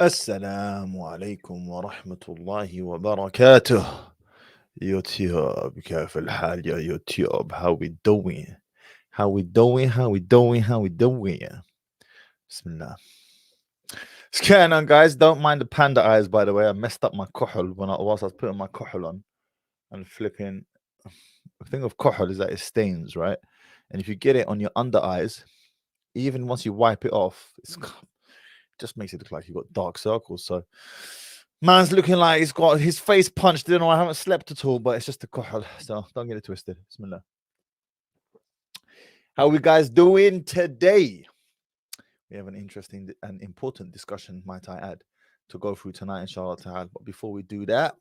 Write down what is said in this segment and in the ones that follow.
السلام عليكم ورحمة الله وبركاته. يوتيوب كيف الحال يا يوتيوب؟ How we doing? How we doing? How we doing? How we doing? Bismillah. What's going on, guys? Don't mind the panda eyes, by the way. I messed up my kuhul whilst I was putting my kuhul on and flipping. The thing of kuhul is that it stains, right? And if you get it on your under eyes, even once you wipe it off, it just makes it look like you've got dark circles. So man's looking like he's got his face punched in, or I haven't slept at all, but it's just a kuhal. So don't get it twisted. Bismillah. How we guys doing today? We have an interesting and important discussion, might I add, to go through tonight, inshallah ta'ala. But before we do that,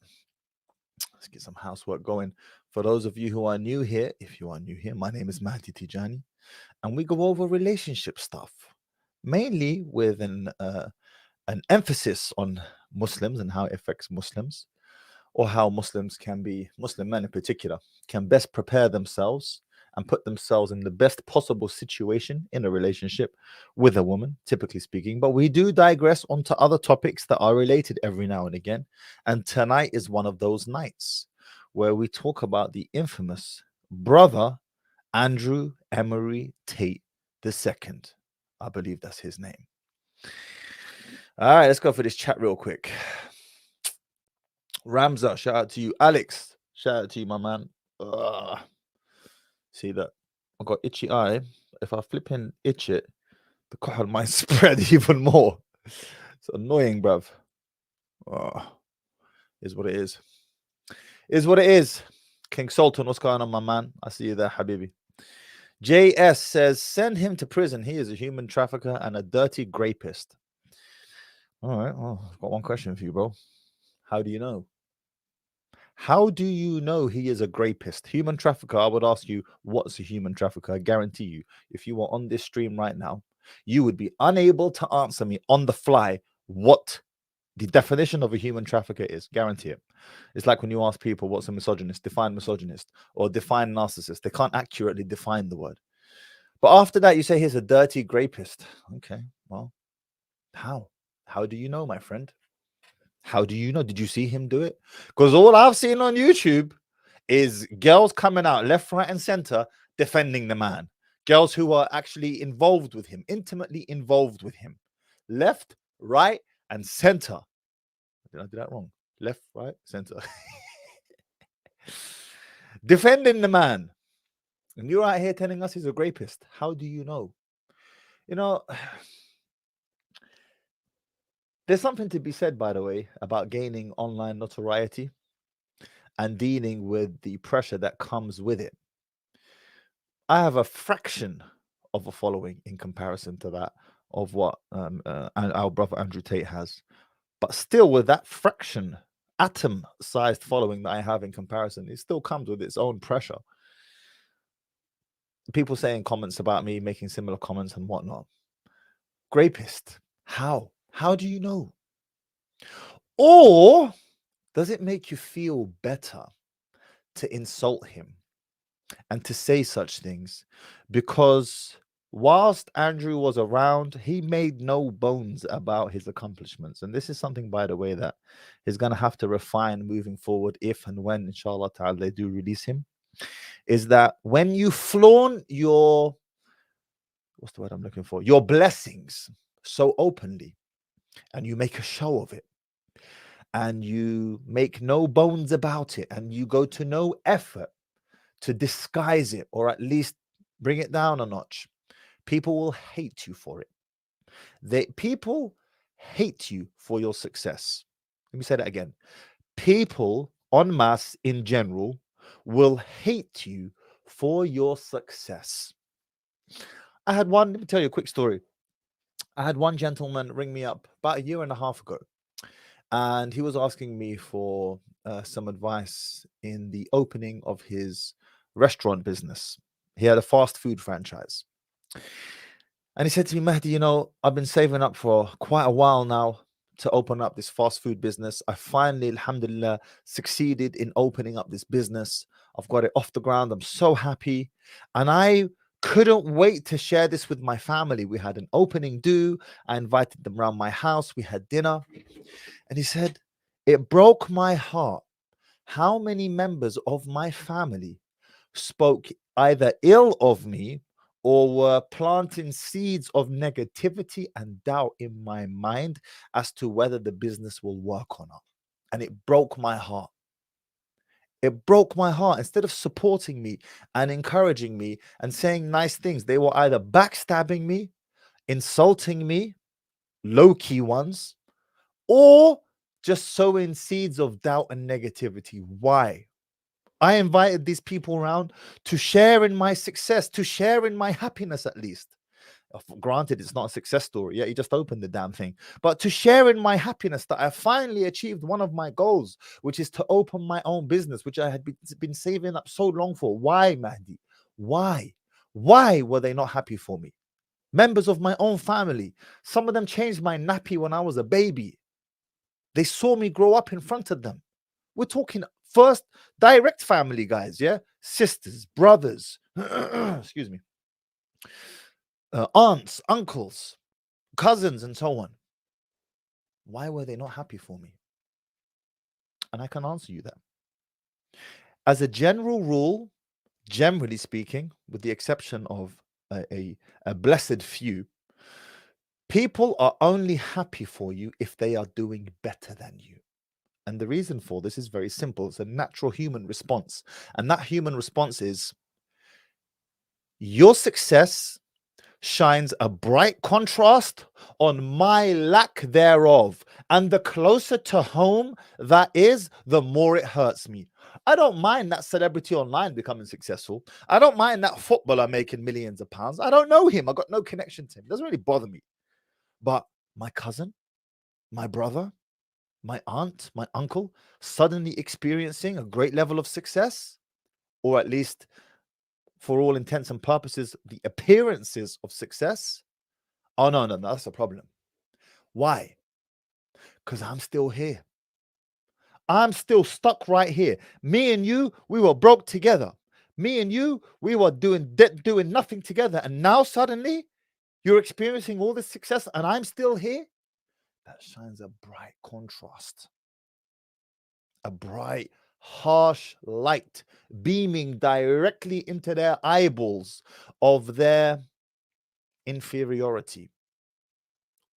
let's get some housework going. For those of you who are new here, if you are new here, my name is Mahdi Tijani, and we go over relationship stuff, mainly with an emphasis on Muslims and how it affects Muslims, or how Muslims can be, Muslim men in particular, can best prepare themselves and put themselves in the best possible situation in a relationship with a woman, typically speaking. But we do digress onto other topics that are related every now and again. And tonight is one of those nights where we talk about the infamous brother Andrew Emery Tate II. I believe that's his name. All right, let's go for this chat real quick. Ramza, shout out to you. Alex, shout out to you, my man. See that? I've got itchy eye. If I flip and itch it, the kuhal might spread even more. It's annoying, bruv. Is what it is. Is what it is. King Sultan, what's going on, my man? I see you there, Habibi. JS says, send him to prison. He is a human trafficker and a dirty rapist. All right, well, I've got one question for you, bro. How do you know? How do you know he is a rapist? Human trafficker, I would ask you, what's a human trafficker? I guarantee you, if you were on this stream right now, you would be unable to answer me on the fly what the definition of a human trafficker is. Guarantee it. It's like when you ask people what's a misogynist, define misogynist, or define narcissist. They can't accurately define the word. But after that, you say he's a dirty rapist. Okay, well, how? How do you know, my friend? How do you know? Did you see him do it? Because all I've seen on YouTube is girls coming out left, right, and center defending the man. Girls who are actually involved with him, intimately involved with him. Left, right, and center. Did I do that wrong? Left, right, center. Defending the man. And you're out here telling us he's a rapist. How do you know? You know, there's something to be said, by the way, about gaining online notoriety and dealing with the pressure that comes with it. I have a fraction of a following in comparison to that of what our brother Andrew Tate has. But still, with that fraction, atom-sized following that I have in comparison, it still comes with its own pressure. People saying comments about me, making similar comments and whatnot. Rapist. How? How do you know? Or does it make you feel better to insult him and to say such things? Because whilst Andrew was around, he made no bones about his accomplishments. And this is something, by the way, that he's going to have to refine moving forward if and when, inshallah ta'ala, they do release him. Is that when you flaunt your, what's the word I'm looking for? Your blessings so openly, and you make a show of it, and you make no bones about it, and you go to no effort to disguise it, or at least bring it down a notch, people will hate you for it. People hate you for your success. Let me say that again. People en masse in general will hate you for your success. Let me tell you a quick story. I had one gentleman ring me up about 1.5 years ago, and he was asking me for some advice in the opening of his restaurant business. He had a fast food franchise. And he said to me, Mahdi, you know, I've been saving up for quite a while now to open up this fast food business. I finally, alhamdulillah, succeeded in opening up this business. I've got it off the ground. I'm so happy. And I Couldn't wait to share this with my family. We had an opening do. I invited them around my house. We had dinner. And he said, it broke my heart how many members of my family spoke either ill of me or were planting seeds of negativity and doubt in my mind as to whether the business will work or not. And it broke my heart. It broke my heart. Instead of supporting me and encouraging me and saying nice things, they were either backstabbing me, insulting me, low-key ones, or just sowing seeds of doubt and negativity. Why? I invited these people around to share in my success, to share in my happiness at least. Granted, it's not a success story. Yeah, he just opened the damn thing. But to share in my happiness that I finally achieved one of my goals, which is to open my own business, which I had been saving up so long for. Why, Mahdi? Why? Why were they not happy for me? Members of my own family. Some of them changed my nappy when I was a baby. They saw me grow up in front of them. We're talking first direct family, guys, yeah? Sisters, brothers, excuse me, aunts, uncles, cousins, and so on. Why were they not happy for me? And I can answer you that. As a general rule, generally speaking, with the exception of a blessed few, people are only happy for you if they are doing better than you. And the reason for this is very simple. It's a natural human response. And that human response is your success shines a bright contrast on my lack thereof. And the closer to home that is, the more it hurts me. I don't mind that celebrity online becoming successful. I don't mind that footballer making millions of pounds. I don't know him. I got no connection to him. It doesn't really bother me. But my cousin, my brother, my aunt, my uncle suddenly experiencing a great level of success, or at least for all intents and purposes, the appearances of success. Oh, no, that's a problem. Why? Because I'm still here. I'm still stuck right here. Me and you, we were broke together. Me and you, we were doing nothing together. And now suddenly you're experiencing all this success and I'm still here. That shines a bright contrast. A bright, harsh light beaming directly into their eyeballs of their inferiority,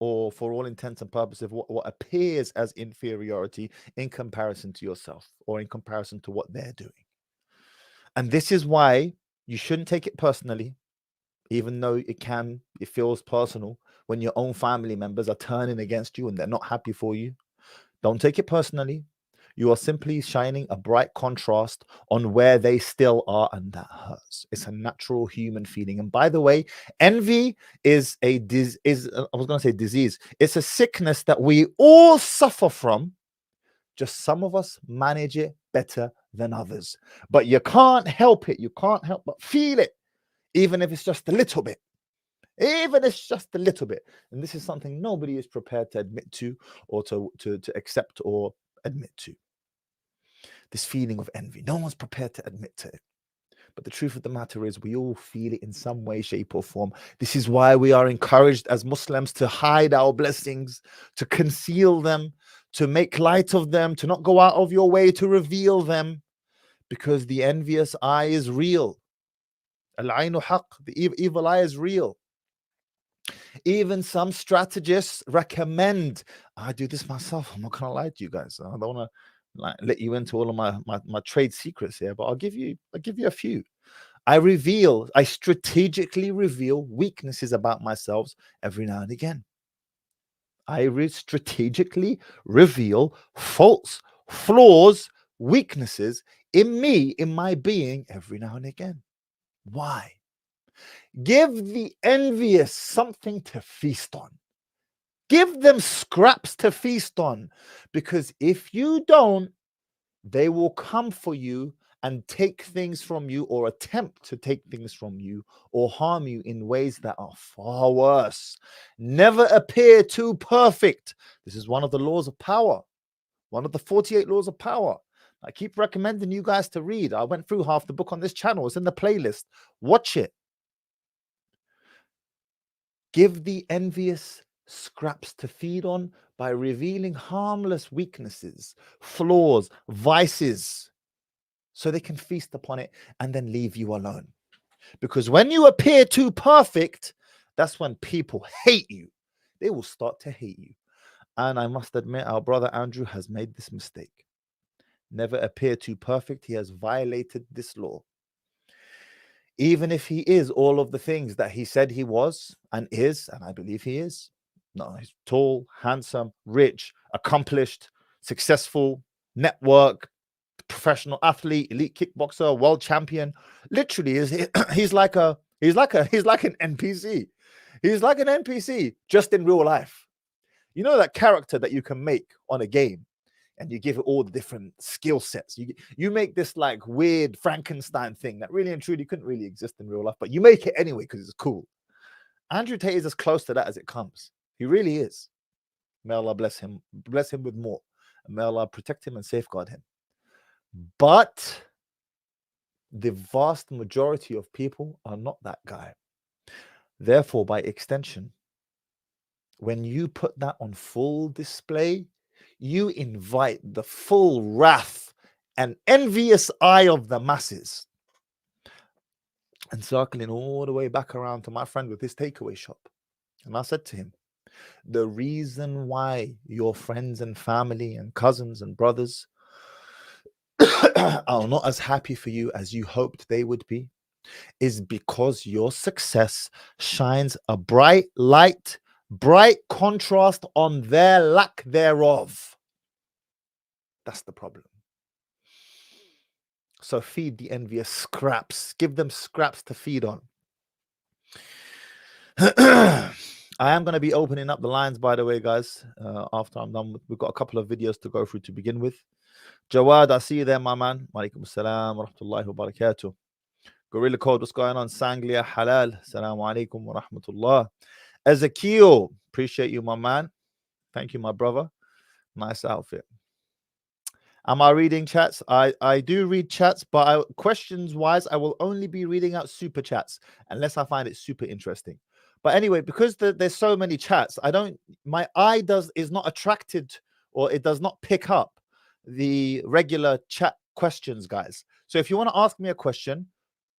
or for all intents and purposes, what appears as inferiority in comparison to yourself or in comparison to what they're doing. And this is why you shouldn't take it personally, even though it feels personal when your own family members are turning against you and they're not happy for you. Don't take it personally. You are simply shining a bright contrast on where they still are, and that hurts. It's a natural human feeling. And by the way, envy is I was going to say disease. It's a sickness that we all suffer from. Just some of us manage it better than others. But you can't help it. You can't help but feel it, even if it's just a little bit. Even if it's just a little bit. And this is something nobody is prepared to admit to or to accept or admit to. This feeling of envy. No one's prepared to admit to it. But the truth of the matter is we all feel it in some way, shape, or form. This is why we are encouraged as Muslims to hide our blessings, to conceal them, to make light of them, to not go out of your way to reveal them, because the envious eye is real. Al-aynu haq, the evil eye is real. Even some strategists recommend, I do this myself, I'm not going to lie to you guys. I don't want to let you into all of my trade secrets here, but I'll give you a few. I strategically reveal weaknesses about myself every now and again. I strategically reveal faults, flaws, weaknesses in me, in my being every now and again. Why? Give the envious something to feast on. Give them scraps to feast on, because if you don't, they will come for you and take things from you, or attempt to take things from you, or harm you in ways that are far worse. Never appear too perfect. This is one of the laws of power, one of the 48 laws of power. I keep recommending you guys to read. I went through half the book on this channel. It's in the playlist. Watch it. Give the envious scraps to feed on by revealing harmless weaknesses, flaws, vices, so they can feast upon it and then leave you alone. Because when you appear too perfect, that's when people hate you. They will start to hate you. And I must admit, our brother Andrew has made this mistake. Never appear too perfect. He has violated this law. Even if he is all of the things that he said he was and is, and I believe he is. No, he's tall, handsome, rich, accomplished, successful, network, professional athlete, elite kickboxer, world champion. Literally, he's like an NPC. He's like an NPC just in real life. You know that character that you can make on a game, and you give it all the different skill sets. You make this like weird Frankenstein thing that really and truly couldn't really exist in real life, but you make it anyway because it's cool. Andrew Tate is as close to that as it comes. He really is. May Allah bless him with more. And may Allah protect him and safeguard him. But the vast majority of people are not that guy. Therefore, by extension, when you put that on full display, you invite the full wrath and envious eye of the masses. And circling all the way back around to my friend with his takeaway shop. And I said to him, the reason why your friends and family and cousins and brothers are not as happy for you as you hoped they would be is because your success shines a bright light, bright contrast on their lack thereof. That's the problem. So feed the envious scraps. Give them scraps to feed on. I am going to be opening up the lines, by the way, guys, after I'm done. We've got a couple of videos to go through to begin with. Jawad, I see you there, my man. Walaikum assalam wa rahmatullahi wa barakatuh. Gorilla Code, what's going on? Sanglia Halal, assalamu alaikum wa rahmatullah. Ezekiel, appreciate you, my man. Thank you, my brother. Nice outfit. Am I reading chats? I do read chats, but questions wise, I will only be reading out super chats unless I find it super interesting. But anyway, because there's so many chats, my eye is not attracted, or it does not pick up the regular chat questions, guys. So if you want to ask me a question,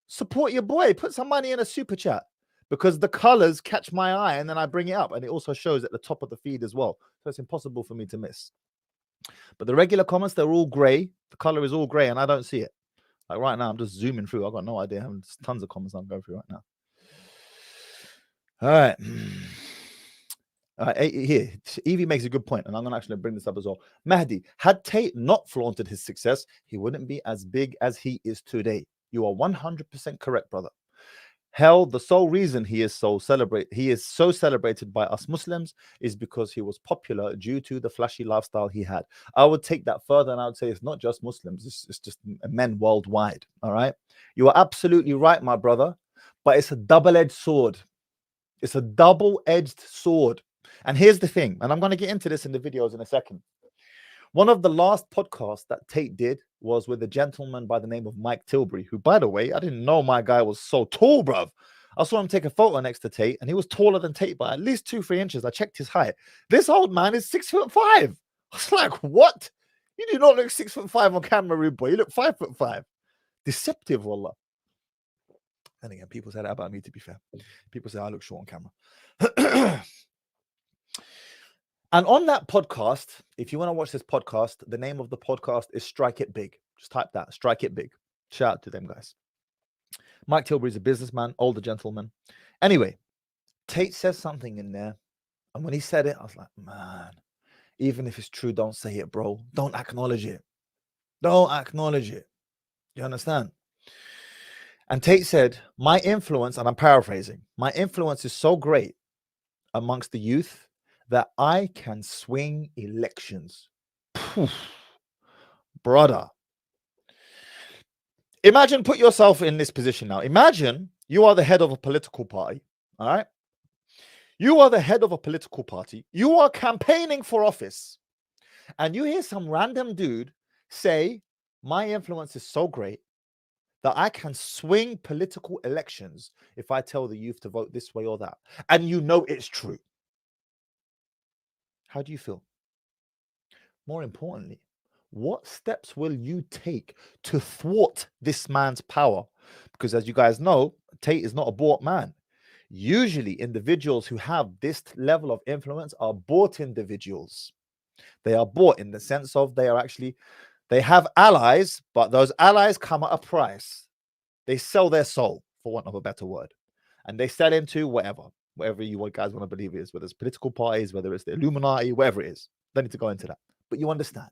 support your boy, put some money in a super chat, because the colors catch my eye and then I bring it up, and it also shows at the top of the feed as well. So it's impossible for me to miss. But the regular comments, they're all gray. The color is all gray and I don't see it. Like right now, I'm just zooming through. I've got no idea. I'm tons of comments I'm going through right now. All right. Here, Evie makes a good point, and I'm going to actually bring this up as well. Mahdi, had Tate not flaunted his success, he wouldn't be as big as he is today. You are 100% correct, brother. Hell, the sole reason he is so celebrated by us Muslims is because he was popular due to the flashy lifestyle he had. I would take that further, and I would say it's not just Muslims, it's just men worldwide. All right, you are absolutely right, my brother, but it's a double-edged sword. It's a double-edged sword. And here's the thing, and I'm going to get into this in the videos in a second. One of the last podcasts that Tate did was with a gentleman by the name of Mike Tilbury, who, by the way, I didn't know my guy was so tall, bruv. I saw him take a photo next to Tate, and he was taller than Tate by at least 2-3 inches. I checked his height. This old man is 6'5". I was like, what? You do not look 6'5" on camera, rude boy. You look 5'5". Deceptive, wallah. And again, people say that about me, to be fair. People say I look short on camera. And on that podcast, if you want to watch this podcast, the name of the podcast is Strike It Big. Just type that, Strike It Big. Shout out to them, guys. Mike Tilbury's a businessman, older gentleman. Anyway, Tate says something in there. And when he said it, I was like, man, even if it's true, don't say it, bro. Don't acknowledge it. Don't acknowledge it. You understand? And Tate said, my influence, and I'm paraphrasing, my influence is so great amongst the youth that I can swing elections. Poof. Brother. Imagine, put yourself in this position now. Imagine you are the head of a political party, all right? You are the head of a political party. You are campaigning for office. And you hear some random dude say, my influence is so great that I can swing political elections if I tell the youth to vote this way or that. And you know it's true. How do you feel? More importantly, what steps will you take to thwart this man's power? Because as you guys know, Tate is not a bought man. Usually, individuals who have this level of influence are bought individuals. They are bought in the sense of they have allies, but those allies come at a price. They sell their soul, for want of a better word, and they sell into whatever you guys want to believe it is, whether it's political parties, whether it's the Illuminati, whatever it is. Don't need to go into that, but you understand.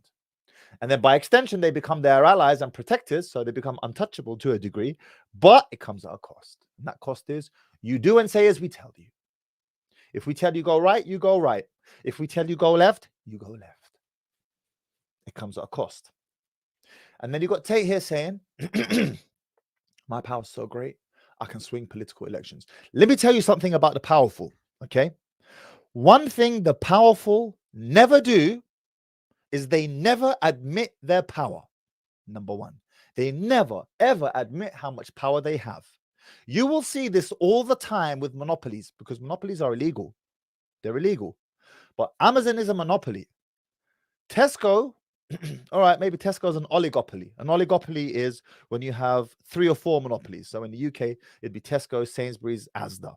And then by extension, they become their allies and protectors, so they become untouchable to a degree, but it comes at a cost. And that cost is you do and say as we tell you. If we tell you go right, you go right. If we tell you go left, you go left. It comes at a cost. And then you got Tate here saying, my power's so great, I can swing political elections. Let me tell you something about the powerful, okay? One thing the powerful never do is they never admit their power. Number one, they never, ever admit how much power they have. You will see this all the time with monopolies because monopolies are illegal. They're illegal. But Amazon is a monopoly. Tesco, all right, maybe Tesco is an oligopoly. An oligopoly is when you have 3 or 4 monopolies. So in the UK, it'd be Tesco, Sainsbury's, Asda.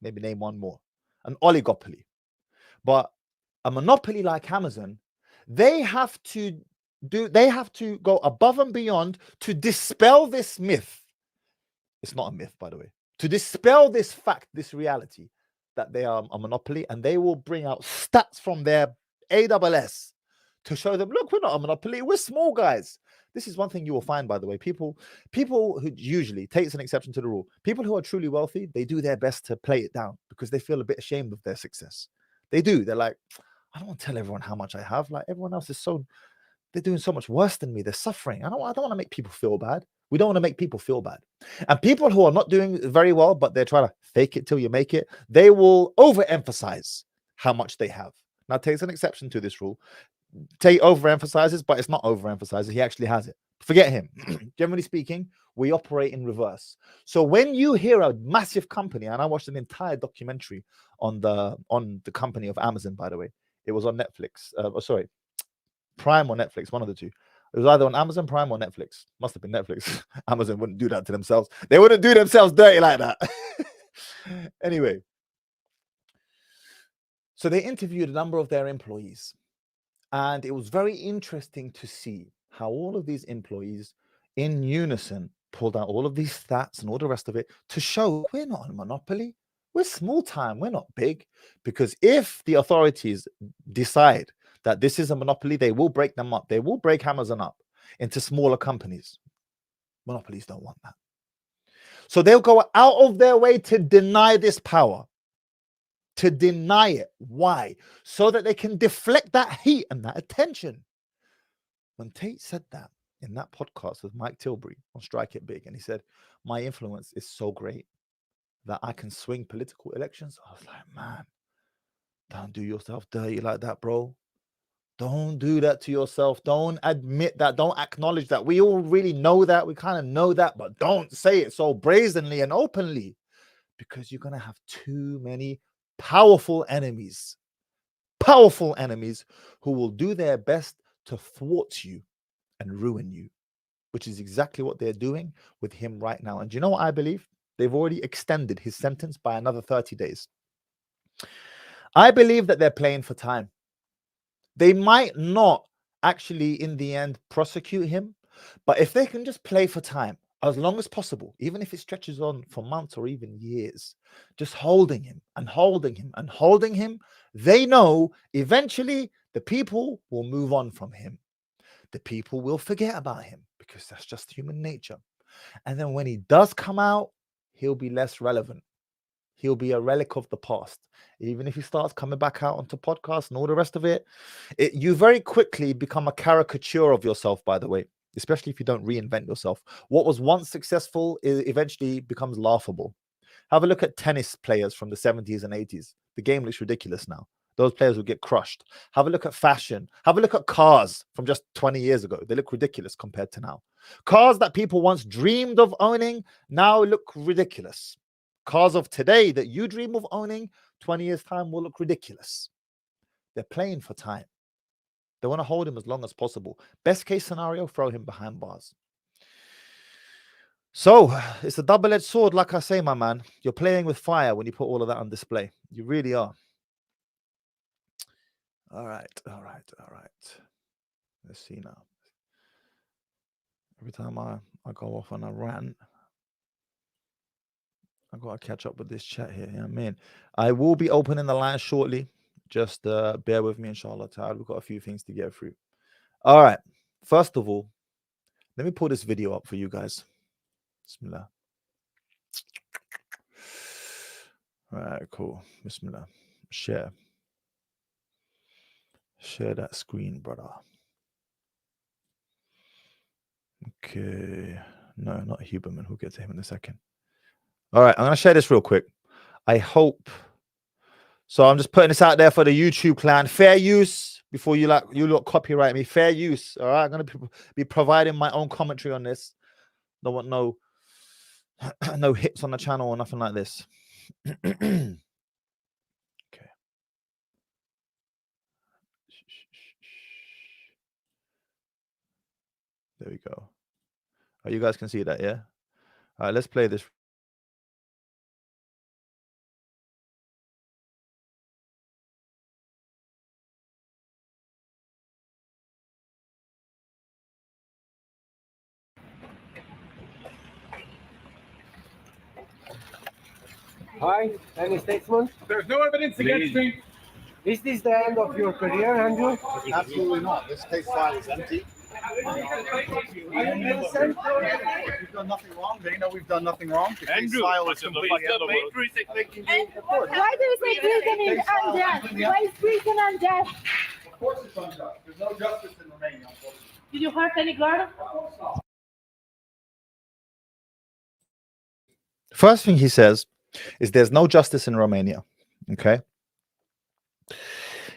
Maybe name one more. An oligopoly. But a monopoly like Amazon, they have to go above and beyond to dispel this myth. It's not a myth, by the way. To dispel this fact, this reality that they are a monopoly, and they will bring out stats from their AWS to show them, look, we're not a monopoly, we're small guys. This is one thing you will find, by the way. People who usually takes an exception to the rule. People who are truly wealthy, they do their best to play it down because they feel a bit ashamed of their success. They do. They're like, I don't want to tell everyone how much I have. Like everyone else they're doing so much worse than me. They're suffering. I don't want to make people feel bad. We don't want to make people feel bad. And people who are not doing very well, but they're trying to fake it till you make it, they will overemphasize how much they have. Now, takes an exception to this rule. Tate overemphasizes, but it's not overemphasizes. He actually has it. Forget him. Generally speaking, we operate in reverse. So when you hear a massive company, and I watched an entire documentary on the company of Amazon, by the way, it was on Netflix. Prime or Netflix, one of the two. It was either on Amazon Prime or Netflix. Must have been Netflix. Amazon wouldn't do that to themselves. They wouldn't do themselves dirty like that. Anyway, so they interviewed a number of their employees. And it was very interesting to see how all of these employees in unison pulled out all of these stats and all the rest of it to show we're not a monopoly. We're small time. We're not big. Because if the authorities decide that this is a monopoly, they will break them up. They will break Amazon up into smaller companies. Monopolies don't want that. So they'll go out of their way to deny this power. To deny it. Why? So that they can deflect that heat and that attention. When Tate said that in that podcast with Mike Tilbury on Strike It Big, and he said, my influence is so great that I can swing political elections. I was like, man, don't do yourself dirty like that, bro. Don't do that to yourself. Don't admit that. Don't acknowledge that. We all really know that. We kind of know that, but don't say it so brazenly and openly because you're going to have too many powerful enemies who will do their best to thwart you and ruin you, which is exactly what they're doing with him right now. And do you know what I believe? They've already extended his sentence by another 30 days. I believe that they're playing for time. They might not actually, in the end, prosecute him, but if they can just play for time, as long as possible, even if it stretches on for months or even years, just holding him and holding him and holding him, they know eventually the people will move on from him. The people will forget about him because that's just human nature. And then when he does come out, he'll be less relevant. He'll be a relic of the past. Even if he starts coming back out onto podcasts and all the rest of it, you very quickly become a caricature of yourself, by the way, especially if you don't reinvent yourself. What was once successful eventually becomes laughable. Have a look at tennis players from the 70s and 80s. The game looks ridiculous now. those players would get crushed. Have a look at fashion. Have a look at cars from just 20 years ago. They look ridiculous compared to now. Cars that people once dreamed of owning now look ridiculous. Cars of today that you dream of owning 20 years' time will look ridiculous. They're playing for time. They want to hold him as long as possible. Best case scenario, throw him behind bars. So it's a double-edged sword, like I say, my man. You're playing with fire when you put all of that on display. You really are. All right. Let's see now. Every time I go off on a rant, I got to catch up with this chat here. You know what I mean? I will be opening the line shortly. Just bear with me, inshallah. We've got a few things to get through. All right. First of all, let me pull this video up for you guys. Bismillah. All right, cool. Bismillah. Share that screen, brother. Okay. No, not Huberman. We'll get to him in a second. All right, I'm going to share this real quick. I hope. So I'm just putting this out there for the YouTube clan. Fair use before you look copyright me. Fair use. All right, I'm going to be providing my own commentary on this. Don't want no hits on the channel or nothing like this. Okay. There we go. Oh, you guys can see that, yeah? All right, let's play this. Hi, any statement? There's no evidence against me. Is this the end of your career, Andrew? Absolutely not. This case file is empty. We've done nothing wrong. They know we've done nothing wrong. The case file is completely empty. Why do you say prison is unjust? Why is prison unjust? Of course it's unjust. There's no justice in Romania, unfortunately. Did you hurt any girl? First thing he says is there's no justice in Romania. Okay.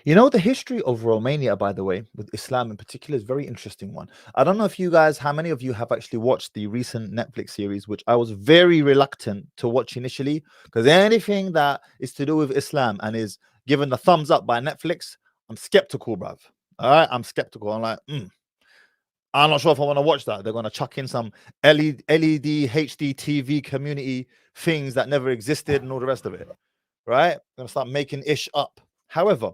You know, the history of Romania, by the way, with Islam in particular, is a very interesting one. I don't know if you guys, how many of you have actually watched the recent Netflix series, which I was very reluctant to watch initially, because anything that is to do with Islam and is given the thumbs up by Netflix, I'm skeptical, bruv. All right, I'm skeptical. I'm like, I'm not sure if I want to watch that. They're going to chuck in some LED HD TV community things that never existed and all the rest of it, right? I'm going to start making ish up. However,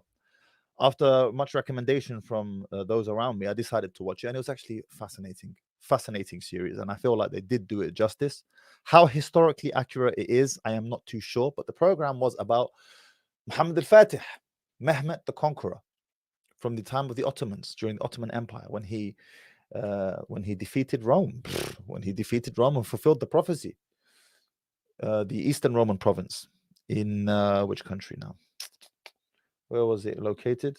after much recommendation from those around me, I decided to watch it, and it was actually fascinating series, and I feel like they did do it justice. How historically accurate it is, I am not too sure, but the program was about Muhammad al-Fatih, Mehmet the Conqueror, from the time of the Ottomans, during the Ottoman Empire, when he defeated Rome, and fulfilled the prophecy. The Eastern Roman province in which country now? Where was it located?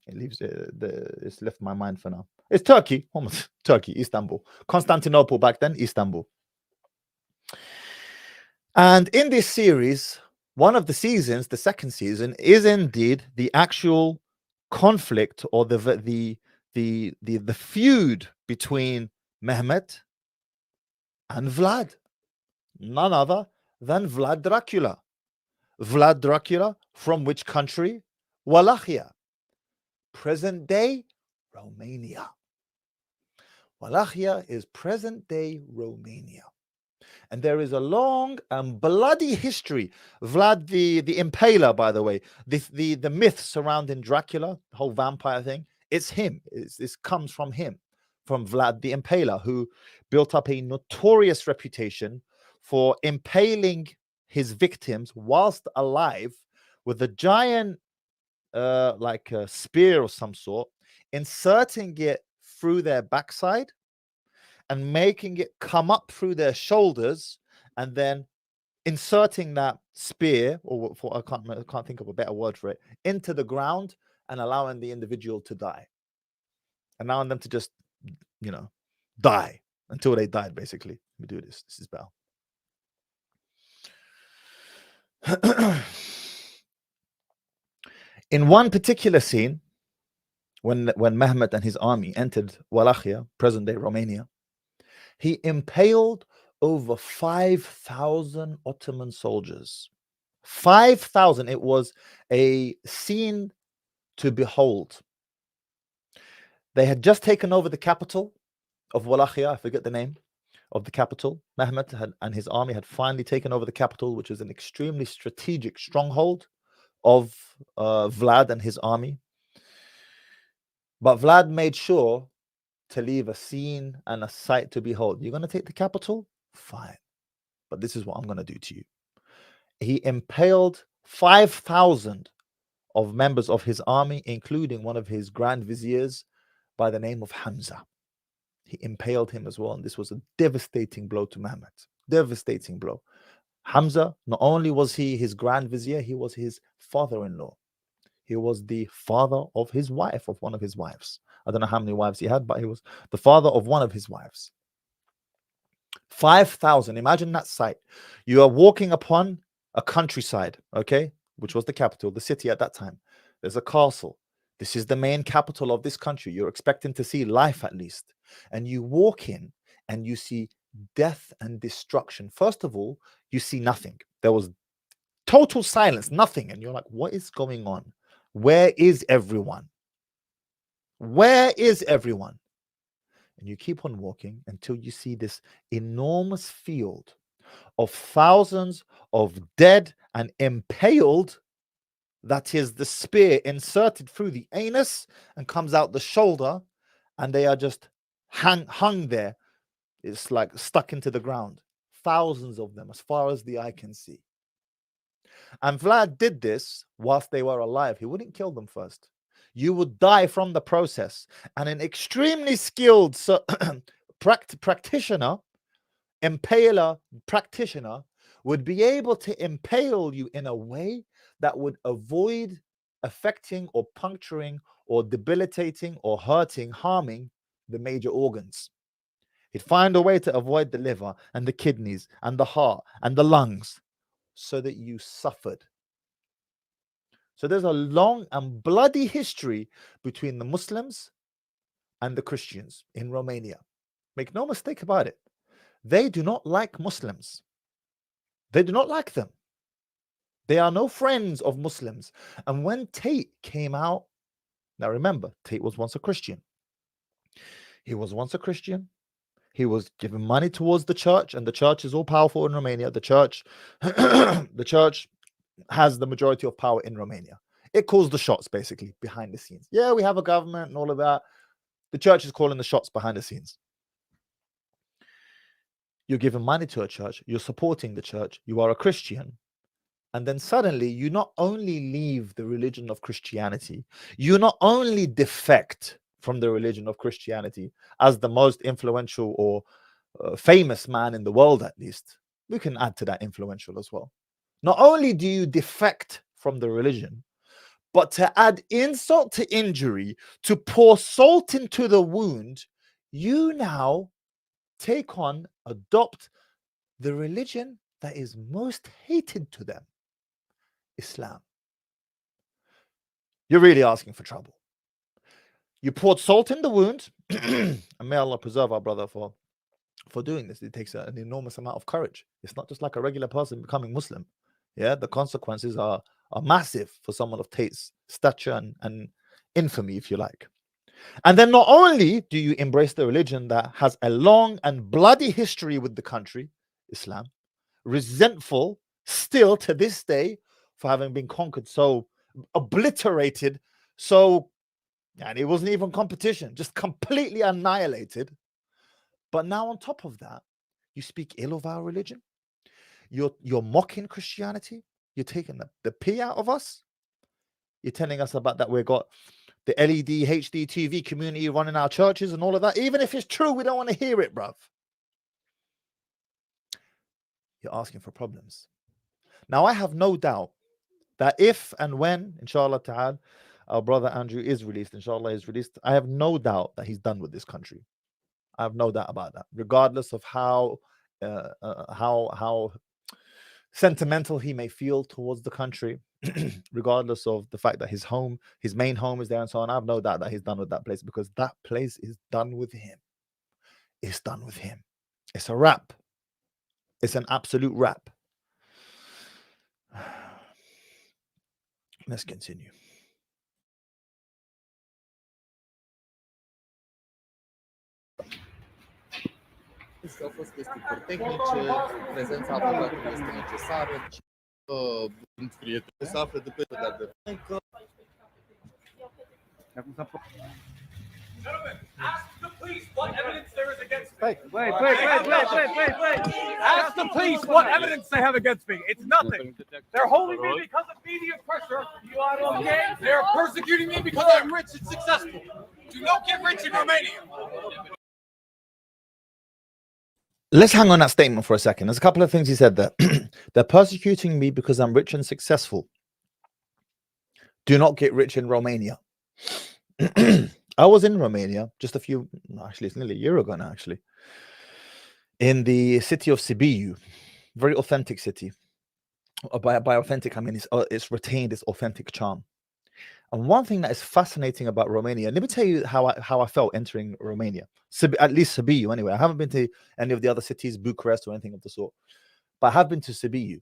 It leaves it's left my mind for now. It's Turkey, almost Turkey, Istanbul, Constantinople back then, Istanbul. And in this series, one of the seasons, the second season, is indeed the actual conflict or the feud between Mehmet and Vlad, none other than Vlad Dracula. Vlad Dracula, from which country? Wallachia, present day Romania. Wallachia is present day Romania. And there is a long and bloody history. Vlad the Impaler, by the way, the myth surrounding Dracula, the whole vampire thing, it's him. This comes from him, from Vlad the Impaler, who built up a notorious reputation for impaling his victims whilst alive with a giant like a spear of some sort, inserting it through their backside and making it come up through their shoulders, and then inserting that spear, or I can't think of a better word for it, into the ground and allowing the individual to die, allowing them to just, die until they died, basically. Let me do this. This is better. In one particular scene, when Mehmet and his army entered Wallachia, present-day Romania, he impaled over 5,000 Ottoman soldiers. 5,000. It was a scene to behold. They had just taken over the capital of Wallachia. I forget the name of the capital. Mehmet and his army had finally taken over the capital, which is an extremely strategic stronghold of Vlad and his army. But Vlad made sure to leave a scene and a sight to behold. You're going to take the capital? Fine. But this is what I'm going to do to you. He impaled 5,000 of members of his army, including one of his grand viziers by the name of Hamza. He impaled him as well, and this was a devastating blow to Mehmet. Devastating blow. Hamza, not only was he his grand vizier, he was his father-in-law. He was the father of his wife, of one of his wives. I don't know how many wives he had, but he was the father of one of his wives. 5,000. Imagine that sight. You are walking upon a countryside, okay, which was the capital, the city at that time. There's a castle. This is the main capital of this country. You're expecting to see life at least. And you walk in and you see death and destruction. First of all, you see nothing. There was total silence, nothing. And you're like, what is going on? Where is everyone? Where is everyone? And you keep on walking until you see this enormous field of thousands of dead and impaled. That is the spear inserted through the anus and comes out the shoulder, and they are just hung there. It's like stuck into the ground. Thousands of them, as far as the eye can see. And Vlad did this whilst they were alive. He wouldn't kill them first. You would die from the process. And an extremely skilled practitioner, impaler practitioner, would be able to impale you in a way that would avoid affecting or puncturing or debilitating or hurting, harming the major organs. He'd find a way to avoid the liver and the kidneys and the heart and the lungs so that you suffered. So there's a long and bloody history between the Muslims and the Christians in Romania. Make no mistake about it. They do not like Muslims. They do not like them. They are no friends of Muslims. And when Tate came out, now remember, Tate was once a Christian. He was once a Christian. He was giving money towards the church, and the church is all powerful in Romania. The church, the church has the majority of power in Romania. It calls the shots basically behind the scenes. Yeah, we have a government and all of that. The church is calling the shots behind the scenes. You're giving money to a church, you're supporting the church, you are a Christian, and then suddenly you not only leave the religion of Christianity, you not only defect from the religion of Christianity as the most influential or famous man in the world, at least. We can add to that influential as well. Not only do you defect from the religion, but to add insult to injury, to pour salt into the wound, you now adopt the religion that is most hated to them, Islam. You're really asking for trouble. You poured salt in the wound, and may Allah preserve our brother for doing this. It takes an enormous amount of courage. It's not just like a regular person becoming Muslim. Yeah, the consequences are massive for someone of Tate's stature and infamy, if you like. And then not only do you embrace the religion that has a long and bloody history with the country, Islam, resentful still to this day for having been conquered, so obliterated, so, and it wasn't even competition, just completely annihilated. But now on top of that, you speak ill of our religion. You're mocking Christianity. You're taking the pee out of us. You're telling us about that we've got the LED, HD, TV community running our churches and all of that. Even if it's true, we don't want to hear it, bruv. You're asking for problems. Now, I have no doubt that if and when, inshallah ta'ala, our brother Andrew is released, inshallah is released, I have no doubt that he's done with this country. I have no doubt about that, regardless of how sentimental he may feel towards the country. regardless of the fact that his main home is there and so on. I have no doubt that he's done with that place, because that place is done with him. It's done with him. It's a wrap. It's an absolute wrap. Let's continue. Au fost chestii tehnice, prezența avocatului este necesară, prieteni să afle de pe de Gentlemen, ask the police what evidence there is against me. Wait. Ask the police what evidence they have against me. It's nothing. They're holding me because of media pressure. You are okay? They're persecuting me because I'm rich and successful. Do not get rich in Romania. Let's hang on that statement for a second. There's a couple of things he said there. They're persecuting me because I'm rich and successful. Do not get rich in Romania. I was in Romania it's nearly a year ago now, actually, in the city of Sibiu, very authentic city. By authentic, I mean it's retained its authentic charm. And one thing that is fascinating about Romania, let me tell you how I felt entering Romania, at least Sibiu anyway. I haven't been to any of the other cities, Bucharest or anything of the sort, but I have been to Sibiu.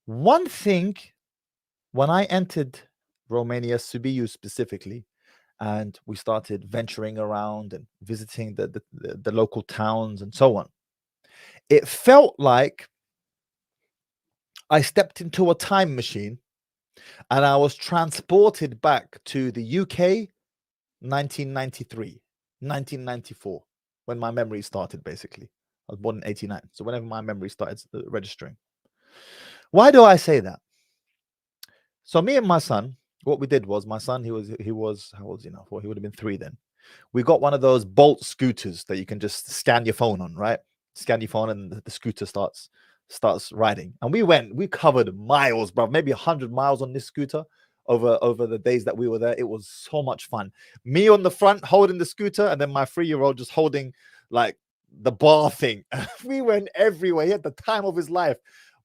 One thing, when I entered Romania, Sibiu specifically, and we started venturing around and visiting the local towns and so on, it felt like I stepped into a time machine and I was transported back to the UK, 1993, 1994, when my memory started, basically. I was born in 89, so whenever my memory started registering. Why do I say that? So me and my son, what we did was, my son, he was how old is he now? He would have been 3 then. We got one of those Bolt scooters that you can just scan your phone on, right? Scan your phone and the scooter starts riding. And we covered miles, bro, maybe 100 miles on this scooter over the days that we were there. It was so much fun. Me on the front holding the scooter, and then my 3-year-old just holding like the bar thing. We went everywhere. He had the time of his life.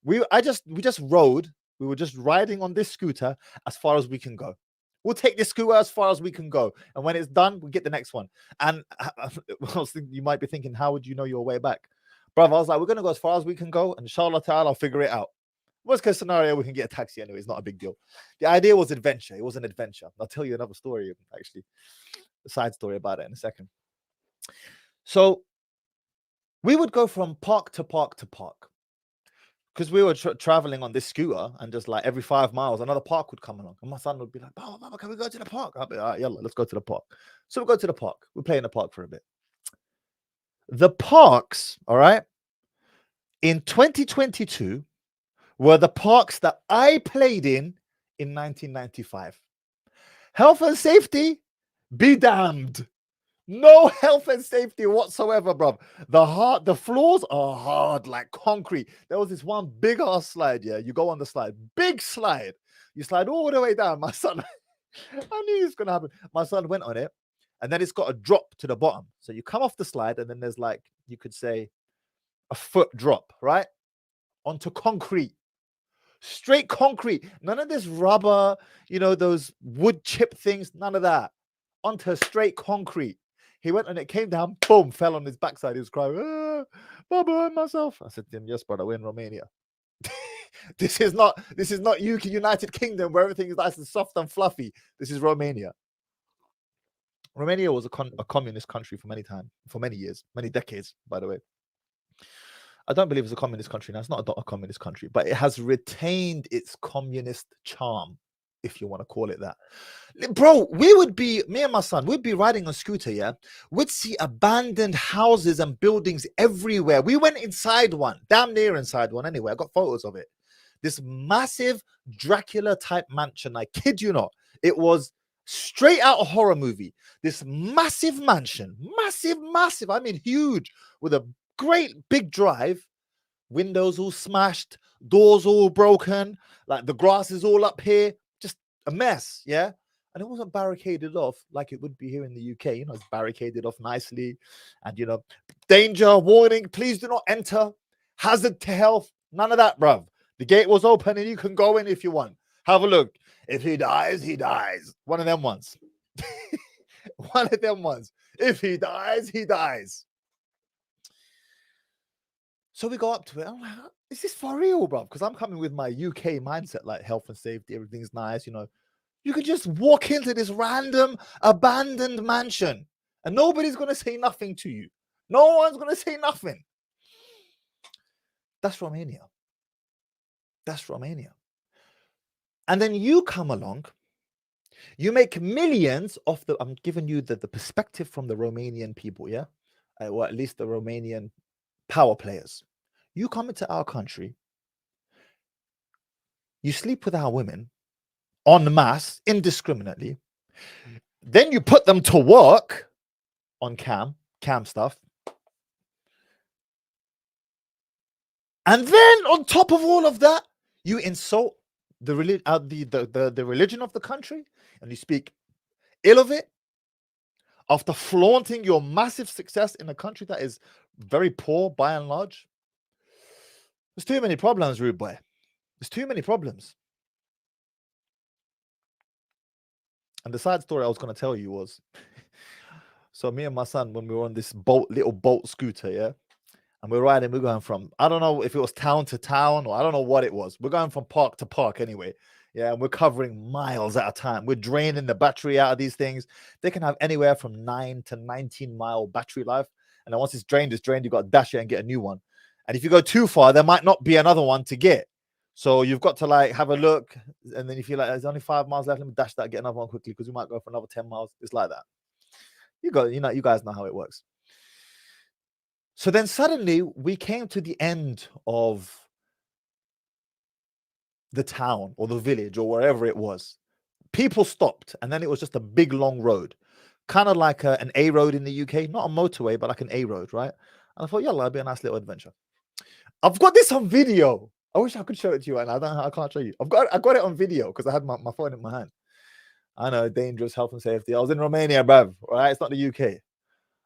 We just rode. We were just riding on this scooter as far as we can go. We'll take this scooter as far as we can go. And when it's done, we'll get the next one. And you might be thinking, how would you know your way back? Brother, I was like, we're going to go as far as we can go. And inshallah ta'ala, I'll figure it out. Worst case scenario, we can get a taxi anyway. It's not a big deal. The idea was adventure. It was an adventure. I'll tell you another story, actually. A side story about it in a second. So we would go from park to park to park, because we were traveling on this scooter, and just like every 5 miles, another park would come along. And my son would be like, "Oh, Mama, can we go to the park?" I'll be like, "Yalla, let's go to the park." So we go to the park. We play in the park for a bit. The parks, all right, in 2022 were the parks that I played in 1995. Health and safety, be damned. No health and safety whatsoever, bro. The floors are hard like concrete. There was this one big ass slide. Yeah, you go on the slide, big slide. You slide all the way down. My son, I knew it's gonna happen. My son went on it, and then it's got a drop to the bottom. So you come off the slide, and then there's like, you could say, a foot drop, right, onto concrete. Straight concrete. None of this rubber, those wood chip things. None of that. Onto straight concrete. He went and it came down, boom, fell on his backside. He was crying, Baba, and myself. I said to him, yes, brother, we're in Romania. This is not UK, United Kingdom, where everything is nice and soft and fluffy. This is Romania. Romania was a communist country for many years, many decades, by the way. I don't believe it's a communist country now. It's not a communist country, but it has retained its communist charm, if you want to call it that. Bro, me and my son, we'd be riding a scooter, yeah? We'd see abandoned houses and buildings everywhere. We went inside one, damn near inside one anyway. I got photos of it. This massive Dracula-type mansion, I kid you not. It was straight out a horror movie. This massive mansion, massive, I mean huge, with a great big drive, windows all smashed, doors all broken, like the grass is all up here. A mess, yeah, and it wasn't barricaded off like it would be here in the UK. It's barricaded off nicely, and danger, warning, please do not enter, hazard to health, none of that, bruv. The gate was open and you can go in if you want. Have a look. If he dies, he dies. One of them ones. One of them ones. If he dies, he dies. So we go up to it. I'm like, is this for real, bro? Because I'm coming with my UK mindset, like health and safety, everything's nice, you know. You could just walk into this random abandoned mansion and nobody's going to say nothing to you. No one's going to say nothing. That's Romania. That's Romania. And then you come along, you make millions off the, I'm giving you the perspective from the Romanian people, yeah? Or at least the Romanian power players. You come into our country, you sleep with our women en masse, indiscriminately. Then you put them to work on cam stuff. And then on top of all of that, you insult the religion of the country and you speak ill of it after flaunting your massive success in a country that is very poor by and large. There's too many problems, rude boy. There's too many problems. And the side story I was going to tell you was, so me and my son, when we were on this little boat scooter, yeah, and we're riding, we're going from, I don't know if it was town to town or I don't know what it was. We're going from park to park anyway. Yeah, and we're covering miles at a time. We're draining the battery out of these things. They can have anywhere from 9 to 19 mile battery life. And then once it's drained, you've got to dash it and get a new one. And if you go too far, there might not be another one to get. So you've got to like have a look. And then if you're like, there's only 5 miles left, let me dash that, get another one quickly because we might go for another 10 miles. It's like that. You guys know how it works. So then suddenly we came to the end of the town or the village or wherever it was. People stopped and then it was just a big long road, kind of like an A road in the UK, not a motorway, but like an A road, right? And I thought, yeah, that'd be a nice little adventure. I've got this on video. I wish I could show it to you, and I can't show you. I got it on video because I had my phone in my hand. I know, dangerous health and safety. I was in Romania, bruv. Right? It's not the UK.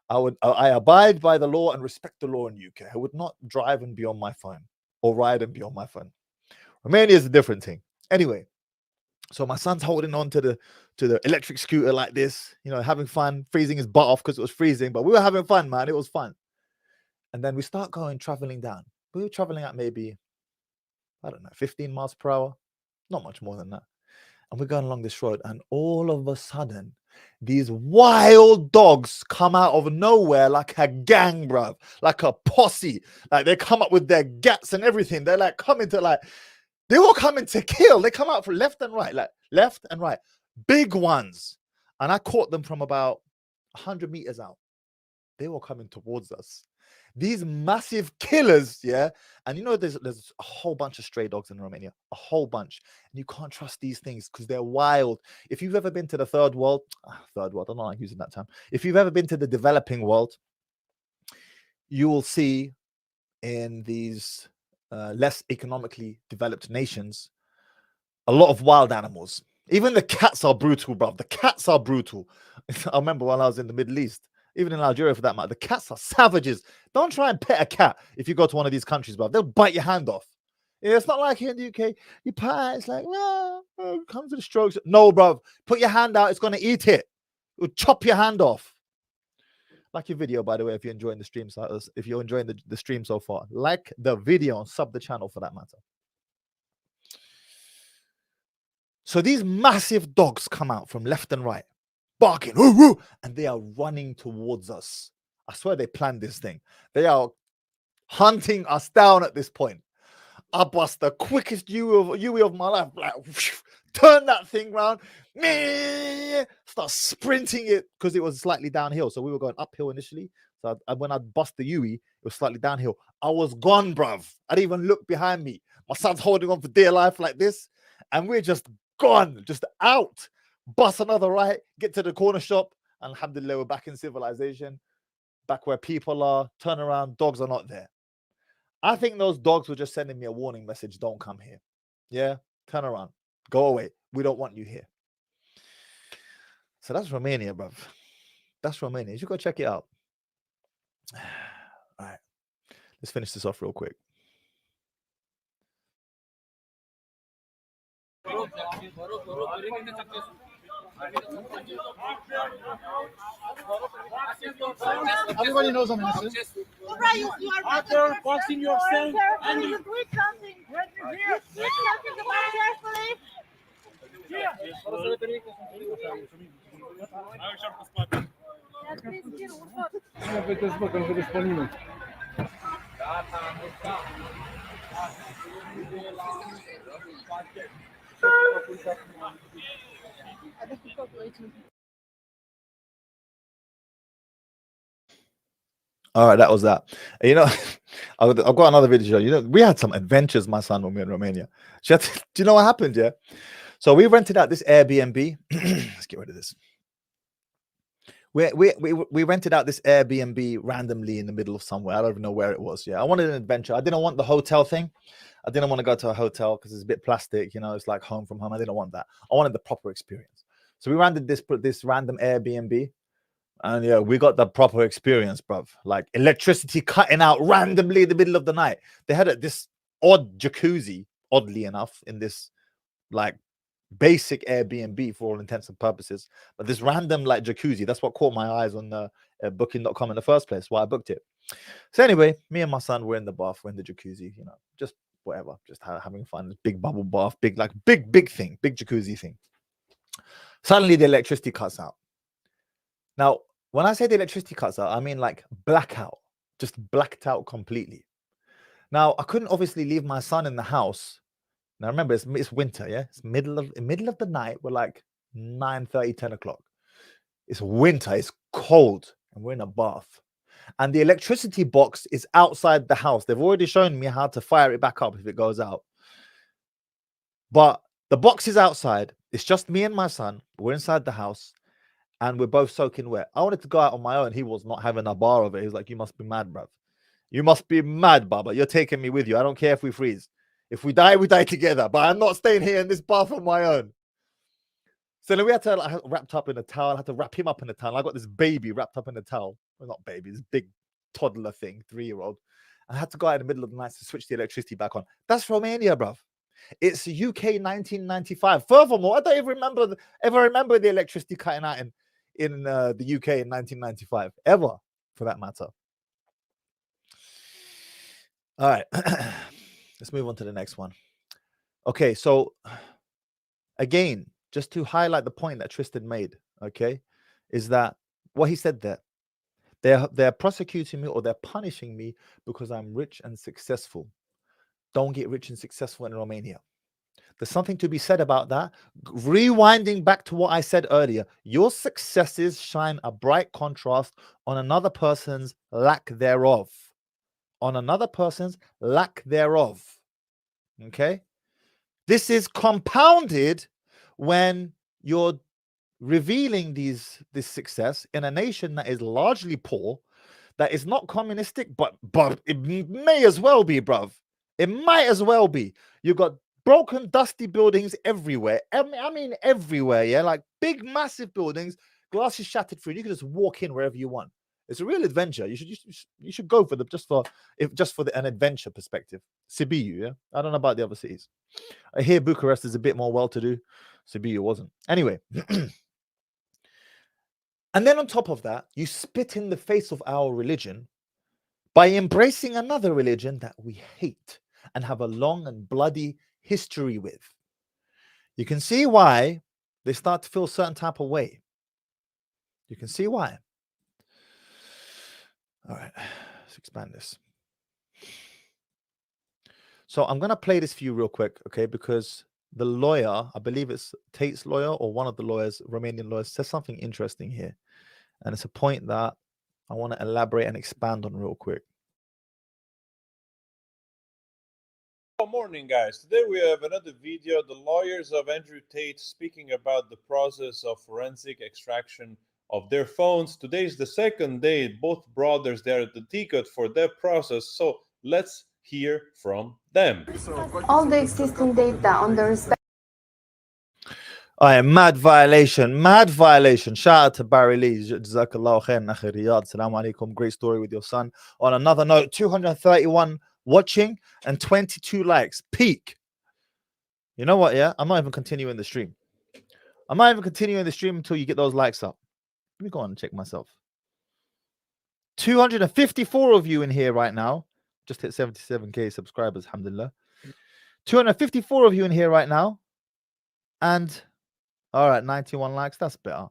I abide by the law and respect the law in the UK. I would not drive and be on my phone or ride and be on my phone. Romania is a different thing. Anyway, so my son's holding on to the electric scooter like this, you know, having fun, freezing his butt off because it was freezing, but we were having fun, man. It was fun. And then we start traveling down. We were traveling at maybe, I don't know, 15 miles per hour, not much more than that. And we're going along this road, and all of a sudden, these wild dogs come out of nowhere like a gang, bruv, like a posse. Like they come up with their gats and everything. They're like coming to they were coming to kill. They come out from left and right, like left and right, big ones. And I caught them from about 100 meters out. They were coming towards us. These massive killers, yeah. And you know, there's a whole bunch of stray dogs in Romania, a whole bunch. And you can't trust these things because they're wild. If you've ever been to the third world, I don't like using that term. If you've ever been to the developing world, you will see in these less economically developed nations, a lot of wild animals. Even the cats are brutal, bro. The cats are brutal. I remember when I was in the Middle East, even in Algeria for that matter, the cats are savages. Don't try and pet a cat if you go to one of these countries, bro. They'll bite your hand off. Yeah, it's not like here in the UK. You pat, it's like, come to the strokes. No, bro. Put your hand out, it's going to eat it. It'll chop your hand off. Like your video, by the way, if you're enjoying the stream. If you're enjoying the stream so far, like the video and sub the channel for that matter. So these massive dogs come out from left and right, barking, woo, woo, and they are running towards us. I swear they planned this thing. They are hunting us down at this point. I bust the quickest Yui of my life, like turn that thing round, start sprinting it because it was slightly downhill. So we were going uphill initially. So when I bust the Yui, it was slightly downhill. I was gone, bruv. I didn't even look behind me. My son's holding on for dear life like this, and we're just gone, just out. Bust another right, get to the corner shop, and alhamdulillah, we're back in civilization, back where people are. Turn around, dogs are not there. I think those dogs were just sending me a warning message. Don't come here. Yeah, turn around, go away. We don't want you here. So that's Romania, bruv. That's Romania. You should go check it out. All right, let's finish this off real quick. Everybody knows I'm innocent. You are After boxing yourself, and you tweet something. You tweet something about carefully. All right, that was that. You know, I've got another video. You know, we had some adventures, my son, when we were in Romania. Do you know what happened? Yeah. So we rented out this Airbnb. Let's get rid of this. We rented out this Airbnb randomly in the middle of somewhere. I don't even know where it was. Yeah, I wanted an adventure. I didn't want the hotel thing. I didn't want to go to a hotel because it's a bit plastic. You know, it's like home from home. I didn't want that. I wanted the proper experience. So we rented this random Airbnb. And yeah, we got the proper experience, bruv. Like electricity cutting out randomly in the middle of the night. They had this odd jacuzzi, oddly enough, in this like basic Airbnb for all intents and purposes. But this random like jacuzzi, that's what caught my eyes on booking.com in the first place, why I booked it. So anyway, me and my son were in the bath, we're in the jacuzzi, you know, just whatever, just having fun. Big bubble bath, big thing, big jacuzzi thing. Suddenly the electricity cuts out. Now, when I say the electricity cuts out, I mean like blackout, just blacked out completely. Now, I couldn't obviously leave my son in the house. Now, remember, it's winter, yeah? It's middle of the night. We're like 9:30, 10 o'clock. It's winter, it's cold, and we're in a bath. And the electricity box is outside the house. They've already shown me how to fire it back up if it goes out. But the box is outside. It's just me and my son. We're inside the house. And we're both soaking wet. I wanted to go out on my own. He was not having a bar of it. He was like, you must be mad, bruv. You must be mad, Baba. You're taking me with you. I don't care if we freeze. If we die together. But I'm not staying here in this bath on my own. So then we had to like, wrapped up in a towel. I had to wrap him up in a towel. I got this baby wrapped up in a towel. Well, not baby, this big toddler thing, 3-year-old. I had to go out in the middle of the night to switch the electricity back on. That's Romania, bruv. It's UK 1995. Furthermore, I don't even remember the electricity cutting out in the UK in 1995, ever, for that matter. All right, let's move on to the next one. Okay, so again, just to highlight the point that Tristan made, okay, is that what he said there, they're prosecuting me or they're punishing me because I'm rich and successful. Don't get rich and successful in Romania. There's something to be said about that. Rewinding back to what I said earlier, your successes shine a bright contrast on another person's lack thereof. On another person's lack thereof. Okay? This is compounded when you're revealing this success in a nation that is largely poor, that is not communistic, but it may as well be, bruv. It might as well be. You got broken, dusty buildings everywhere. I mean everywhere, yeah? Like big, massive buildings, glass is shattered through. You can just walk in wherever you want. It's a real adventure. You should go for an adventure perspective. Sibiu, yeah? I don't know about the other cities. I hear Bucharest is a bit more well-to-do. Sibiu wasn't. Anyway. And then on top of that, you spit in the face of our religion by embracing another religion that we hate and have a long and bloody history with. You can see why they start to feel a certain type of way. You can see why. All right, let's expand this. So I'm going to play this for you real quick, okay? Because the lawyer, I believe it's Tate's lawyer or one of the lawyers, Romanian lawyers, says something interesting here. And it's a point that I want to elaborate and expand on real quick. Good morning, guys. Today we have another video. The lawyers of Andrew Tate speaking about the process of forensic extraction of their phones. Today is the second day. Both brothers, they are at the ticket for that process. So let's hear from them. All the existing data on the respect. All right, mad violation. Shout out to Barry Lee. Jazakallah khair, Akhi Riyadh. Assalamu alaikum. Great story with your son. On another note, 231 watching and 22 likes. Peak. You know what? Yeah, I'm not even continuing the stream. I'm not even continuing the stream until you get those likes up. Let me go on and check myself. 254 of you in here right now. Just hit 77k subscribers, alhamdulillah. 254 of you in here right now. And all right, 91 likes. That's better.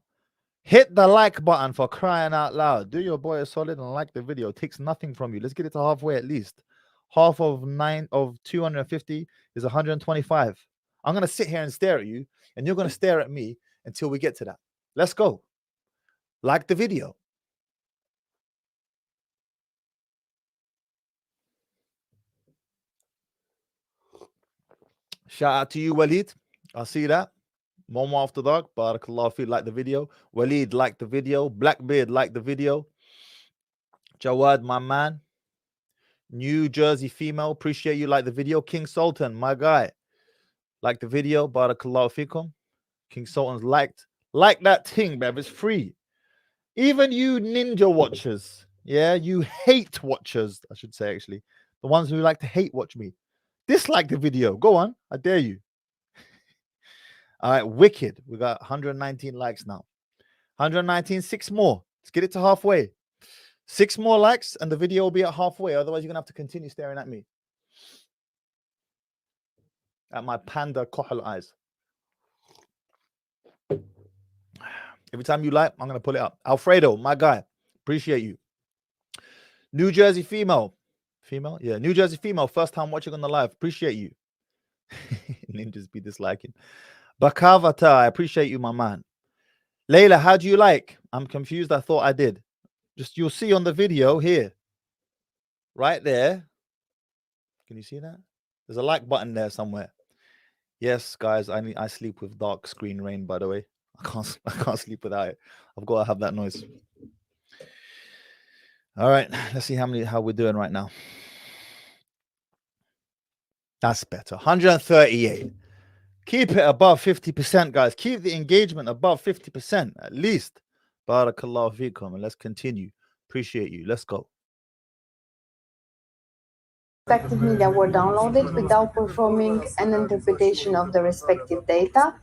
Hit the like button for crying out loud. Do your boy a solid and like the video. It takes nothing from you. Let's get it to halfway at least. Half of 250 is 125. I'm gonna sit here and stare at you, and you're gonna stare at me until we get to that. Let's go. Like the video. Shout out to you, Walid. I see that. Momo After Dark, Barakallah fi, like the video. Walid, like the video. Blackbeard, like the video. Jawad, my man. New Jersey female, appreciate you, like the video. King Sultan, my guy, like the video. Barakallah fikum. King Sultan's liked. Like that thing, bruv. It's free. Even you ninja watchers, yeah, you hate watchers, I should say, actually. The ones who like to hate watch me. Dislike the video. Go on. I dare you. All right, wicked. We got 119 likes now. 119, 6 more. Let's get it to halfway. 6 more likes and the video will be at halfway. Otherwise, you're going to have to continue staring at me. At my panda kohol eyes. Every time you like, I'm going to pull it up. Alfredo, my guy. Appreciate you. New Jersey female. Female? Yeah, New Jersey female. First time watching on the live. Appreciate you. Ninjas be disliking. Bakavata, I appreciate you, my man. Layla, how do you like? I'm confused. I thought I did. Just you'll see on the video here. Right there. Can you see that? There's a like button there somewhere. Yes, guys, I sleep with dark screen rain, by the way. I can't sleep without it. I've got to have that noise. All right, let's see how we're doing right now. That's better. 138. Keep it above 50%, guys. Keep the engagement above 50% at least. Barakallahu feekum. And let's continue. Appreciate you. Let's go. Respective media were downloaded without performing an interpretation of the respective data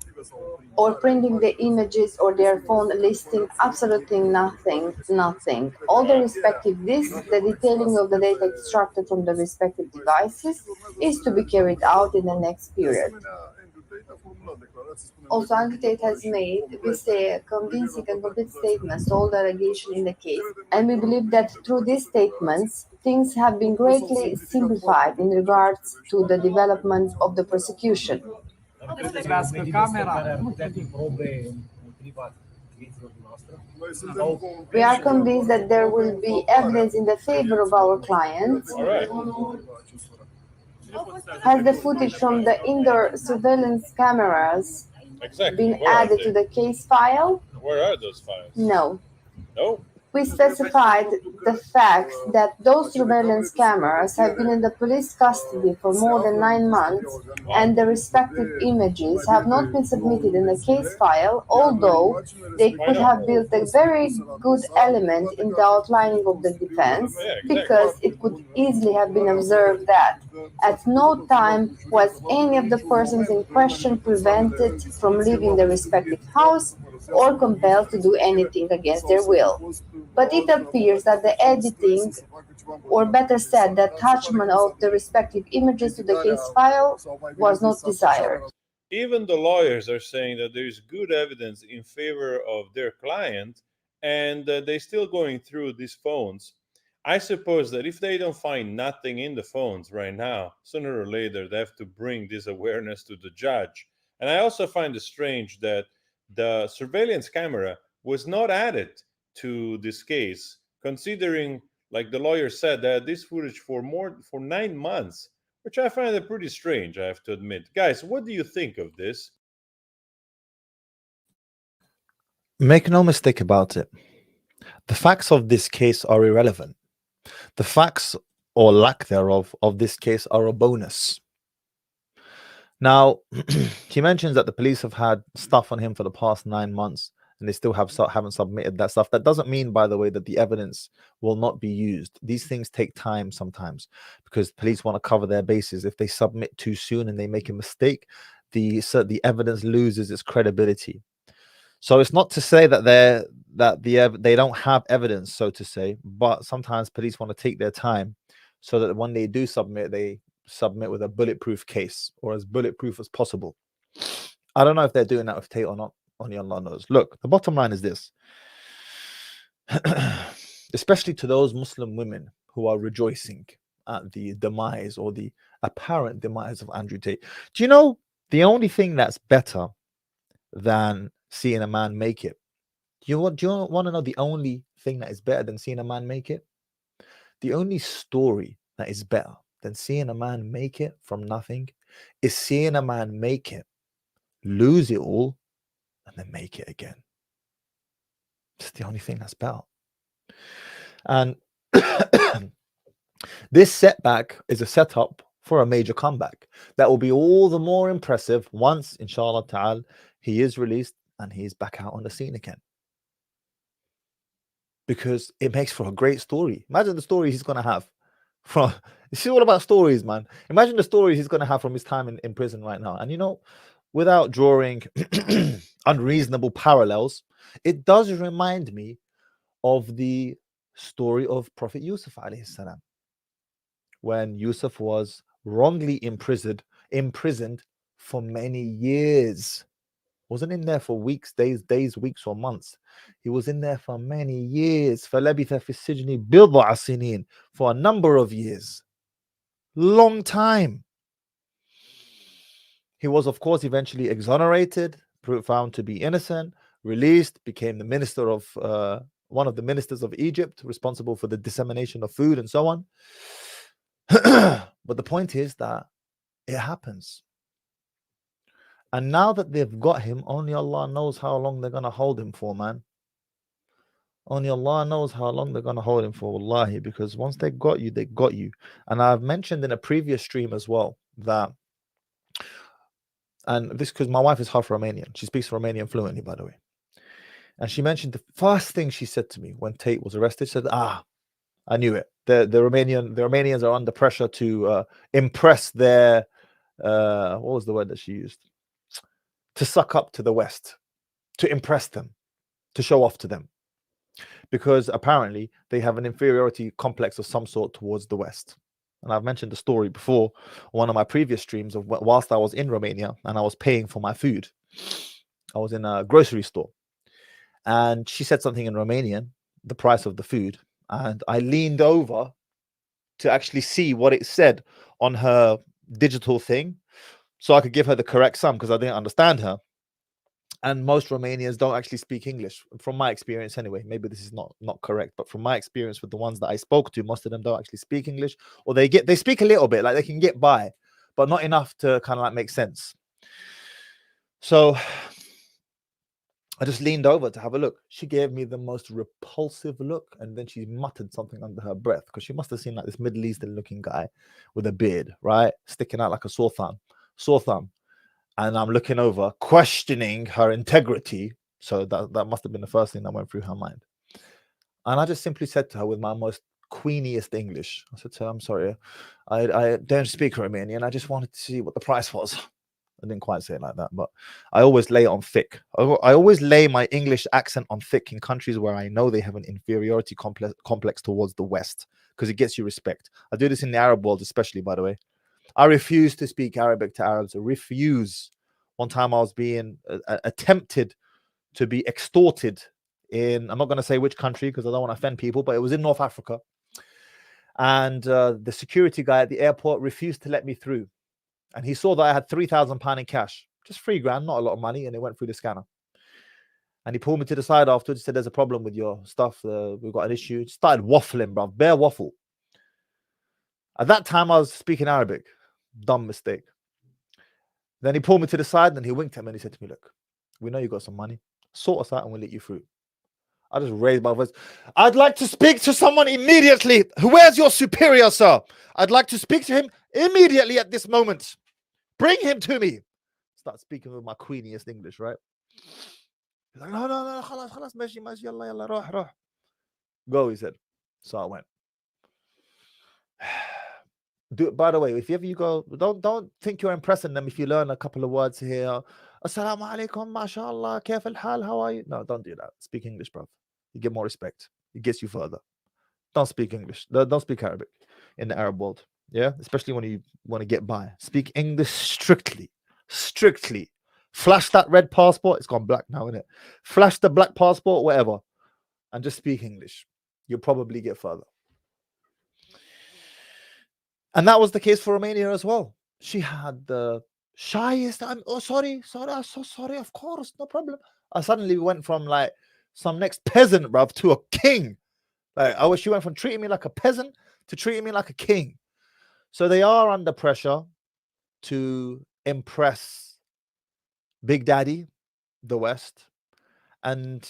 or printing the images or their phone listing absolutely nothing. All the respective disks, the detailing of the data extracted from the respective devices is to be carried out in the next period. Also, Tate has made, we say, convincing and complete statements to all the allegations in the case, and we believe that through these statements, things have been greatly simplified in regards to the development of the prosecution. We are convinced that there will be evidence in the favor of our clients. Has the footage from the indoor surveillance cameras been added to the case file? Where are those files? No. No? We specified the fact that those surveillance cameras have been in the police custody for more than 9 months, and the respective images have not been submitted in the case file, although they could have built a very good element in the outlining of the defense, because it could easily have been observed that at no time was any of the persons in question prevented from leaving the respective house or compelled to do anything against their will. But it appears that the editing, or better said, the attachment of the respective images to the case file was not desired. Even the lawyers are saying that there is good evidence in favor of their client, and they're still going through these phones. I suppose that if they don't find nothing in the phones right now, sooner or later they have to bring this awareness to the judge. And I also find it strange that the surveillance camera was not added to this case, considering, like the lawyer said, that this footage for 9 months, which I find it pretty strange, I have to admit. Guys, what do you think of this? Make no mistake about it. The facts of this case are irrelevant. The facts, or lack thereof, of this case are a bonus. Now, he mentions that the police have had stuff on him for the past 9 months, and they still haven't submitted that stuff. That doesn't mean, by the way, that the evidence will not be used. These things take time sometimes because police want to cover their bases. If they submit too soon and they make a mistake, the evidence loses its credibility. So it's not to say that they don't have evidence, so to say, but sometimes police want to take their time so that when they do submit, they submit with a bulletproof case or as bulletproof as possible. I don't know if they're doing that with Tate or not. Only Allah knows. Look, the bottom line is this. Especially to those Muslim women who are rejoicing at the demise or the apparent demise of Andrew Tate. Do you know the only thing that's better than seeing a man make it? Do you want to know the only thing that is better than seeing a man make it? The only story that is better than seeing a man make it from nothing is seeing a man make it, lose it all, and then make it again. It's the only thing that's better. And this setback is a setup for a major comeback that will be all the more impressive once, inshallah ta'ala, he is released and he's back out on the scene again. Because it makes for a great story. Imagine the story he's going to have from, this is all about stories, man. Imagine the stories he's going to have from his time in prison right now. And you know, without drawing unreasonable parallels, it does remind me of the story of Prophet Yusuf alayhi salam, when Yusuf was wrongly imprisoned for many years. Wasn't in there for weeks, days, weeks, or months. He was in there for many years. فَلَبِثَ فِي السِّجْنِ بِضْعَ سِنِينَ, for a number of years. Long time. He was, of course, eventually exonerated, found to be innocent, released, became the minister of one of the ministers of Egypt, responsible for the dissemination of food and so on. But the point is that it happens. And now that they've got him, only Allah knows how long they're going to hold him for, man. Only Allah knows how long they're going to hold him for, wallahi, because once they got you, they got you. And I've mentioned in a previous stream as well that, and this because my wife is half Romanian. She speaks Romanian fluently, by the way. And she mentioned the first thing she said to me when Tate was arrested, she said, I knew it. The Romanians are under pressure to impress their, what was the word that she used? To suck up to the West, to impress them, to show off to them. Because apparently they have an inferiority complex of some sort towards the West. And I've mentioned the story before, one of my previous streams of whilst I was in Romania and I was paying for my food. I was in a grocery store. And she said something in Romanian, the price of the food. And I leaned over to actually see what it said on her digital thing, so I could give her the correct sum because I didn't understand her. And most Romanians don't actually speak English, from my experience anyway. Maybe this is not correct, but from my experience with the ones that I spoke to, most of them don't actually speak English, or they speak a little bit, like they can get by, but not enough to kind of like make sense. So I just leaned over to have a look. She gave me the most repulsive look, and then she muttered something under her breath because she must have seen like this Middle Eastern looking guy with a beard, right, sticking out like a sore thumb. And I'm looking over, questioning her integrity. So that must have been the first thing that went through her mind. And I just simply said to her with my most queeniest English, I said to her, I'm sorry, I don't speak Romanian. I just wanted to see what the price was. I didn't quite say it like that, but I always lay it on thick. I always lay my English accent on thick in countries where I know they have an inferiority complex towards the West, because it gets you respect. I do this in the Arab world especially, by the way. I refuse to speak Arabic to Arabs. I refuse. One time I was being attempted to be extorted in, I'm not going to say which country because I don't want to offend people, but it was in North Africa. And the security guy at the airport refused to let me through. And he saw that I had £3,000 in cash, just £3,000, not a lot of money. And it went through the scanner. And he pulled me to the side afterwards, said, there's a problem with your stuff. We've got an issue. Started waffling, bro. Bare waffle. At that time, I was speaking Arabic. Dumb mistake. Then he pulled me to the side and he winked at me and he said to me, look, we know you got some money. Sort us out and we'll let you through. I just raised my voice. I'd like to speak to someone immediately. Where's your superior, sir? I'd like to speak to him immediately at this moment. Bring him to me. Start speaking with my queeniest English, right? He's like, no, khalas, mashi, yalla, roh. Go, he said. So I went. By the way, if ever you go, don't think you're impressing them if you learn a couple of words here Assalamu alaikum, mashallah, kayf al-hal, how are you? No, don't do that. Speak English, bro. You get more respect. It gets you further. Don't speak English. Don't speak Arabic in the Arab world. Yeah, especially when you want to get by. Speak English strictly. Strictly. Flash that red passport. It's gone black now, isn't it? Flash the black passport, whatever, and just speak English. You'll probably get further. And that was the case for Romania as well. She had the shyest. I'm sorry, I'm so sorry. Of course, no problem. I suddenly went from like some next peasant, bruv, to a king. Like I wish she went from treating me like a peasant to treating me like a king. So they are under pressure to impress Big Daddy, the West, and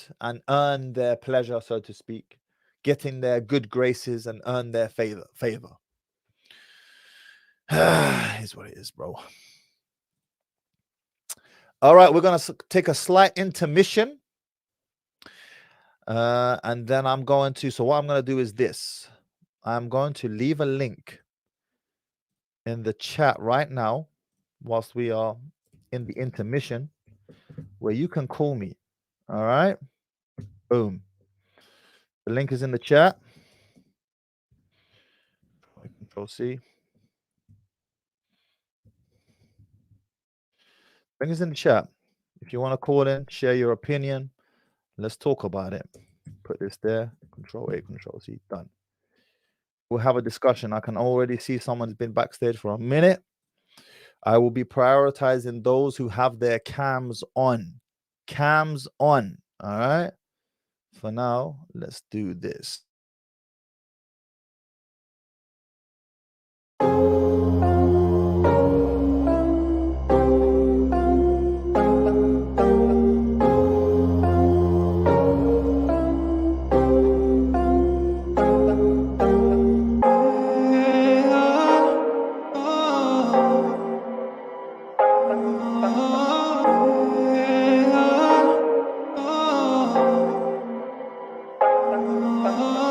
earn their pleasure, so to speak, getting their good graces and earn their favor. Is what it is, bro. All right, we're gonna take a slight intermission, and then I'm going to. So what I'm gonna do is this: I'm going to leave a link in the chat right now, whilst we are in the intermission, where you can call me. All right, boom. The link is in the chat. Control C. Link is in the chat. If you want to call in, share your opinion. Let's talk about it. Put this there. Control A, Control C. Done. We'll have a discussion. I can already see someone's been backstage for a minute. I will be prioritizing those who have their cams on. Cams on. All right. For now, let's do this. Oh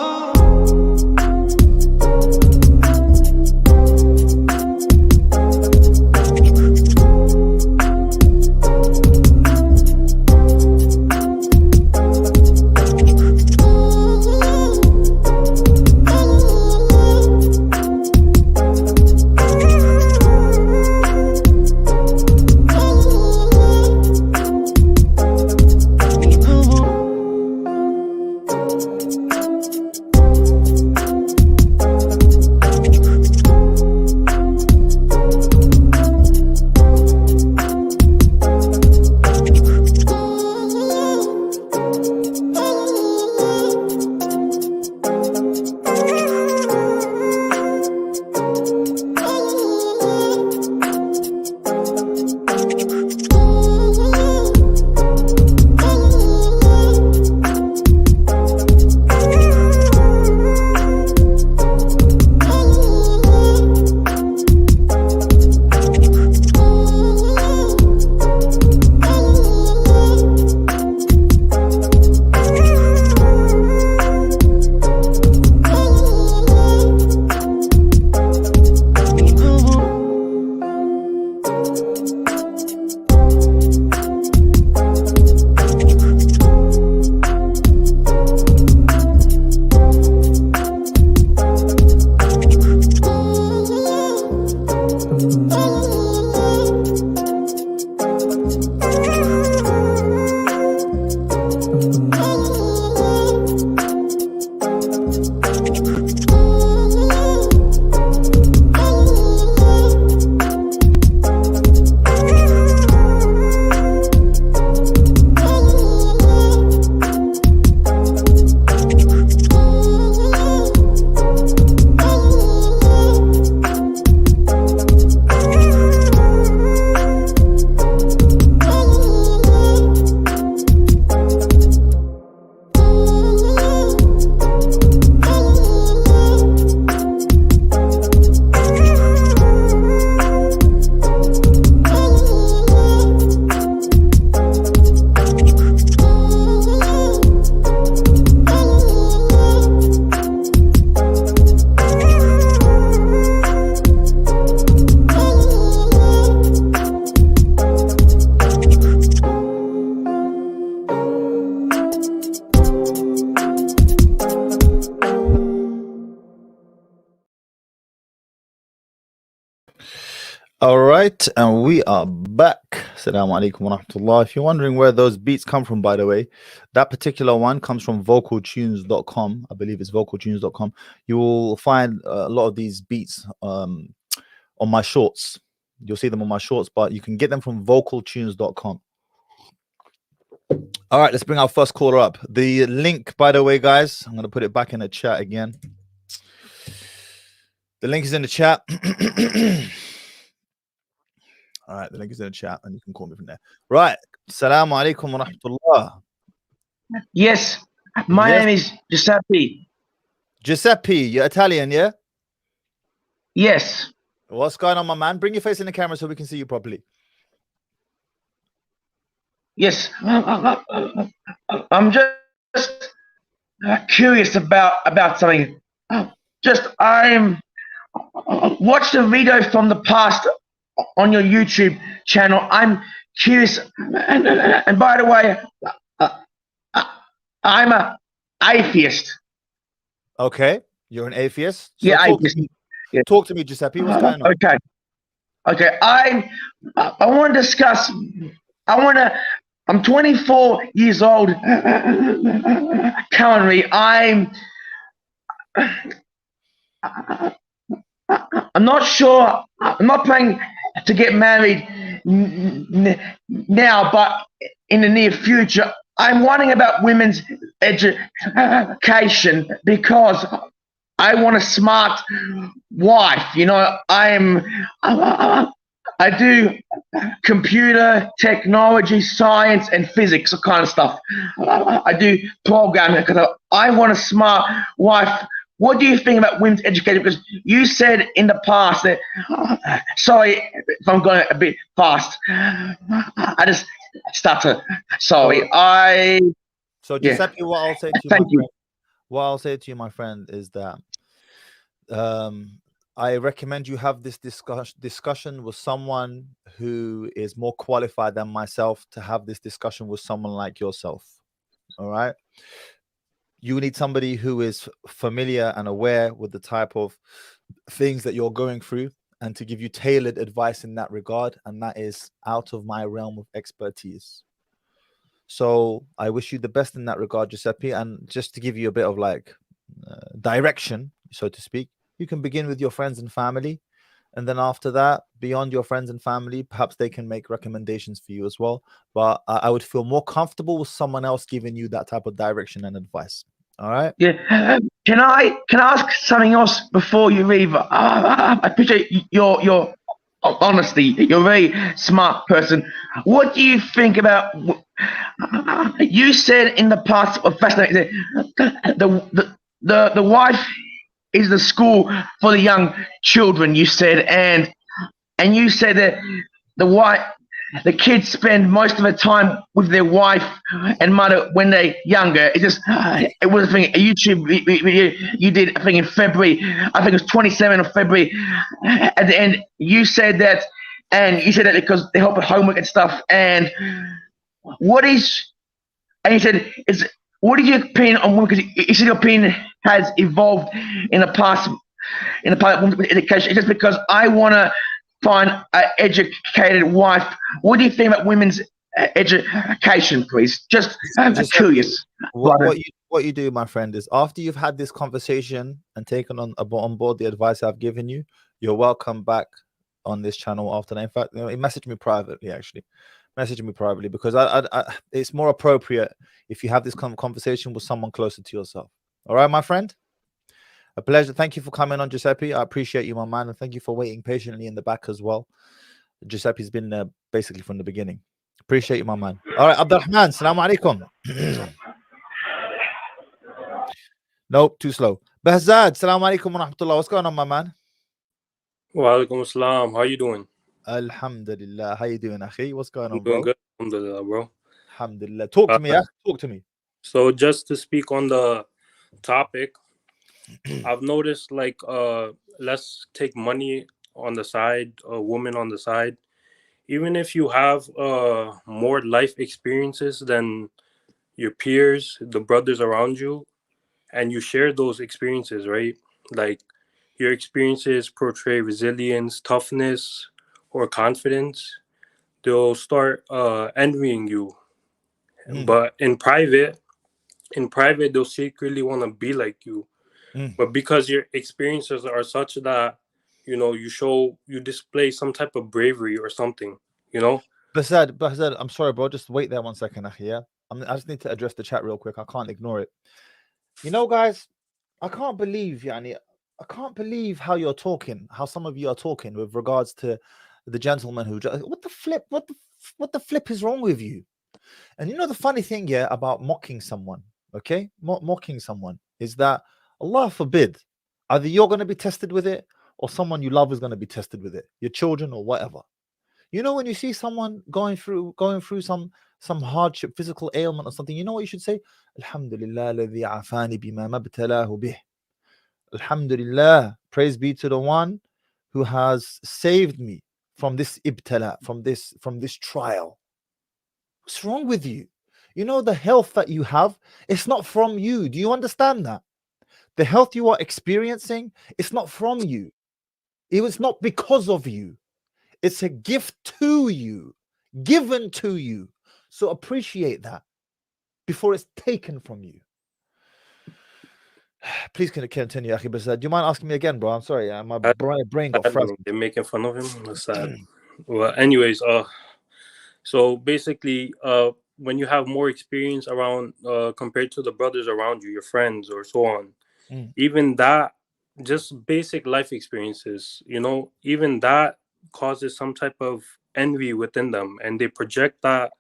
right, and we are back. Assalamu alaikum wa rahmatullah. If you're wondering where those beats come from, by the way, that particular one comes from vocaltunes.com. I believe it's vocaltunes.com. You will find a lot of these beats on my shorts. You'll see them on my shorts, but you can get them from vocaltunes.com. All right, let's bring our first caller up. The link, by the way, guys, I'm going to put it back in the chat again. The link is in the chat. All right, the link is in the chat, and you can call me from there. Right. Assalamu alaikum wa rahmatullah. Yes, my name is Giuseppe. Giuseppe, you're Italian, yeah? Yes. What's going on, my man? Bring your face in the camera so we can see you properly. Yes. I'm just curious about something. I'm watched a video from the past on your YouTube channel. I'm curious, and by the way, I'm an atheist. Okay, you're an atheist. So Yeah, talk, atheist. Yeah. Talk to me, Giuseppe. What's going on? Okay. I want to discuss. I'm 24 years old currently. I'm not sure. I'm not planning to get married now, but in the near future, I'm wondering about women's education because I want a smart wife. You know, I do computer technology, science, and physics kind of stuff. I do programming because I want a smart wife. What do you think about women's education? Because you said in the past that, sorry if I'm going a bit fast. I just stutter. Sorry. So Giuseppe, what I'll say to you, Thank you. What I'll say to you, my friend, is that I recommend you have this discussion with someone who is more qualified than myself to have this discussion with someone like yourself. All right. You need somebody who is familiar and aware with the type of things that you're going through and to give you tailored advice in that regard. And that is out of my realm of expertise. So I wish you the best in that regard, Giuseppe. And just to give you a bit of like direction, so to speak, you can begin with your friends and family. And then after that, beyond your friends and family, perhaps they can make recommendations for you as well. But I would feel more comfortable with someone else giving you that type of direction and advice. All right? Yeah. Can I ask something else before you leave? I appreciate your honesty. You're a very smart person. What do you think about? You said in the past, fascinating. The wife is the school for the young children. You said, and you said that the kids spend most of the time with their wife and mother when they're younger. It was a thing, a YouTube video you did, I think in February. I think it was 27th of February. At the end, you said that, because they help with homework and stuff. And what is your opinion on women? Because you said your opinion has evolved in the past women's education. It's just because I want to find an educated wife. What do you think about women's education, please? I'm just curious. What you do, my friend, is after you've had this conversation and taken on board the advice I've given you, you're welcome back on this channel after that. In fact, message me privately, actually. Message me privately, because it's more appropriate if you have this conversation with someone closer to yourself. All right, my friend? A pleasure. Thank you for coming on, Giuseppe. I appreciate you, my man, and thank you for waiting patiently in the back as well. Giuseppe's been there basically from the beginning. Appreciate you, my man. All right, Abdurrahman, salamu alaikum. Nope, too slow. Bahzad, salamu alaikum wa rahmatullah. What's going on, my man? Wa alaikum assalam. How you doing? Alhamdulillah. How you doing, akhi? What's going on, I'm doing bro? good. Alhamdulillah, bro. Alhamdulillah. Talk to me, yeah? Talk to me. So just to speak on the topic, I've noticed, like, let's take money on the side, a woman on the side. Even if you have more life experiences than your peers, the brothers around you, and you share those experiences, right? Like, your experiences portray resilience, toughness, or confidence, they'll start envying you. Mm. But in private, they'll secretly want to be like you. Mm. But because your experiences are such that, you know, you display some type of bravery or something, you know. Bahzad, I'm sorry, bro. Just wait there 1 second, akhi, yeah? I just need to address the chat real quick. I can't ignore it. You know, guys, I can't believe, yani, I can't believe how you're talking, how some of you are talking with regards to the gentleman who what the flip, what the flip is wrong with you? And you know the funny thing, yeah, about mocking someone, okay? Mocking someone is that, Allah forbid, either you're going to be tested with it or someone you love is going to be tested with it, your children or whatever. You know, when you see someone going through some hardship, physical ailment or something, you know what you should say? Alhamdulillah alladhi afani bima mabtalahu bih. Alhamdulillah, praise be to the one who has saved me from this ibtala, from this trial. What's wrong with you? You know, the health that you have, it's not from you. Do you understand that? The health you are experiencing, it's not from you. It was not because of you. It's a gift to you, given to you. So appreciate that before it's taken from you. Please continue, Akhi. But do you mind asking me again, bro? I'm sorry. My brain got frazzled. They're making fun of him. That's sad. Well, anyways, so basically, when you have more experience around, compared to the brothers around you, your friends or so on, even that, just basic life experiences, you know, even that causes some type of envy within them, and they project that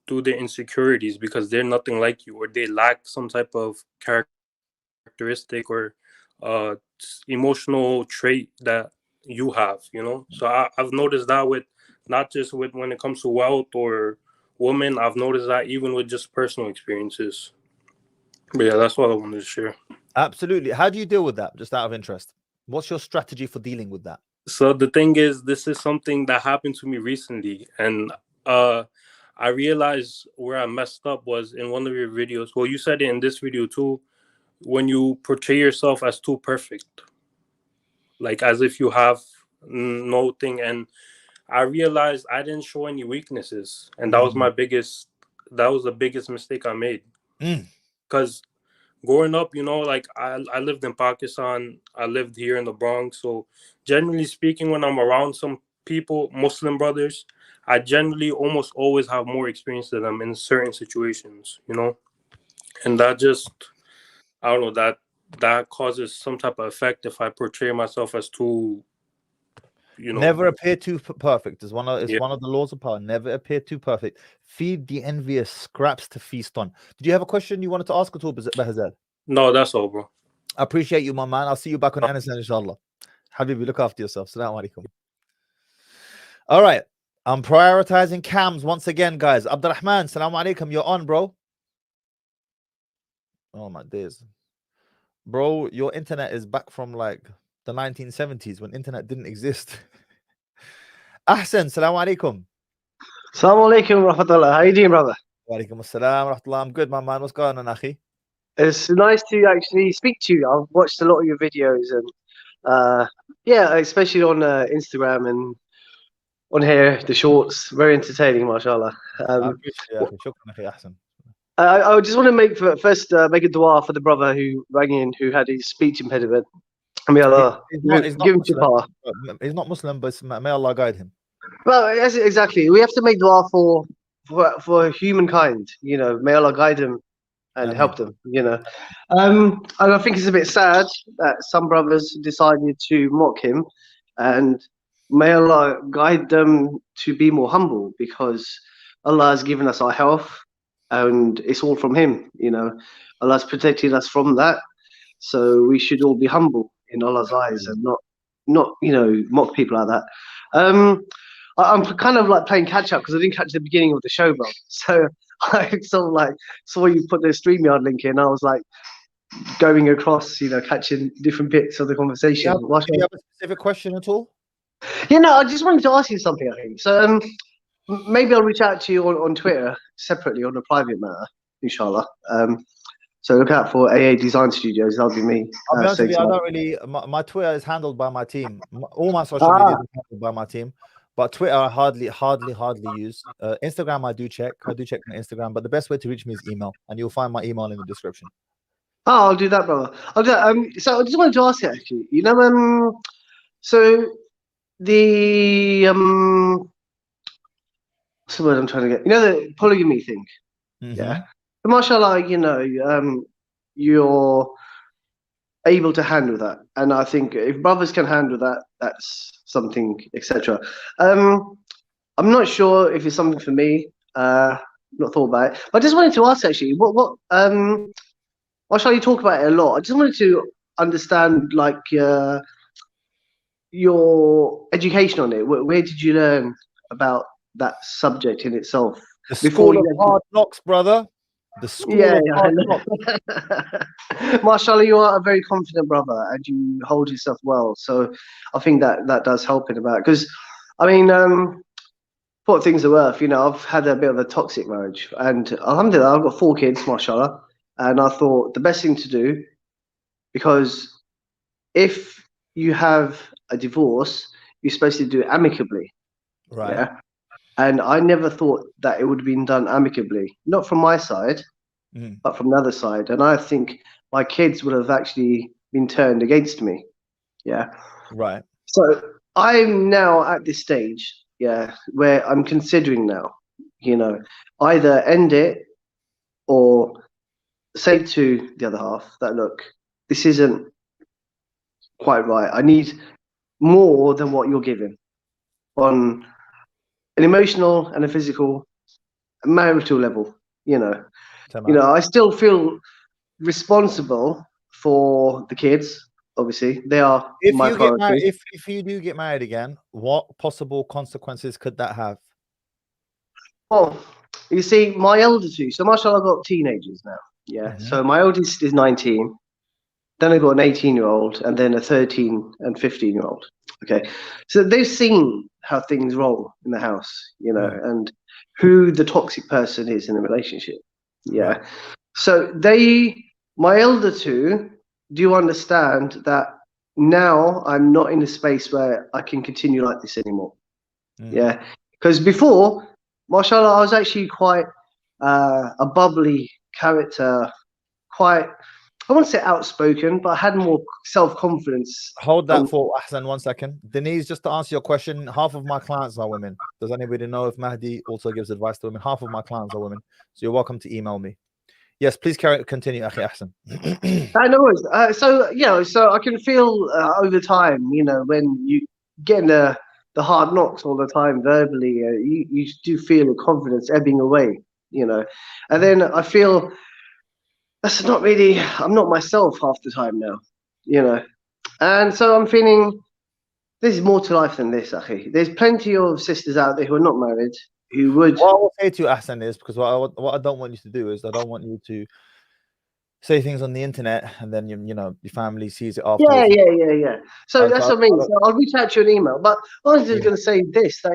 through their insecurities because they're nothing like you, or they lack some type of characteristic or emotional trait that you have, you know. So I've noticed that with not just with when it comes to wealth or women, I've noticed that even with just personal experiences. But yeah, that's what I wanted to share. Absolutely. How do you deal with that, just out of interest? What's your strategy for dealing with that? So the thing is, this is something that happened to me recently, and I realized where I messed up was in one of your videos. Well, you said it in this video too, when you portray yourself as too perfect, like as if you have no thing. And I realized I didn't show any weaknesses, and that was the biggest mistake I made. Because growing up, you know, like I lived in Pakistan, I lived here in the Bronx. So generally speaking, when I'm around some people, Muslim brothers, I generally almost always have more experience than them in certain situations, you know. And that just, I don't know, that causes some type of effect if I portray myself as too, you know. Never appear too perfect. It's one of the laws of power. Never appear too perfect. Feed the envious scraps to feast on. Did you have a question you wanted to ask at all, Bahzad? No, that's all, bro. I appreciate you, my man. I'll see you back on Anderson, inshallah. Habibi, look after yourself. Assalamu alaikum. All right. I'm prioritizing cams once again, guys. Abdurrahman, assalamu alaikum. You're on, bro. Oh, my days. Bro, your internet is back from like the 1970s when internet didn't exist. Ahsan, assalamu alaikum. Assalamu alaikum rahmatullah. How you doing, brother? Wa alaikum assalam rahmatullah. I'm good, my man. What's going on, akhi? It's nice to actually speak to you. I've watched a lot of your videos, and yeah, especially on Instagram and on here, the shorts. Very entertaining, mashallah. I appreciate it. Shukran, akhi. Ahsan. I just want to make a dua for the brother who rang in who had his speech impediment. May Allah give him shifa. He's not Muslim, but may Allah guide him. Well, yes, exactly. We have to make dua for humankind. You know, may Allah guide them and help them. You know, and I think it's a bit sad that some brothers decided to mock him, and may Allah guide them to be more humble, because Allah has given us our health, and it's all from Him. You know, Allah's protected us from that, so we should all be humble in Allah's eyes and not you know, mock people like that. I'm kind of like playing catch up because I didn't catch the beginning of the show, bro. So I sort of like saw you put the StreamYard link in. I was like going across, you know, catching different bits of the conversation. Do you have a specific question at all? Yeah, no, I just wanted to ask you something, I think. So maybe I'll reach out to you on Twitter separately on a private matter, inshallah. So look out for AA Design Studios. That'll be me. I'll be honest with you, I don't really. My Twitter is handled by my team. All my social media is handled by my team. But Twitter I hardly use. Instagram I do check my Instagram, but the best way to reach me is email, and you'll find my email in the description. Oh, I'll do that, brother. I'll do that. So I just wanted to ask you actually. So the what's the word I'm trying to get? The polygamy thing. Yeah. But mashallah, you're able to handle that, and I think if brothers can handle that, that's something, etc. I'm not sure if it's something for me. Not thought about it, but I just wanted to ask actually, what mashallah, you talk about it a lot. I just wanted to understand like your education on it. Where did you learn about that subject in itself? The School of Hard Knocks, brother. The School of Hard Knocks. Mashallah, you are a very confident brother, and you hold yourself well. So I think that does help in about, because I mean, what things are worth, I've had a bit of a toxic marriage, and alhamdulillah, I've got 4 kids, mashallah, and I thought the best thing to do, because if you have a divorce, you're supposed to do it amicably, right? Yeah. And I never thought that it would have been done amicably, not from my side, but from the other side. And I think my kids would have actually been turned against me. Yeah. Right. So I'm now at this stage, where I'm considering now, either end it or say to the other half that, look, this isn't quite right. I need more than what you're giving on an emotional and a physical, marital level. I still feel responsible for the kids. Obviously, they are my priority. If you do get married again, what possible consequences could that have? Well, you see, my elder two. So, mashallah, I've got teenagers now. Yeah. So my oldest is 19. Then I got an 18-year-old, and then a 13 and 15-year-old. Okay. So they've seen how things roll in the house, and who the toxic person is in a relationship. Yeah. Right. So my elder two, do understand that now I'm not in a space where I can continue like this anymore. Yeah. Because before, mashallah, I was actually quite a bubbly character, quite, I wouldn't say outspoken, but I had more self-confidence. Hold that for Ahsan 1 second. Denise, just to answer your question, half of my clients are women. Does anybody know if Mahdi also gives advice to women? Half of my clients are women. So you're welcome to email me. Yes, please continue, Akhi Ahsan. No worries. So I can feel over time, when you get the hard knocks all the time verbally, you do feel the confidence ebbing away, and then I feel that's not really, I'm not myself half the time now, and so I'm feeling there's more to life than this, Akhi. There's plenty of sisters out there who are not married who would. What I will say to you, Ahsan, is because what I don't want you to do is I don't want you to say things on the internet and then your family sees it afterwards. Yeah. So that's what I mean. So I'll reach out to you an email. But I was just going to say this, that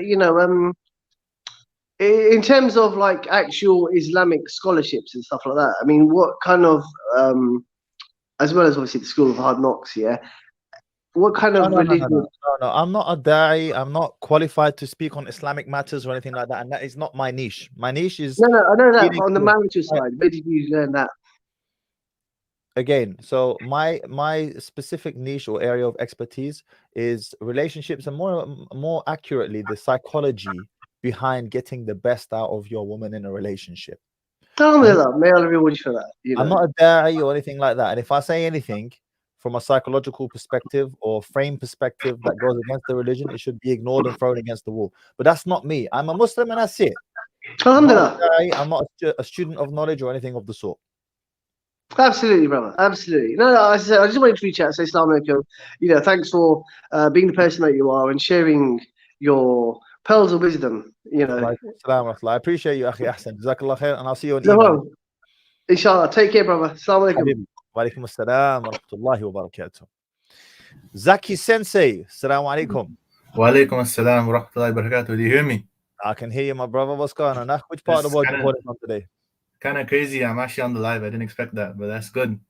in terms of like actual Islamic scholarships and stuff like that, I mean, what kind of as well as obviously the School of Hard Knocks, what kind of religion? No, I'm not a da'i. I'm not qualified to speak on Islamic matters or anything like that, and that is not my niche. My niche is no, I know that, but on the marital side, where did you learn that? Again, so my specific niche or area of expertise is relationships, and more accurately, the psychology behind getting the best out of your woman in a relationship. Alhamdulillah, may Allah reward you for that. I'm not a da'i or anything like that, and if I say anything from a psychological perspective or frame perspective that goes against the religion, it should be ignored and thrown against the wall. But that's not me. I'm a Muslim and that's it. Alhamdulillah. I'm not a student of knowledge or anything of the sort. Absolutely, brother. Absolutely. No, I just wanted to reach out and say Assalamu alaikum. Thanks for being the person that you are and sharing your pearls of wisdom. I appreciate you, Akhi Ahsan. Jazakallah khair, and I'll see you on email. Inshallah. Take care, brother. Assalamu alaikum. Wa alaikum assalam wa rahmatullahi wa barakatuh. Zaki Sensei, assalamu alaikum. Wa alaikum assalam wa rahmatullahi wa barakatuh. Do you hear me? I can hear you, my brother. What's going on? Which part of the world are you calling from today? Kind of crazy. I'm actually on the live. I didn't expect that, but that's good.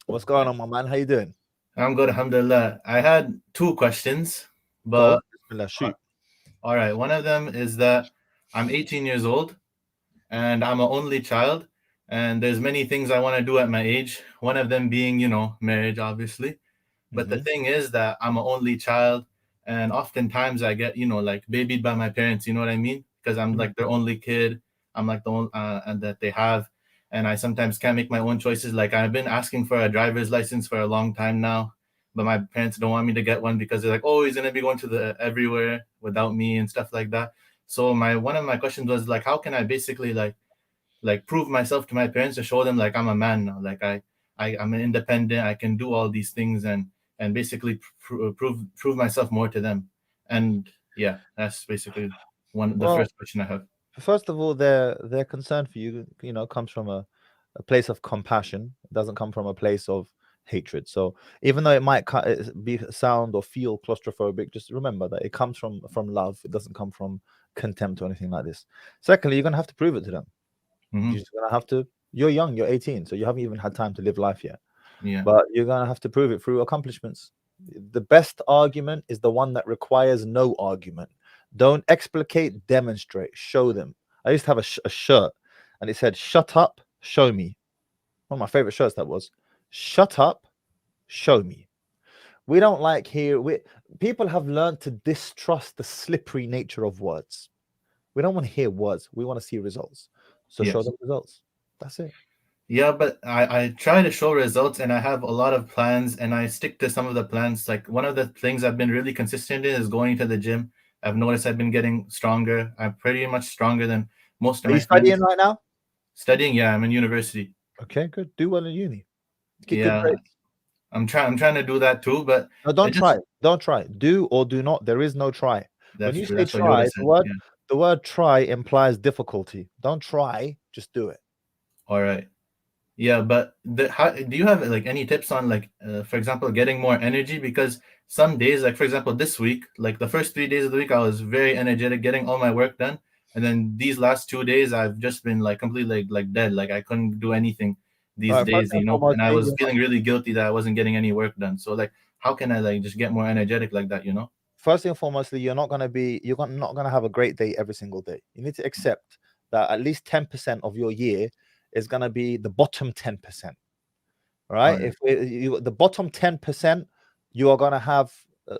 What's going on, my man? How you doing? I'm good, alhamdulillah. I had 2 questions, but shoot. All right. One of them is that I'm 18 years old and I'm an only child. And there's many things I want to do at my age. One of them being, marriage, obviously. But the thing is that I'm an only child. And oftentimes I get, like babied by my parents. You know what I mean? Because I'm like their only kid. I'm like the only and that they have. And I sometimes can't make my own choices. Like I've been asking for a driver's license for a long time now, but my parents don't want me to get one because they're like, oh, he's gonna be going to the everywhere without me and stuff like that. So one of my questions was like, how can I basically like prove myself to my parents to show them like I'm a man now, like I'm an independent, I can do all these things and basically prove myself more to them. And yeah, that's basically the first question I have. First of all, their concern for you, comes from a place of compassion. It doesn't come from a place of hatred. So even though it might sound or feel claustrophobic, just remember that it comes from love. It doesn't come from contempt or anything like this. Secondly, you're gonna have to prove it to them. You're just gonna have to. You're young. You're 18, so you haven't even had time to live life yet. Yeah. But you're gonna have to prove it through accomplishments. The best argument is the one that requires no argument. Don't explicate, demonstrate, show them. I used to have a shirt and it said, shut up, show me. One of my favorite shirts that was, shut up, show me. We don't like people have learned to distrust the slippery nature of words. We don't want to hear words. We want to see results. So show them results. That's it. Yeah, but I try to show results and I have a lot of plans and I stick to some of the plans. Like one of the things I've been really consistent in is going to the gym. I've noticed I've been getting stronger. I'm pretty much stronger than most of my friends. Are you studying right now? Studying, yeah, I'm in university. Okay, good. Do well in uni. Get good grades. I'm trying to do that too, but no, don't try. Don't try. Do or do not. There is no try. When you say try, the word try implies difficulty. Don't try, just do it. All right. Yeah, but do you have like any tips on like, for example, getting more energy? Because some days, like for example, this week, like the first 3 days of the week, I was very energetic, getting all my work done, and then these last 2 days, I've just been like completely like dead, like I couldn't do anything these days, and I was feeling really guilty that I wasn't getting any work done. So like, how can I like just get more energetic like that? First and foremostly, you're not gonna have a great day every single day. You need to accept that at least 10% of your year is going to be the bottom 10%. Right? If the bottom 10% you are going to have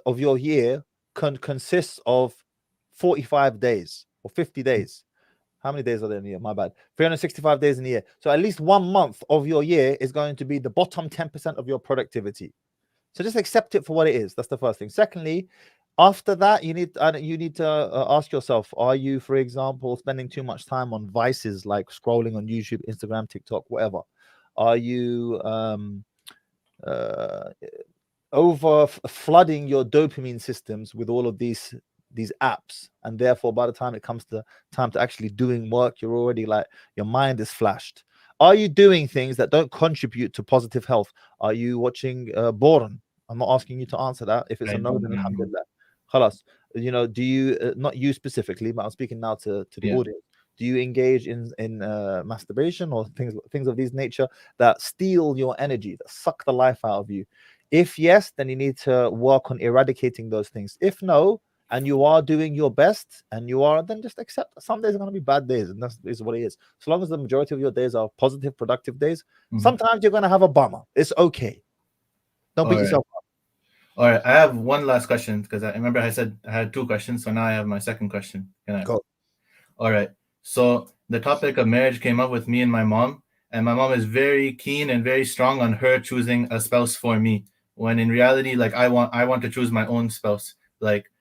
of your year consists of 45 days or 50 days. How many days are there in a year? My bad. 365 days in a year. So at least 1 month of your year is going to be the bottom 10% of your productivity. So just accept it for what it is. That's the first thing. Secondly, after that, you need to ask yourself, are you, for example, spending too much time on vices like scrolling on YouTube, Instagram, TikTok, whatever? Are you over flooding your dopamine systems with all of these apps, and therefore by the time it comes to time to actually doing work, you're already like, your mind is flashed? Are you doing things that don't contribute to positive health? Are you watching porn? I'm not asking you to answer that. If it's a no, then alhamdulillah. Khalas. Do you not you specifically, but I'm speaking now to the audience. Do you engage in masturbation or things of these nature that steal your energy, that suck the life out of you? If yes, then you need to work on eradicating those things. If no, and you are doing your best, then just accept that some days are going to be bad days, and that is what it is. So long as the majority of your days are positive, productive days, sometimes you're going to have a bummer. It's okay. Don't beat yourself up. All right, I have one last question because I remember I said I had 2 questions, so now I have my second question. Can I go? All right. So the topic of marriage came up with me and my mom is very keen and very strong on her choosing a spouse for me. When in reality, like I want to choose my own spouse, like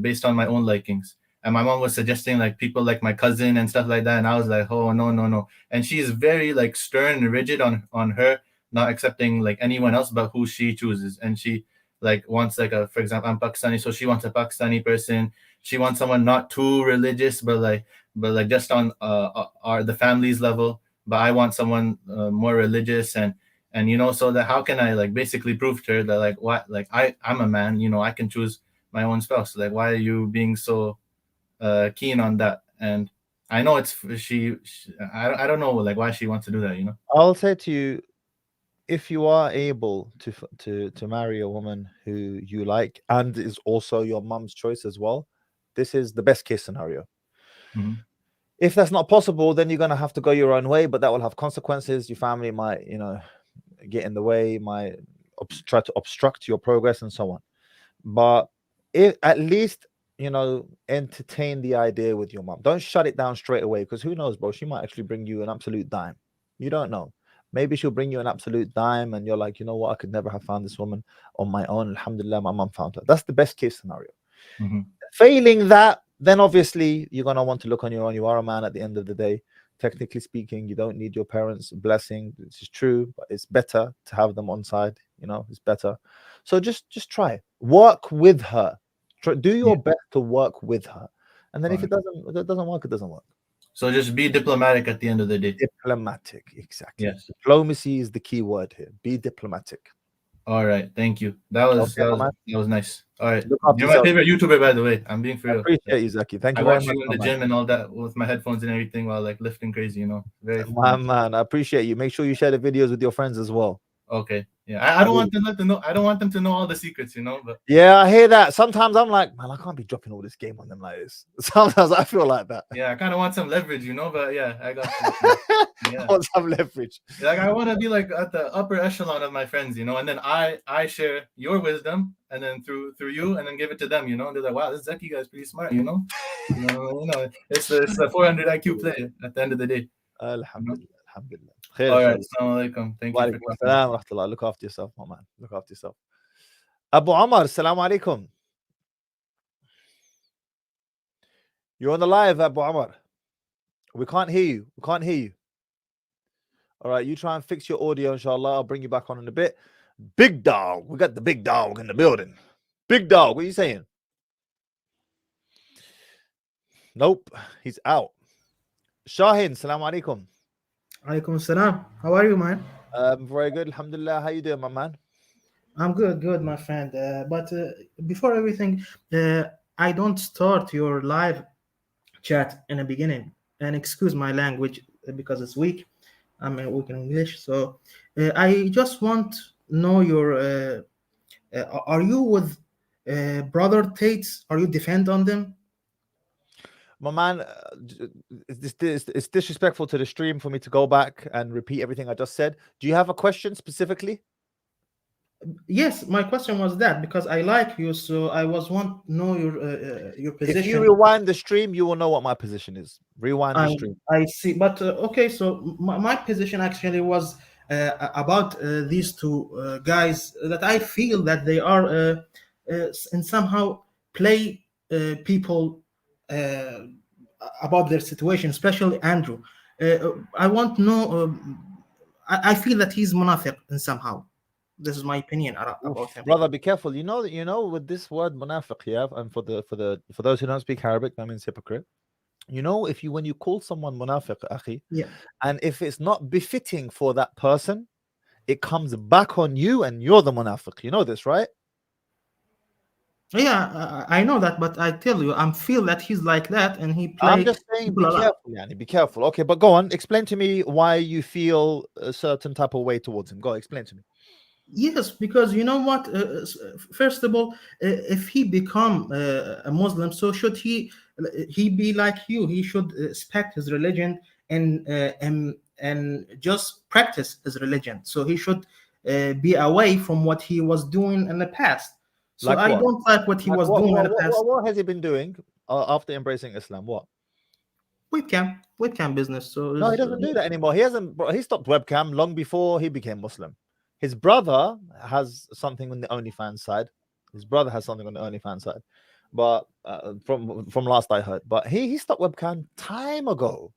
based on my own likings. And my mom was suggesting like people like my cousin and stuff like that, and I was like, oh no. And she's very like stern and rigid on her not accepting like anyone else but who she chooses, and she like wants like for example, I'm Pakistani, so she wants a Pakistani person. She wants someone not too religious, but like just on the family's level. But I want someone more religious, and so that how can I like basically prove to her that like what like I'm a man, I can choose my own spouse. Like why are you being so keen on that? And I know it's she I don't know like why she wants to do that. I'll say to you, if you are able to marry a woman who you like and is also your mom's choice as well, This is the best case scenario. Mhm. If that's not possible, then you're going to have to go your own way, but that will have consequences. Your family might, get in the way, might try to obstruct your progress and so on. But if at least, entertain the idea with your mom. Don't shut it down straight away, because who knows, bro? She might actually bring you an absolute dime. You don't know. Maybe she'll bring you an absolute dime and you're like, you know what? I could never have found this woman on my own. Alhamdulillah, my mom found her. That's the best case scenario. Mhm. Failing that, then obviously you're going to want to look on your own. You are a man at the end of the day. Technically speaking, you don't need your parents' blessing. This is true, but it's better to have them on side. It's better. So just try. Work with her. Do your best to work with her. And then if it doesn't work, it doesn't work. So just be diplomatic at the end of the day. Diplomatic, exactly. Yes. Diplomacy is the key word here. Be diplomatic. All right, thank you. That was nice. All right, Look after you're my yourself. favorite YouTuber, by the way. I'm being for I real. appreciate you, Zaki. Thank I you very watch much. you in the gym and all that with my headphones and everything while like lifting crazy. Very my man. I appreciate you. Make sure you share the videos with your friends as well. Okay. Yeah, I don't want them to know. I don't want them to know all the secrets, But yeah, I hear that. Sometimes I'm like, man, I can't be dropping all this game on them like this. Sometimes I feel like that. Yeah, I kind of want some leverage, But yeah, I got you. Yeah. I want some leverage. Like I want to be like at the upper echelon of my friends, And then I share your wisdom, and then through you, and then give it to them, And they're like, wow, this Zaki guy's pretty smart, It's a 400 IQ play at the end of the day. Alhamdulillah. All right, assalamu alaikum. Thank you for coming. Look after yourself, my man. Look after yourself. Abu Amar, assalamu alaikum. You're on the live, Abu Amar. We can't hear you. All right, you try and fix your audio, inshallah. I'll bring you back on in a bit. Big dog. We got the big dog in the building. Big dog. What are you saying? Nope. He's out. Shahin, assalamu alaikum. Alaikum salam. How are you, man? Very good. Alhamdulillah. How you doing, my man? I'm good, my friend. But before everything, I don't start your live chat in the beginning. And excuse my language because it's weak. I'm weak in English. So I just want to know your... are you with Brother Tates? Are you defend on them? My man, it's disrespectful to the stream for me to go back and repeat everything I just said. Do you have a question specifically? Yes, my question was that because I like you, so I want to know your position. If you rewind the stream, you will know what my position is. Rewind the stream. I see, but okay. So my position actually was about these two guys that I feel that they are and somehow play people about their situation, especially Andrew. I want to know. I feel that he's munafiq in somehow. This is my opinion about him. Brother, be careful. You know, with this word munafiq, yeah, and for those who don't speak Arabic, that means hypocrite. When you call someone munafiq, akhi, yeah, and if it's not befitting for that person, it comes back on you, and you're the munafiq. You know this, right? Yeah, I know that, but I tell you, I feel that he's like that, and he plays. I'm just saying, be careful, Yani. Be careful. Okay, but go on. Explain to me why you feel a certain type of way towards him. Go, explain to me. Yes, because you know what? First of all, if he become a Muslim, so should he be like you? He should respect his religion and just practice his religion. So he should be away from what he was doing in the past. So Like I what? don't like what he was doing in the past. What has he been doing after embracing Islam? What? Webcam business. So No, he doesn't do that anymore. He stopped webcam long before he became Muslim. His brother has something on the OnlyFans side. But from last I heard, but he stopped webcam time ago.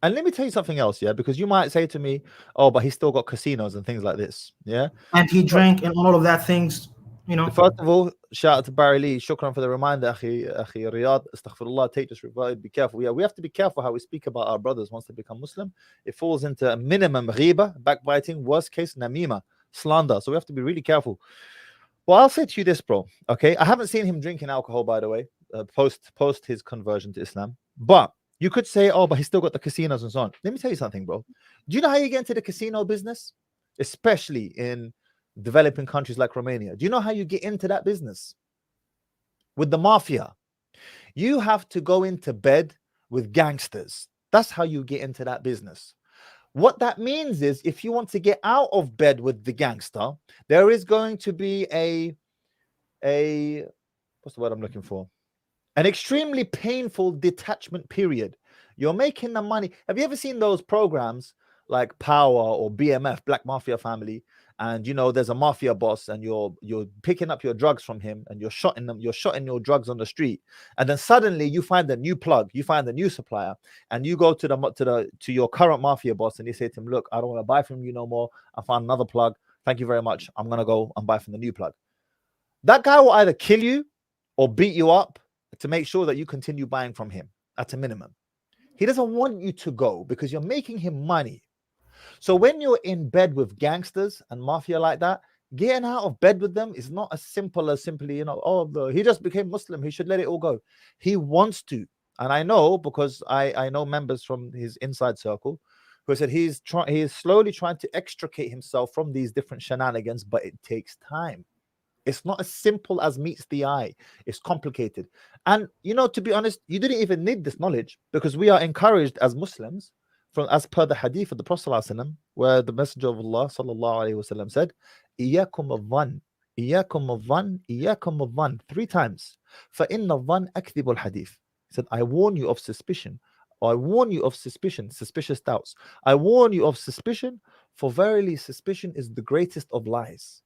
And let me tell you something else, yeah, because you might say to me, "Oh, but he's still got casinos and things like this," yeah. And he drank and all of that things, you know. First of all, shout out to Barry Lee. Shukran for the reminder, akhi Riyadh. Astaghfirullah. Tate just reverted. Be careful. Yeah, we have to be careful how we speak about our brothers once they become Muslim. It falls into a minimum ghiba, backbiting, worst case namima, slander. So we have to be really careful. Well, I'll say to you this, bro. Okay, I haven't seen him drinking alcohol, by the way, post his conversion to Islam. But you could say, "Oh, but he's still got the casinos and so on." Let me tell you something, bro. Do you know how you get into the casino business, especially in developing countries like Romania? Do you know how you get into that business? With the mafia. You have to go into bed with gangsters. That's how you get into that business. What that means is, if you want to get out of bed with the gangster, there is going to be a what's the word I'm looking for? An extremely painful detachment period. You're making the money. Have you ever seen those programs like Power or BMF, Black Mafia Family? And you know, there's a mafia boss, and you're picking up your drugs from him, and you're shotting your drugs on the street, and then suddenly you find a new plug, you find a new supplier, and you go to your current mafia boss, and you say to him, look, I don't want to buy from you no more. I found another plug. Thank you very much. I'm gonna go and buy from the new plug. That guy will either kill you or beat you up to make sure that you continue buying from him at a minimum. He doesn't want you to go because you're making him money. So when you're in bed with gangsters and mafia like that, getting out of bed with them is not as simple as simply, you know, he just became Muslim, he should let it all go. He wants to. And I know, because I know members from his inside circle who said he is slowly trying to extricate himself from these different shenanigans, but it takes time. It's not as simple as meets the eye. It's complicated. And, you know, to be honest, you didn't even need this knowledge, because we are encouraged as Muslims, as per the hadith of the Prophet ﷺ, where the Messenger of Allah ﷺ said, "Iyakum al-dhann, iyakum al-dhann, iyakum al-dhann," 3 times. فَإِنَّ الظَّنَّ أَكْذِبُ الْحَدِيثِ. He said, I warn you of suspicion. Or I warn you of suspicion, suspicious doubts. I warn you of suspicion, for verily suspicion is the greatest of lies.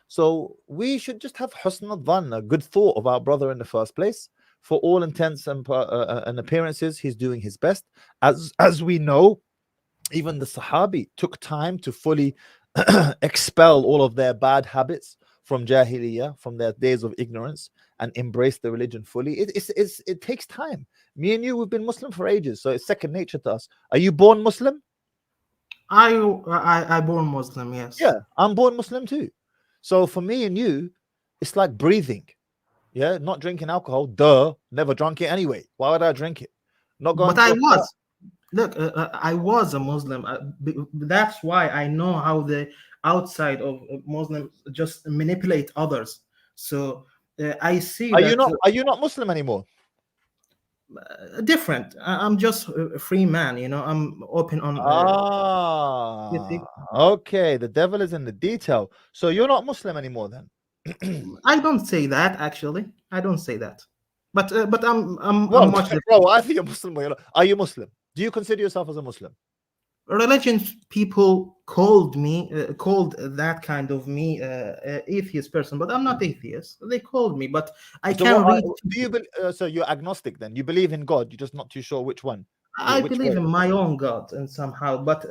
So we should just have husn al-dhann, a good thought of our brother in the first place. For all intents and appearances, he's doing his best. As we know, even the Sahabi took time to fully expel all of their bad habits from Jahiliyyah, from their days of ignorance, and embrace the religion fully. It takes time. Me and you, we've been Muslim for ages, so it's second nature to us. Are you born Muslim? I born Muslim, yes. Yeah, I'm born Muslim too. So for me and you, it's like breathing. Yeah, not drinking alcohol. Duh, never drunk it anyway. Why would I drink it? Not going. But I was. Look, I was a Muslim. That's why I know how the outside of Muslims just manipulate others. So I see. Are you not Muslim anymore? Different. I'm just a free man. You know, I'm open on. Okay. The devil is in the detail. So you're not Muslim anymore then? I don't say that, actually. I don't say that. But I'm much different. Bro, I think you're Muslim. Are you Muslim? Do you consider yourself as a Muslim? Religion people called that kind of me atheist person, but I'm not atheist. They called me, but I can't read. Do you so you're agnostic then? You believe in God, you're just not too sure which one. I believe in my own God, and somehow, but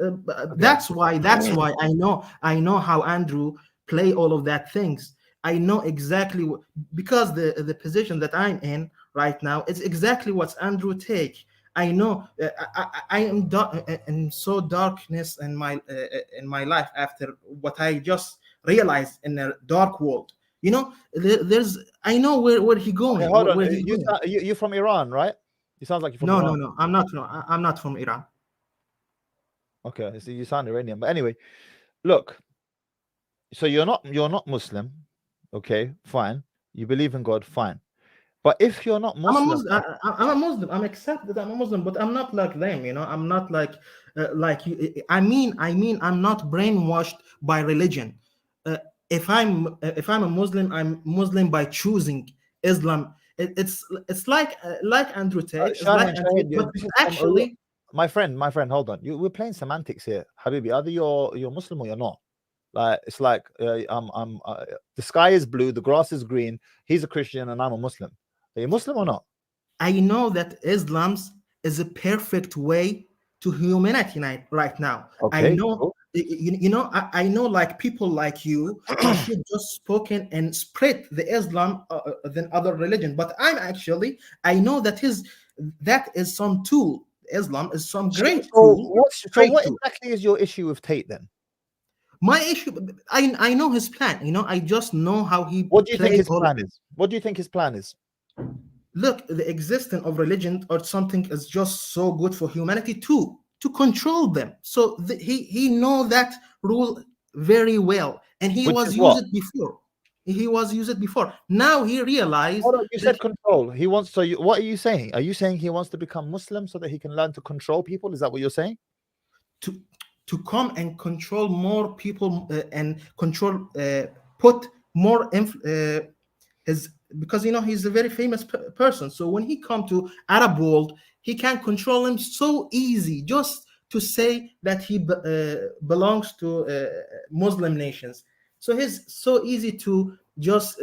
that's why I know how Andrew play all of that things. I know exactly because the position that I'm in right now is exactly what Andrew take. I know I am in so darkness in my life after what I just realized in a dark world. You know, I know where he going. Okay, hold on. You're from Iran, right? You sound like you're from Iran. No. I'm not from Iran. Okay, so you sound Iranian, but anyway, look. So you're not Muslim. Okay, fine. You believe in God, fine. But if you're not Muslim, I'm a Muslim. I'm accept that I'm a Muslim, but I'm not like them. You know, I'm not like you. I mean, I'm not brainwashed by religion. If I'm a Muslim, I'm Muslim by choosing Islam. It's like Andrew Tate. Actually, my friend, hold on. We're playing semantics here, Habibi. Either you're Muslim or you're not. Like it's like the sky is blue, the grass is green. He's a Christian and I'm a Muslim. Are you Muslim or not? I know that Islam is a perfect way to humanity right now. Okay, I know, cool. You know, I know, like people like you should just spoken and spread the Islam than other religion. But I know that is some tool. Islam is some great tool. What exactly is your issue with Tate then? My issue, I know his plan. You know, I just know how he. What do you think his plan is? What do you think his plan is? Look, the existence of religion or something is just so good for humanity to control them. So he know that rule very well, and he was used it before. he was used before. Now he realized. Hold on, you that said control. He wants. So, what are you saying? Are you saying he wants to become Muslim so that he can learn to control people? Is that what you're saying? to come and control more people and control, put more his, because he's a very famous person. So when he come to Arab world, he can control him so easy, just to say that he belongs to Muslim nations. So he's so easy to just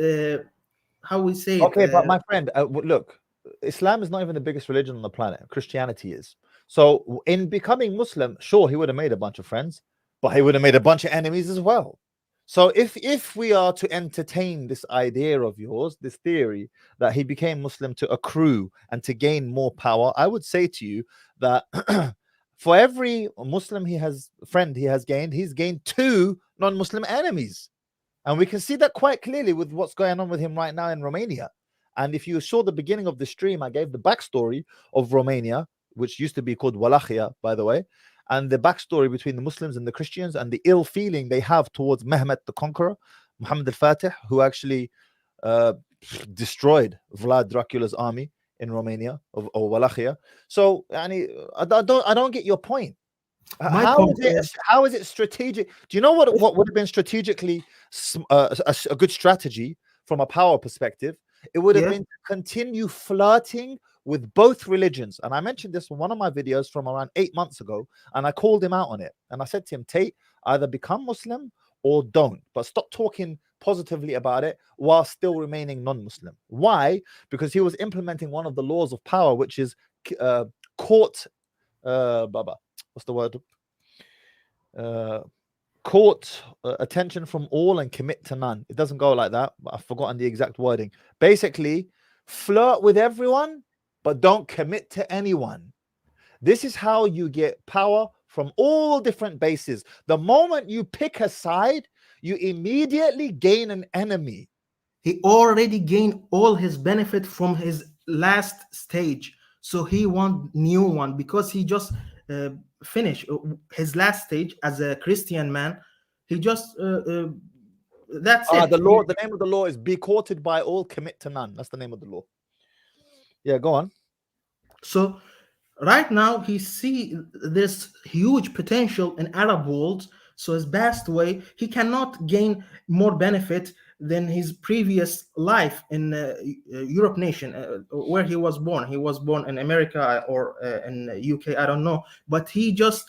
how we say it. Okay, but my friend, look, Islam is not even the biggest religion on the planet. Christianity is. So in becoming Muslim, sure, he would have made a bunch of friends, but he would have made a bunch of enemies as well. So if we are to entertain this idea of yours, this theory that he became Muslim to accrue and to gain more power, I would say to you that for every Muslim he has gained, he's gained 2 non-Muslim enemies. And we can see that quite clearly with what's going on with him right now in Romania. And if you saw the beginning of the stream, I gave the backstory of Romania, which used to be called Wallachia, by the way, and the backstory between the Muslims and the Christians and the ill feeling they have towards Mehmet the Conqueror, Muhammad al-Fatih, who actually destroyed Vlad Dracula's army in Romania or Wallachia. So, I don't get your point. How is it strategic? Do you know what would have been strategically a good strategy from a power perspective? It would have been to continue flirting with both religions. And I mentioned this in one of my videos from around 8 months ago, and I called him out on it. And I said to him, Tate, either become Muslim or don't, but stop talking positively about it while still remaining non-Muslim. Why? Because he was implementing one of the laws of power, which is court what's the word? Court attention from all and commit to none. It doesn't go like that, but I've forgotten the exact wording. Basically, flirt with everyone, but don't commit to anyone. This is how you get power from all different bases. The moment you pick a side, you immediately gain an enemy. He already gained all his benefit from his last stage. So he want new one because he just finished his last stage as a Christian man. He just that's it. The law. The name of the law is "Be courted by all, commit to none." That's the name of the law. Yeah, go on. So right now he see this huge potential in Arab world. So his best way, he cannot gain more benefit than his previous life in Europe nation where he was born. He was born in America or in UK, I don't know. But he just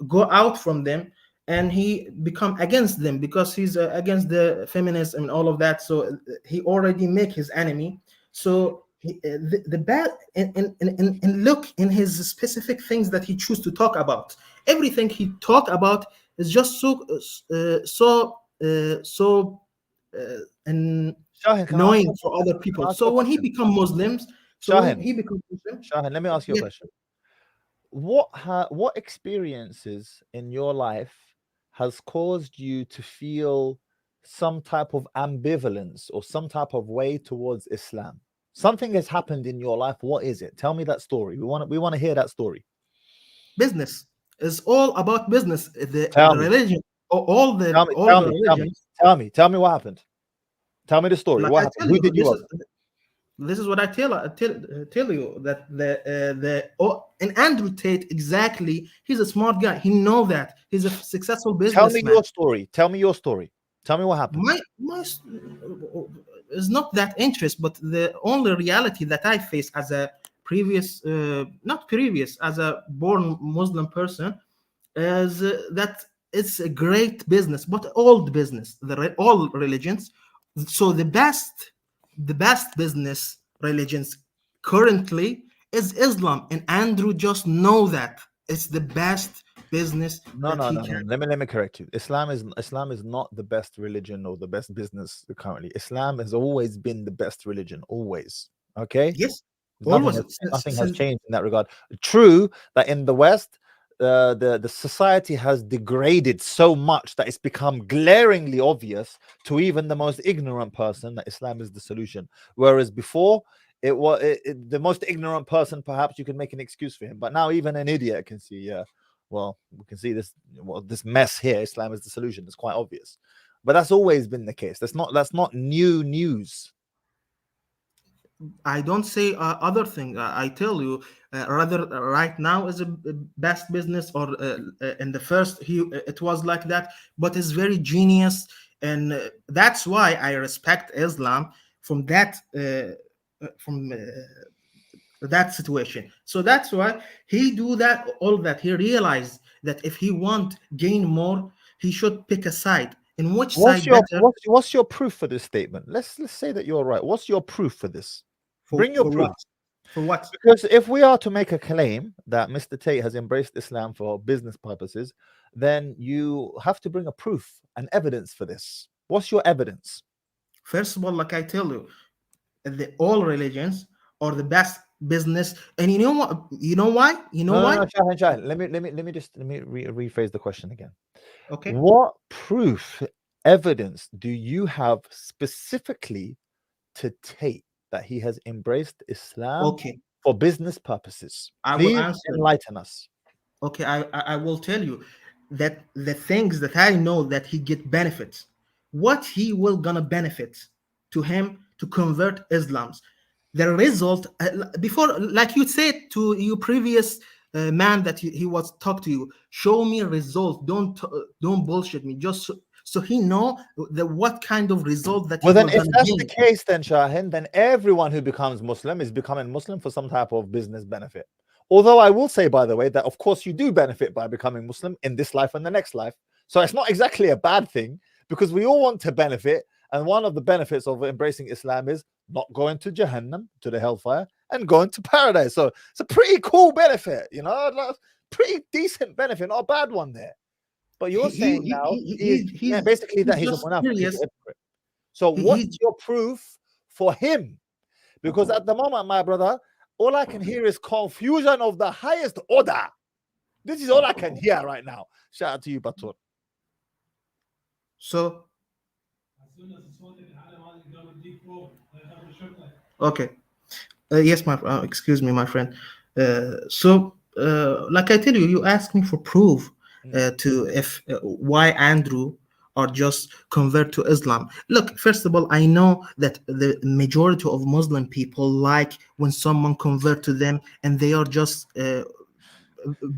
go out from them and he become against them because he's against the feminism and all of that. So he already make his enemy. So the bad and look in his specific things that he choose to talk about. Everything he talk about is just so and annoying for other people. So when he become Muslims, Shahin, let me ask you a question. What experiences in your life has caused you to feel some type of ambivalence or some type of way towards Islam? Something has happened in your life. What is it? Tell me that story. We want to hear that story. Business is all about business. The religion, all the religions. Tell me what happened. Tell me the story. What happened? Who did you work? This is what I tell you that and Andrew Tate exactly. He's a smart guy. He know that he's a successful businessman. Tell me your story. Tell me your story. Tell me what happened. My is not that interest, but the only reality that I face as a as a born Muslim person is that it's a great business, but old business. All religions. So the best business religions currently is Islam, and Andrew just know that it's the best business. No. Let me correct you. Islam is not the best religion or the best business currently. Islam has always been the best religion, always. Okay. Yes. Nothing has changed in that regard. True that in the West, the society has degraded so much that it's become glaringly obvious to even the most ignorant person that Islam is the solution. Whereas before, it was the most ignorant person, perhaps you can make an excuse for him. But now even an idiot can see, we can see this mess here. Islam is the solution. It's quite obvious. but that's always been the case. That's not new news. I don't say other thing. I tell you, rather right now is a best business, or in the first it was like that, but it's very genius, and that's why I respect Islam from that that situation. So that's why he do that, all that. He realized that if he want gain more, he should pick a side. In which What's side your better? what's your proof for this statement? Let's say that you're right. What's your proof for this? Bring your For proof. what? For what? Because if we are to make a claim that Mr. Tate has embraced Islam for business purposes, then you have to bring a proof and evidence for this. What's your evidence? First of all, like I tell you, all religions are the best business, and you know what? You know why? You know why? No, Shahin. Let me rephrase the question again. Okay. What proof, evidence do you have specifically to Tate that he has embraced Islam for business purposes? I will Please answer. enlighten us. Okay, I will tell you that the things that I know that he get benefits, what he will gonna benefit to him to convert Islam's. The result, before, like you said to your previous man that he was talk to you, show me a result. Don't bullshit me. Just so he know what kind of result that. Well, he then, will if gonna that's gain. the case, then Shahin, then everyone who becomes Muslim is becoming Muslim for some type of business benefit. Although I will say, by the way, that of course you do benefit by becoming Muslim in this life and the next life. So it's not exactly a bad thing, because we all want to benefit. And one of the benefits of embracing Islam is not going to Jahannam, to the hellfire, and going to paradise. So it's a pretty cool benefit, you know, pretty decent benefit, not a bad one there. But you're saying now basically that he's a munafiq, he's a hypocrite. So what's your proof for him? Because at the moment, my brother, all I can hear is confusion of the highest order. This is all I can hear right now. Shout out to you, Batur. So okay, yes, my excuse me, my friend. Like I tell you, you asked me for proof to if why Andrew or just convert to Islam. Look, first of all, I know that the majority of Muslim people like when someone convert to them and they are just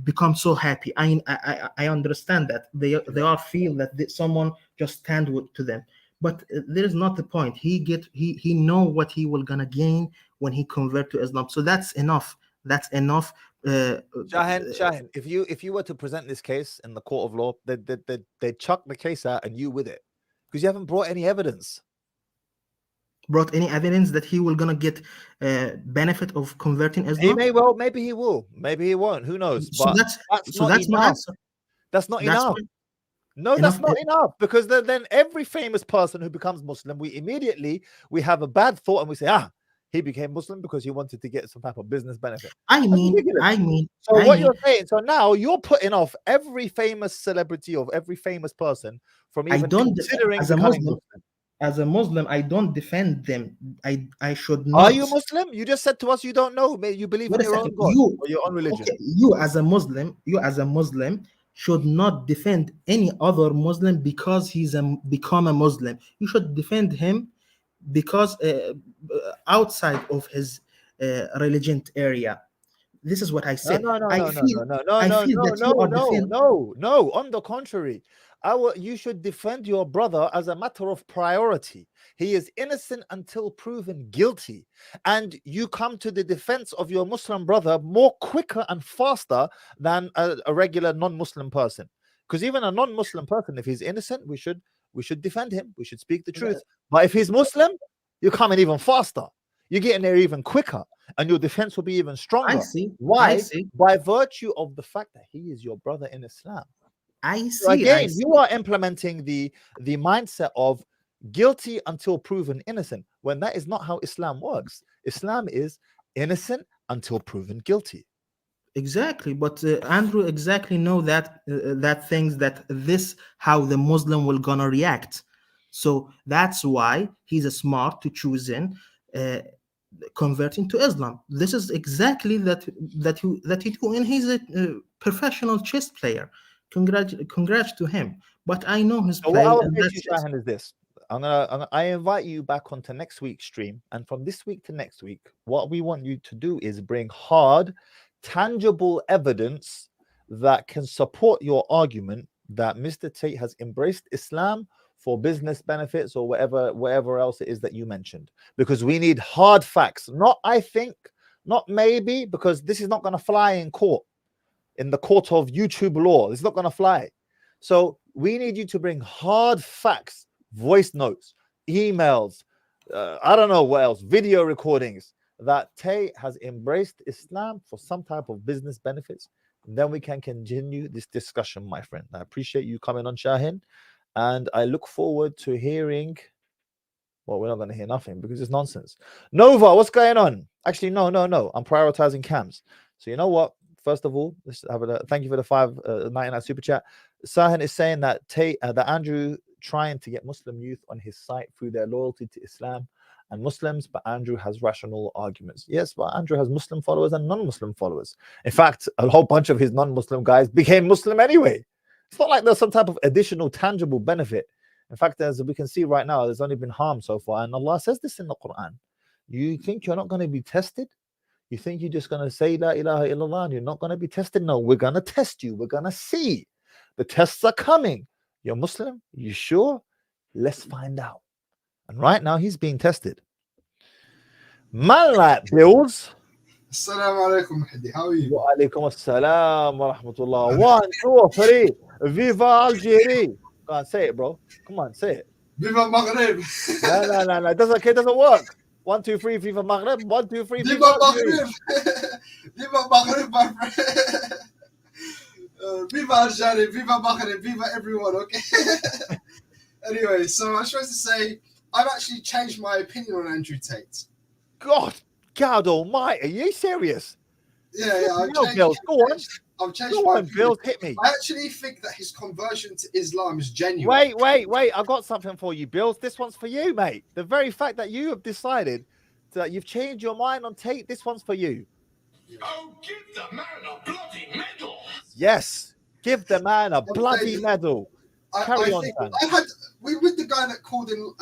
become so happy. I understand that they are feel that someone just stand to them, but there is not the point. He know what he will gonna gain when he convert to Islam. So that's enough. That's enough. Shahin, if you were to present this case in the court of law, they chuck the case out and you with it, because you haven't brought any evidence. Brought any evidence that he will gonna get benefit of converting Islam? He may well, maybe he will, maybe he won't. Who knows? So but that's not my enough. answer. That's not enough. No, that's not enough, because then every famous person who becomes Muslim, we have a bad thought and we say, he became Muslim because he wanted to get some type of business benefit. I mean. So what you're saying, so now you're putting off every famous celebrity of every famous person from even considering becoming Muslim. As a Muslim, I don't defend them. I should not. Are you Muslim? You just said to us you don't know. You believe in your own God or your own religion. Okay, you as a Muslim should not defend any other Muslim because he's become a Muslim. You should defend him because outside of his religion area. This is what I said. No. On the contrary, you should defend your brother as a matter of priority. He is innocent until proven guilty, and you come to the defense of your Muslim brother more quicker and faster than a regular non-Muslim person. Because even a non-Muslim person, if he's innocent, we should defend him. We should speak the truth. But if he's Muslim, you're coming even faster. You're getting there even quicker, and your defense will be even stronger. I see. Why? By virtue of the fact that he is your brother in Islam. I see. So again, you are implementing the mindset of guilty until proven innocent, when that is not how Islam works. Islam is innocent until proven guilty. Exactly, but Andrew exactly know that things that this how the Muslim will gonna react. So that's why he's smart to choose in converting to Islam. This is exactly that he do, and he's a professional chess player. Congrats to him. But I know his So play, what I will and say to that's you, it. Shahan, is this. I invite you back onto next week's stream, and from this week to next week, what we want you to do is bring hard, tangible evidence that can support your argument that Mr. Tate has embraced Islam for business benefits or whatever else it is that you mentioned. Because we need hard facts, not I think, not maybe, because this is not going to fly in court, in the court of YouTube law. It's not going to fly. So we need you to bring hard facts, voice notes, emails, I don't know what else, video recordings that Tate has embraced Islam for some type of business benefits. And then we can continue this discussion, my friend. I appreciate you coming on, Shahin. And I look forward to hearing. Well, we're not going to hear nothing because it's nonsense. Nova, what's going on? Actually, no. I'm prioritizing cams. So you know what? First of all, let's have a thank you for the 5.99 super chat. Sahin is saying that that Andrew trying to get Muslim youth on his site through their loyalty to Islam and Muslims, but Andrew has rational arguments. Yes, but Andrew has Muslim followers and non-Muslim followers. In fact, a whole bunch of his non-Muslim guys became Muslim anyway. It's not like there's some type of additional tangible benefit. In fact, as we can see right now, there's only been harm so far. And Allah says this in the Quran. You think you're not going to be tested? You think you're just going to say La ilaha illallah and you're not going to be tested? No, we're going to test you. We're going to see. The tests are coming. You're Muslim? You sure? Let's find out. And right now, he's being tested. Man like Bills. Assalamu alaikum, Hadi. How are you? Wa alaikum assalam wa rahmatullah. 1, 2, 3. Viva Algeria. Go on, say it, bro. Come on, say it. Viva Maghreb. No. It doesn't work. 1, 2, 3, Viva Maghreb. 1, 2, 3, Viva Maghreb. Viva Maghreb, my friend. Viva Algeria, Viva Maghreb, Viva everyone, okay? Anyway, so I was supposed to say, I've actually changed my opinion on Andrew Tate. God almighty, are you serious? Yeah, I've changed. Bills, go on. I've changed Go my on, Bills, hit me. I actually think that his conversion to Islam is genuine. Wait. I got something for you, Bills. This one's for you, mate. The very fact that you have decided that you've changed your mind on Tate, this one's for you. Oh, give the man a bloody medal. Yes, give the man a bloody medal. Carry on, think son. I had with the guy that called in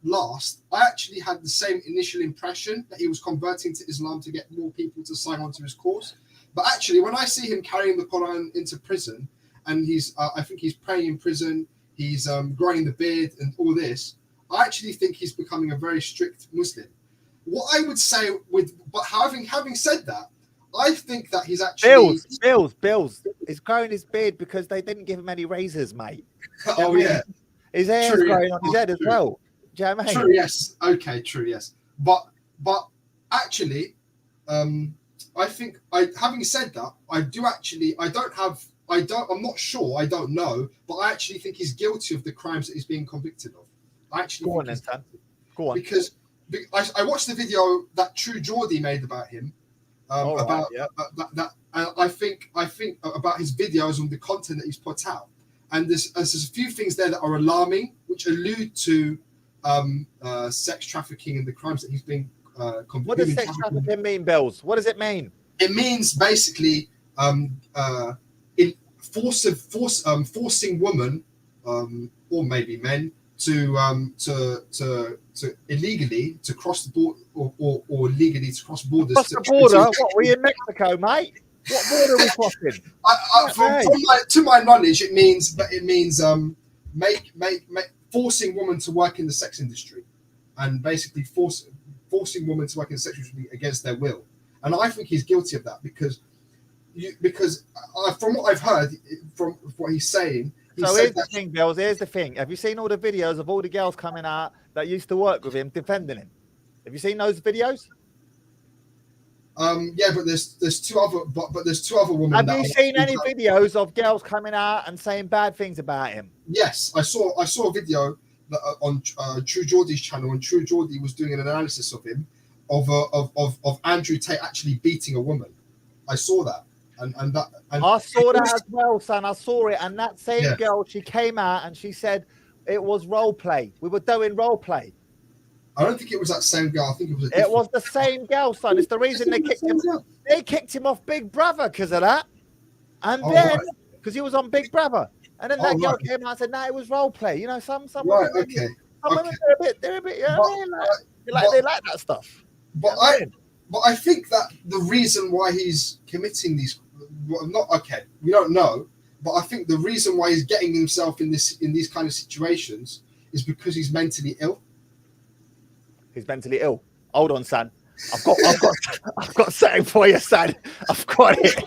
last. I actually had the same initial impression that he was converting to Islam to get more people to sign on to his cause. But actually, when I see him carrying the Quran into prison, and I think he's praying in prison, he's growing the beard and all this, I actually think he's becoming a very strict Muslim. What I would say but having said that, I think that he's actually Bills. He's growing his beard because they didn't give him any razors, mate. Oh yeah, his hair's growing on his head as well. Do you know what I mean? True. Yes. Okay. True. Yes. But actually, I think having said that, I'm not sure. I don't know, but I actually think he's guilty of the crimes that he's being convicted of. I actually go on, then, Stan. Go on. Because I watched the video that True Geordie made about him. I think about his videos and the content that he's put out, and there's a few things there that are alarming, which allude to sex trafficking and the crimes that he's been convicted. What does sex trafficking mean, Bills? What does it mean? It means basically forcing women or maybe men to illegally to cross the border or legally to cross borders. Cross the border? What, were you in Mexico, mate? What border are we crossing? To my knowledge, it means forcing women to work in the sex industry, and basically forcing women to work in the sex industry against their will. And I think he's guilty of that because from what I've heard, from what he's saying. So here's the thing, Bills. Here's the thing. Have you seen all the videos of all the girls coming out that used to work with him, defending him? Have you seen those videos? Yeah, but there's two other women. Have you seen any videos of girls coming out and saying bad things about him? Yes, I saw a video that, on True Geordie's channel, and True Geordie was doing an analysis of him, of Andrew Tate actually beating a woman. I saw that. And I saw that as well, son. I saw it, and that same girl, she came out and she said it was role play. We were doing role play. I don't think it was that same girl. I think it was. It was the same girl, son. It's the reason they kicked him. They kicked him off Big Brother because of that. And because he was on Big Brother. And then Oh, that girl right. came out and said, "No, it was role play." You know, some Right, women, okay. some women, they're a bit, you know what I mean? They like that stuff. But I think that the reason why he's committing these, well, not okay, we don't know, but I think the reason why he's getting himself in these kind of situations is because he's mentally ill. He's mentally ill. Hold on, son. I've got something for you, son. I've got it.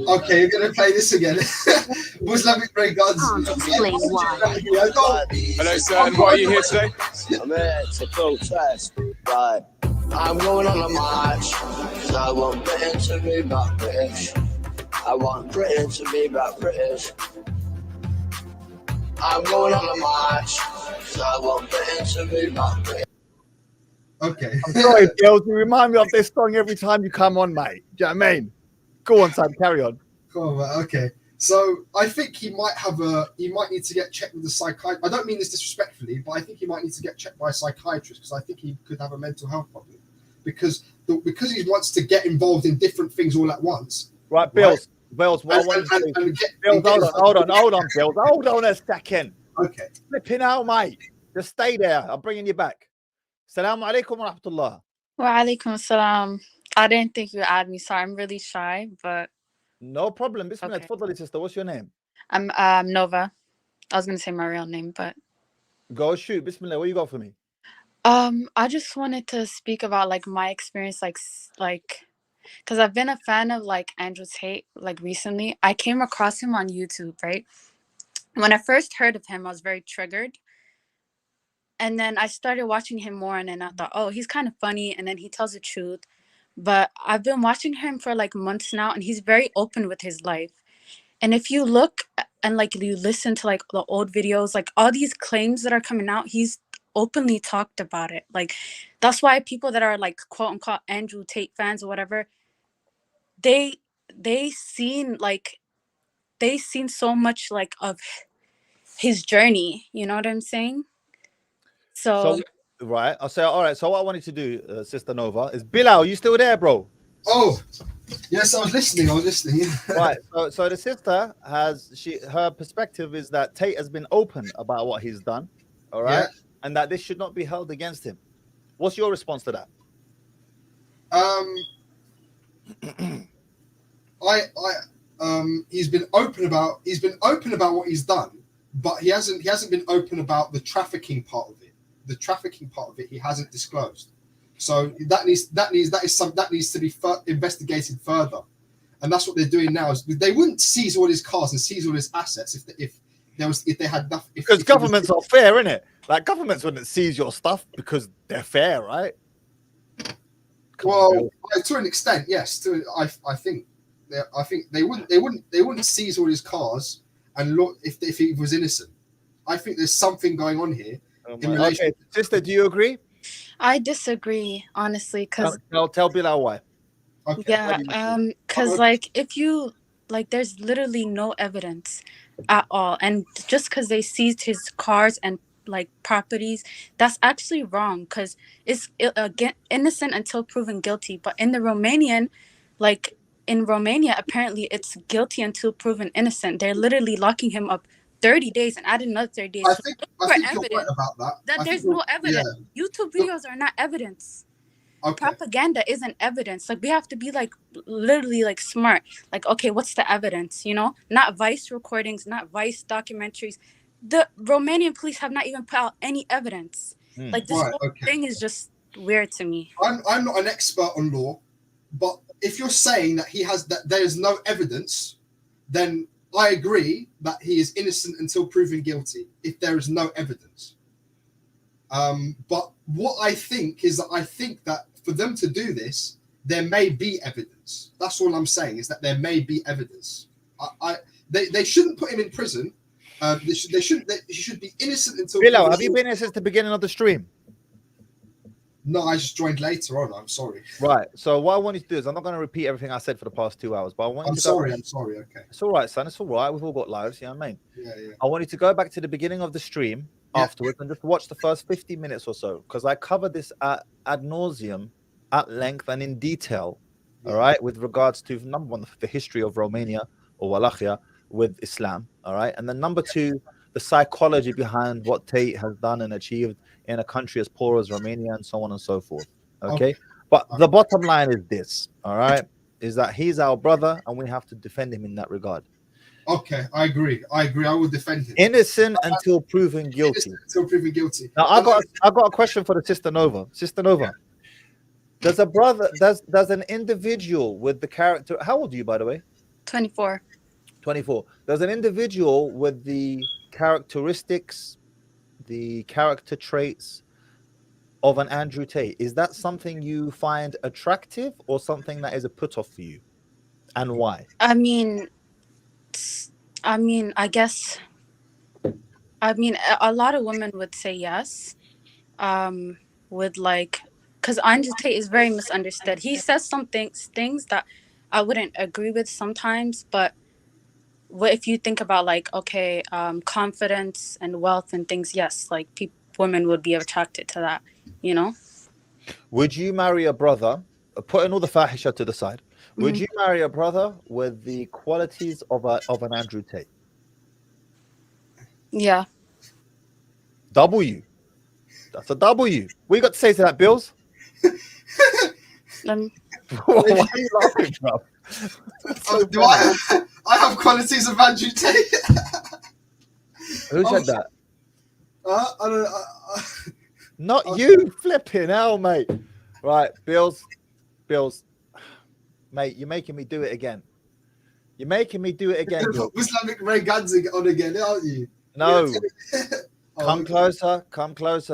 Okay, you're gonna play this again. Islamic regards. Explain why. Hello, sir. And why are you here today? I'm here to protest. Right. I'm going on a march. 'Cause I want Britain to be back British. I want Britain to be back British. I'm going on a march. 'Cause I want Britain to be back British. Okay. I'm sorry, girls. You remind me of this song every time you come on, mate. Do you know what I mean? Go on, son. Carry on. Go on, man. Okay. So I think he might need to get checked with a psychiatrist. I don't mean this disrespectfully, but I think he might need to get checked by a psychiatrist because I think he could have a mental health problem. Because he wants to get involved in different things all at once. Right, Bills. Bills, what I want you to do. Bills, hold on, Bills. Hold on a second. Okay. Flipping out, mate. Just stay there. I'm bringing you back. Assalamu alaikum wa rahmatullah. Wa alaikum assalam. I didn't think you would add me. Sorry, I'm really shy, but no problem. Bismillah, okay. tafadhali, sister. What's your name? I'm Nova. I was gonna say my real name, but go shoot. Bismillah, what you got for me? I just wanted to speak about like my experience, like because I've been a fan of like Andrew Tate like recently. I came across him on YouTube, right? When I first heard of him, I was very triggered. And then I started watching him more, and then I thought, oh, he's kind of funny, and then he tells the truth. But I've been watching him for like months now, and he's very open with his life. And if you look and like you listen to like the old videos, like all these claims that are coming out, he's openly talked about it. Like that's why people that are like quote unquote Andrew Tate fans or whatever, they seen so much like of his journey. You know what I'm saying? So right, I'll say all right. So what I wanted to do, Sister Nova, is Bilal. You still there, bro? Oh, yes, I was listening. Right. So the sister her perspective is that Tate has been open about what he's done, all right, Yeah. and that this should not be held against him. What's your response to that? He's been open about what he's done, but he hasn't been open about the trafficking part of it. The trafficking part of it he hasn't disclosed. So that needs to be investigated further, and that's what they're doing now. Is they wouldn't seize all his cars and seize all his assets if they had nothing. Because governments are fair, innit? Like governments wouldn't seize your stuff because they're fair, right? Well, to an extent, yes. I think they wouldn't seize all his cars and look if he was innocent. I think there's something going on here. Okay, sister, do you agree? I disagree, honestly, because tell Bilal why. Okay. Yeah, because like if you like, there's literally no evidence at all, and just because they seized his cars and like properties, that's actually wrong. Because it's innocent until proven guilty. But in the Romanian, like in Romania, apparently it's guilty until proven innocent. They're literally locking him up 30 days and adding another 30 days. I think you're right about that. There's no evidence. Yeah. YouTube videos are not evidence. Okay. Propaganda isn't evidence. Like we have to be like literally like smart. Like, okay, what's the evidence? You know, not Vice recordings, not Vice documentaries. The Romanian police have not even put out any evidence. Like this whole thing is just weird to me. I'm not an expert on law, but if you're saying that there is no evidence, then I agree that he is innocent until proven guilty if there is no evidence. But what I think is that for them to do this, there may be evidence. That's all I'm saying, is that there may be evidence. They shouldn't put him in prison. He should be innocent until. Bilal, have you been here since the beginning of the stream? No, I just joined later on. I'm sorry. Right. So what I want you to do is, I'm not going to repeat everything I said for the past 2 hours, but I want you to I'm sorry. Okay. It's all right, son. It's all right. We've all got lives. You know what I mean? Yeah. I want you to go back to the beginning of the stream afterwards and just watch the first 50 minutes or so, because I cover this ad nauseum, at length and in detail. All right, with regards to number one, the history of Romania or Wallachia with Islam. All right, and then number two, the psychology behind what Tate has done and achieved in a country as poor as Romania and so on and so forth. Okay, but the bottom line is this. All right, is that he's our brother and we have to defend him in that regard. Okay, I agree. I will defend him. Innocent until proven guilty. Until proven guilty. Now I got a question for the Sister Nova. Sister Nova, does an individual with the character? How old are you, by the way? 24. 24. There's an individual with the characteristics, the character traits of an Andrew Tate. Is that something you find attractive or something that is a put off for you, and why? I mean, I guess. A lot of women would say yes. With like, because Andrew Tate is very misunderstood. He says things that I wouldn't agree with sometimes, but if you think about like, okay, confidence and wealth and things, yes, like women would be attracted to that, you know. Would you marry a brother, putting all the fahisha to the side, would you marry a brother with the qualities of an Andrew Tate? Yeah. W. That's a W. What you got to say to that, Bills? Why are you laughing, bro? Do I have qualities of Andrew Tate? Who said that? I don't. Not you, flipping hell, mate. Right, Bills, mate, you're making me do it again. You're making me do it again. Islamic Ray Ganzig on again, aren't you? No. Come closer,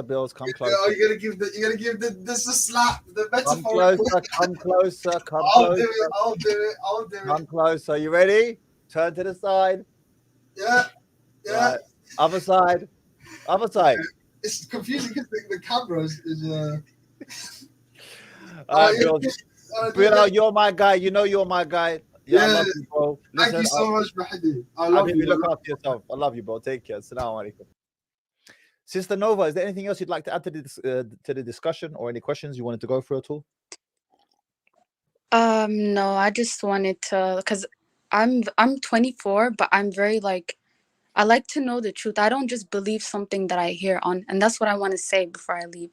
Bills. Come closer. Oh, you're gonna give this a slap. The metaphor. Come closer. I'll do it. Come closer. You ready? Turn to the side. Yeah. Right. Other side. It's confusing because the camera is. All right, Bills. You're my guy. You know you're my guy. Yeah, I love you, bro. Thank you so much, Mahdi. I love you. Look after yourself. I love you, bro. Take care. Assalamu alaikum. Sister Nova, is there anything else you'd like to add to the discussion, or any questions you wanted to go through at all? No, I just wanted to, because I'm 24, but I'm very like, I like to know the truth. I don't just believe something that I hear on, and that's what I want to say before I leave.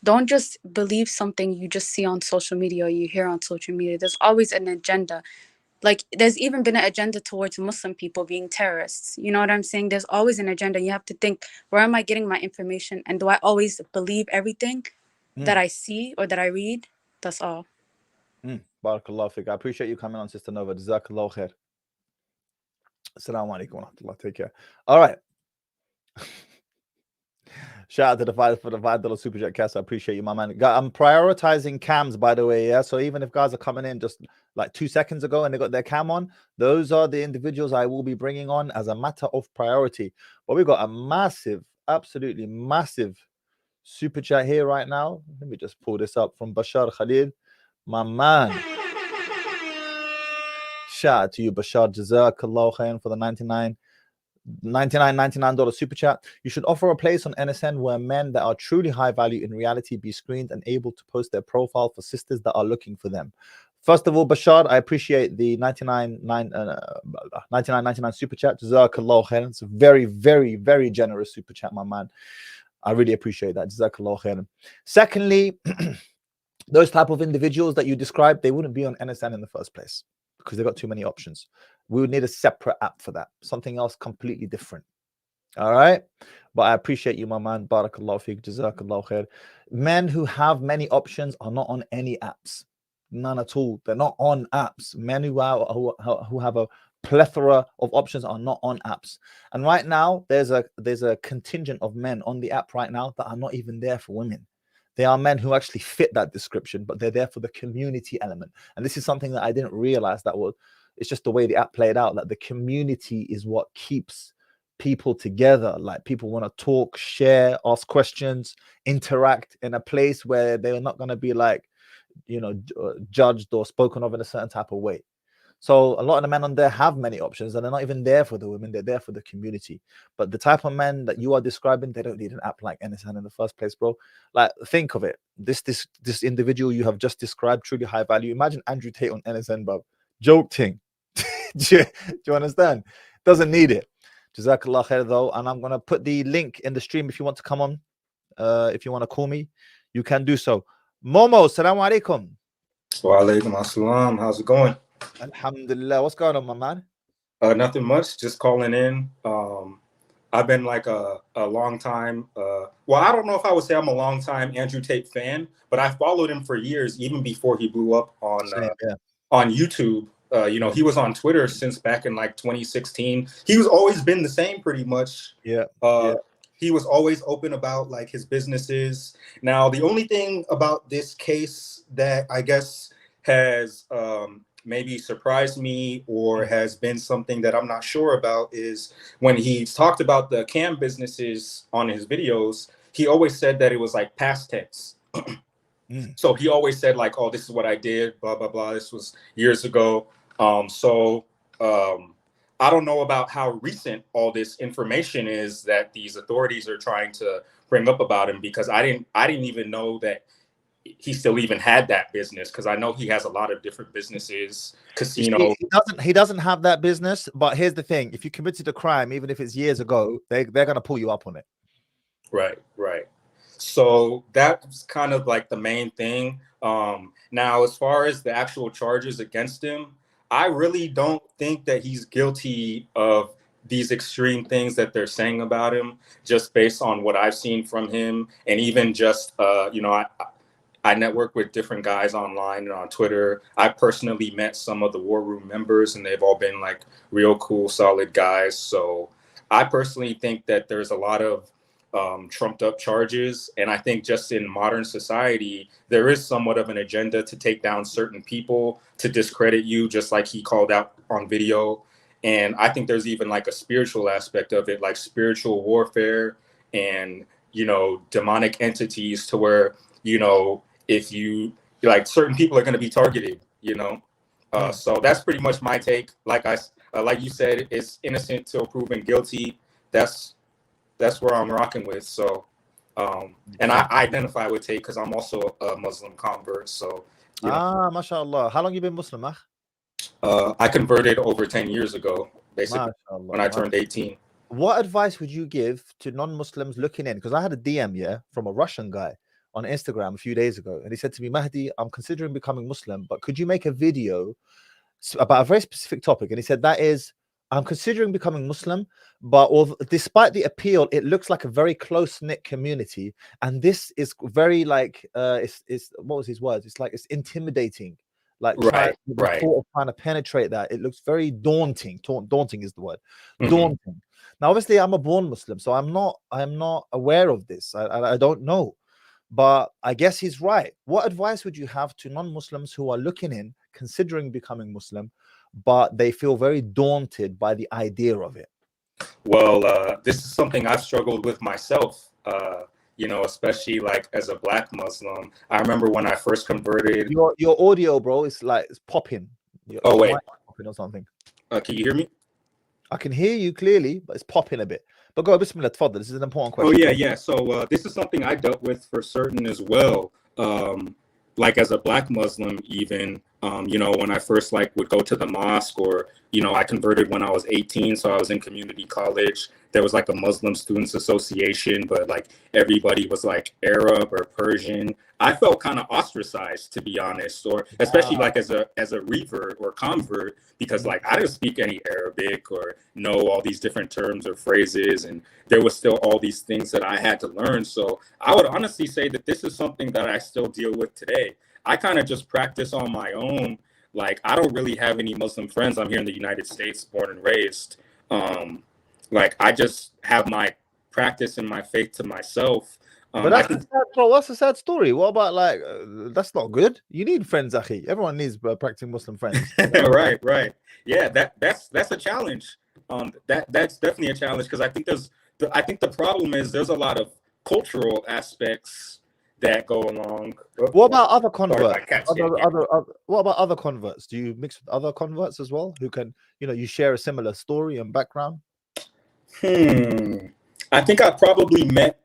Don't just believe something you just see on social media or you hear on social media. There's always an agenda. Like, there's even been an agenda towards Muslim people being terrorists. You know what I'm saying? There's always an agenda. You have to think, where am I getting my information? And do I always believe everything that I see or that I read? That's all. Barakallahu fiqh. I appreciate you coming on, Sister Nova. Jazakallahu khair. Assalamu alaikum wa rahmatullah. Take care. All right. Shout out to the $5 super chat cast. I appreciate you, my man. I'm prioritizing cams, by the way. Yeah. So even if guys are coming in just like 2 seconds ago and they got their cam on, those are the individuals I will be bringing on as a matter of priority. But we've got a massive, absolutely massive super chat here right now. Let me just pull this up from Bashar Khalid, my man. Shout out to you, Bashar. Jazakallahu khair for the $99 super chat. You should offer a place on NSN where men that are truly high value in reality be screened and able to post their profile for sisters that are looking for them. First of all, Bashar, I appreciate the 99.99 super chat. Jazakallahu khair. It's a very, very, very generous super chat, my man. I really appreciate that. Jazakallahu khair. Secondly, those type of individuals that you described, they wouldn't be on NSN in the first place, because they've got too many options. We would need a separate app for that, something else completely different. All right, but I appreciate you, my man. Barakallahu fiqh, jazakallahu khair. Men who have many options are not on any apps, none at all. They're not on apps. Men who have a plethora of options are not on apps. And right now, there's a contingent of men on the app right now that are not even there for women. They are men who actually fit that description, but they're there for the community element. And this is something that I didn't realize it's just the way the app played out, that the community is what keeps people together. Like, people want to talk, share, ask questions, interact in a place where they're not going to be like, judged or spoken of in a certain type of way. So a lot of the men on there have many options, and they're not even there for the women. They're there for the community. But the type of men that you are describing, they don't need an app like NSN in the first place, bro. Like, think of it. This individual you have just described, truly high value. Imagine Andrew Tate on NSN, bro. Joke thing. do you understand? Doesn't need it. Jazakallah khair though. And I'm gonna put the link in the stream if you want to come on. If you want to call me, you can do so. Momo, salamu alaikum. Wa alaikum assalam. How's it going? Alhamdulillah. What's going on, my man? Nothing much. Just calling in. I've been like a long time. Well, I don't know if I would say I'm a long time Andrew Tate fan, but I followed him for years, even before he blew up on YouTube. You know, he was on Twitter since back in like 2016. He was always been the same, pretty much. He was always open about like his businesses. Now, the only thing about this case that I guess has maybe surprised me or has been something that I'm not sure about is when he's talked about the cam businesses on his videos, he always said that it was like past tense. So he always said like, oh, this is what I did, blah, blah, blah. This was years ago. I don't know about how recent all this information is that these authorities are trying to bring up about him, because I didn't even know that he still even had that business, because I know he has a lot of different businesses, casino. He doesn't have that business, but here's the thing: if you committed a crime, even if it's years ago, they're gonna pull you up on it. Right. So that's kind of like the main thing. Now, as far as the actual charges against him, I really don't think that he's guilty of these extreme things that they're saying about him, just based on what I've seen from him. And even just, you know, I network with different guys online and on Twitter. I personally met some of the War Room members, and they've all been like real cool, solid guys. So I personally think that there's a lot of trumped up charges. And I think just in modern society, there is somewhat of an agenda to take down certain people, to discredit you, just like he called out on video. And I think there's even like a spiritual aspect of it, like spiritual warfare and, you know, demonic entities, to where, you know, if you like, certain people are going to be targeted, you know. So that's pretty much my take. Like you said, it's innocent till proven guilty. That's where I'm rocking with. So, and I identify with Tate because I'm also a Muslim convert. So, you know. Mashallah. How long you been Muslim, I converted over 10 years ago, basically, when I turned 18. What advice would you give to non-Muslims looking in? Because I had a DM, from a Russian guy on Instagram a few days ago, and he said to me, Mahdi, I'm considering becoming Muslim, but could you make a video about a very specific topic? And he said, that is, I'm considering becoming Muslim, but despite the appeal, it looks like a very close-knit community, and this is very like it's what was his words? It's like it's intimidating, like right. trying to penetrate that. It looks very daunting. Daunting is the word. Daunting. Now, obviously, I'm a born Muslim, so I'm not aware of this. I don't know, but I guess he's right. What advice would you have to non-Muslims who are looking in, considering becoming Muslim, but they feel very daunted by the idea of it? Well, this is something I've struggled with myself, you know, especially like as a Black Muslim. I remember when I first converted. Your audio, bro, is like it's popping. Oh, wait. Popping or something. Can you hear me? I can hear you clearly, but it's popping a bit. But go, bismillah, tfadl. This is an important question. Oh, yeah. So this is something I dealt with for certain as well. Like as a Black Muslim, even, you know, when I first like would go to the mosque, or, you know, I converted when I was 18. So I was in community college. There was like a Muslim Students Association, but like everybody was like Arab or Persian. I felt kind of ostracized, to be honest, or especially like as a revert or convert, because like I didn't speak any Arabic or know all these different terms or phrases, and there was still all these things that I had to learn. So I would honestly say that this is something that I still deal with today. I kind of just practice on my own. Like, I don't really have any Muslim friends. I'm here in the United States, born and raised. Like, I just have my practice and my faith to myself. But that's a sad story. What about like that's not good? You need friends, Akhi. Everyone needs practicing Muslim friends. Right. Yeah, that's a challenge. That's definitely a challenge, because I think the problem is there's a lot of cultural aspects that go along. What about other Sorry, my converts? cat's getting here. What about other converts? Do you mix with other converts as well who can, you share a similar story and background? I think I probably met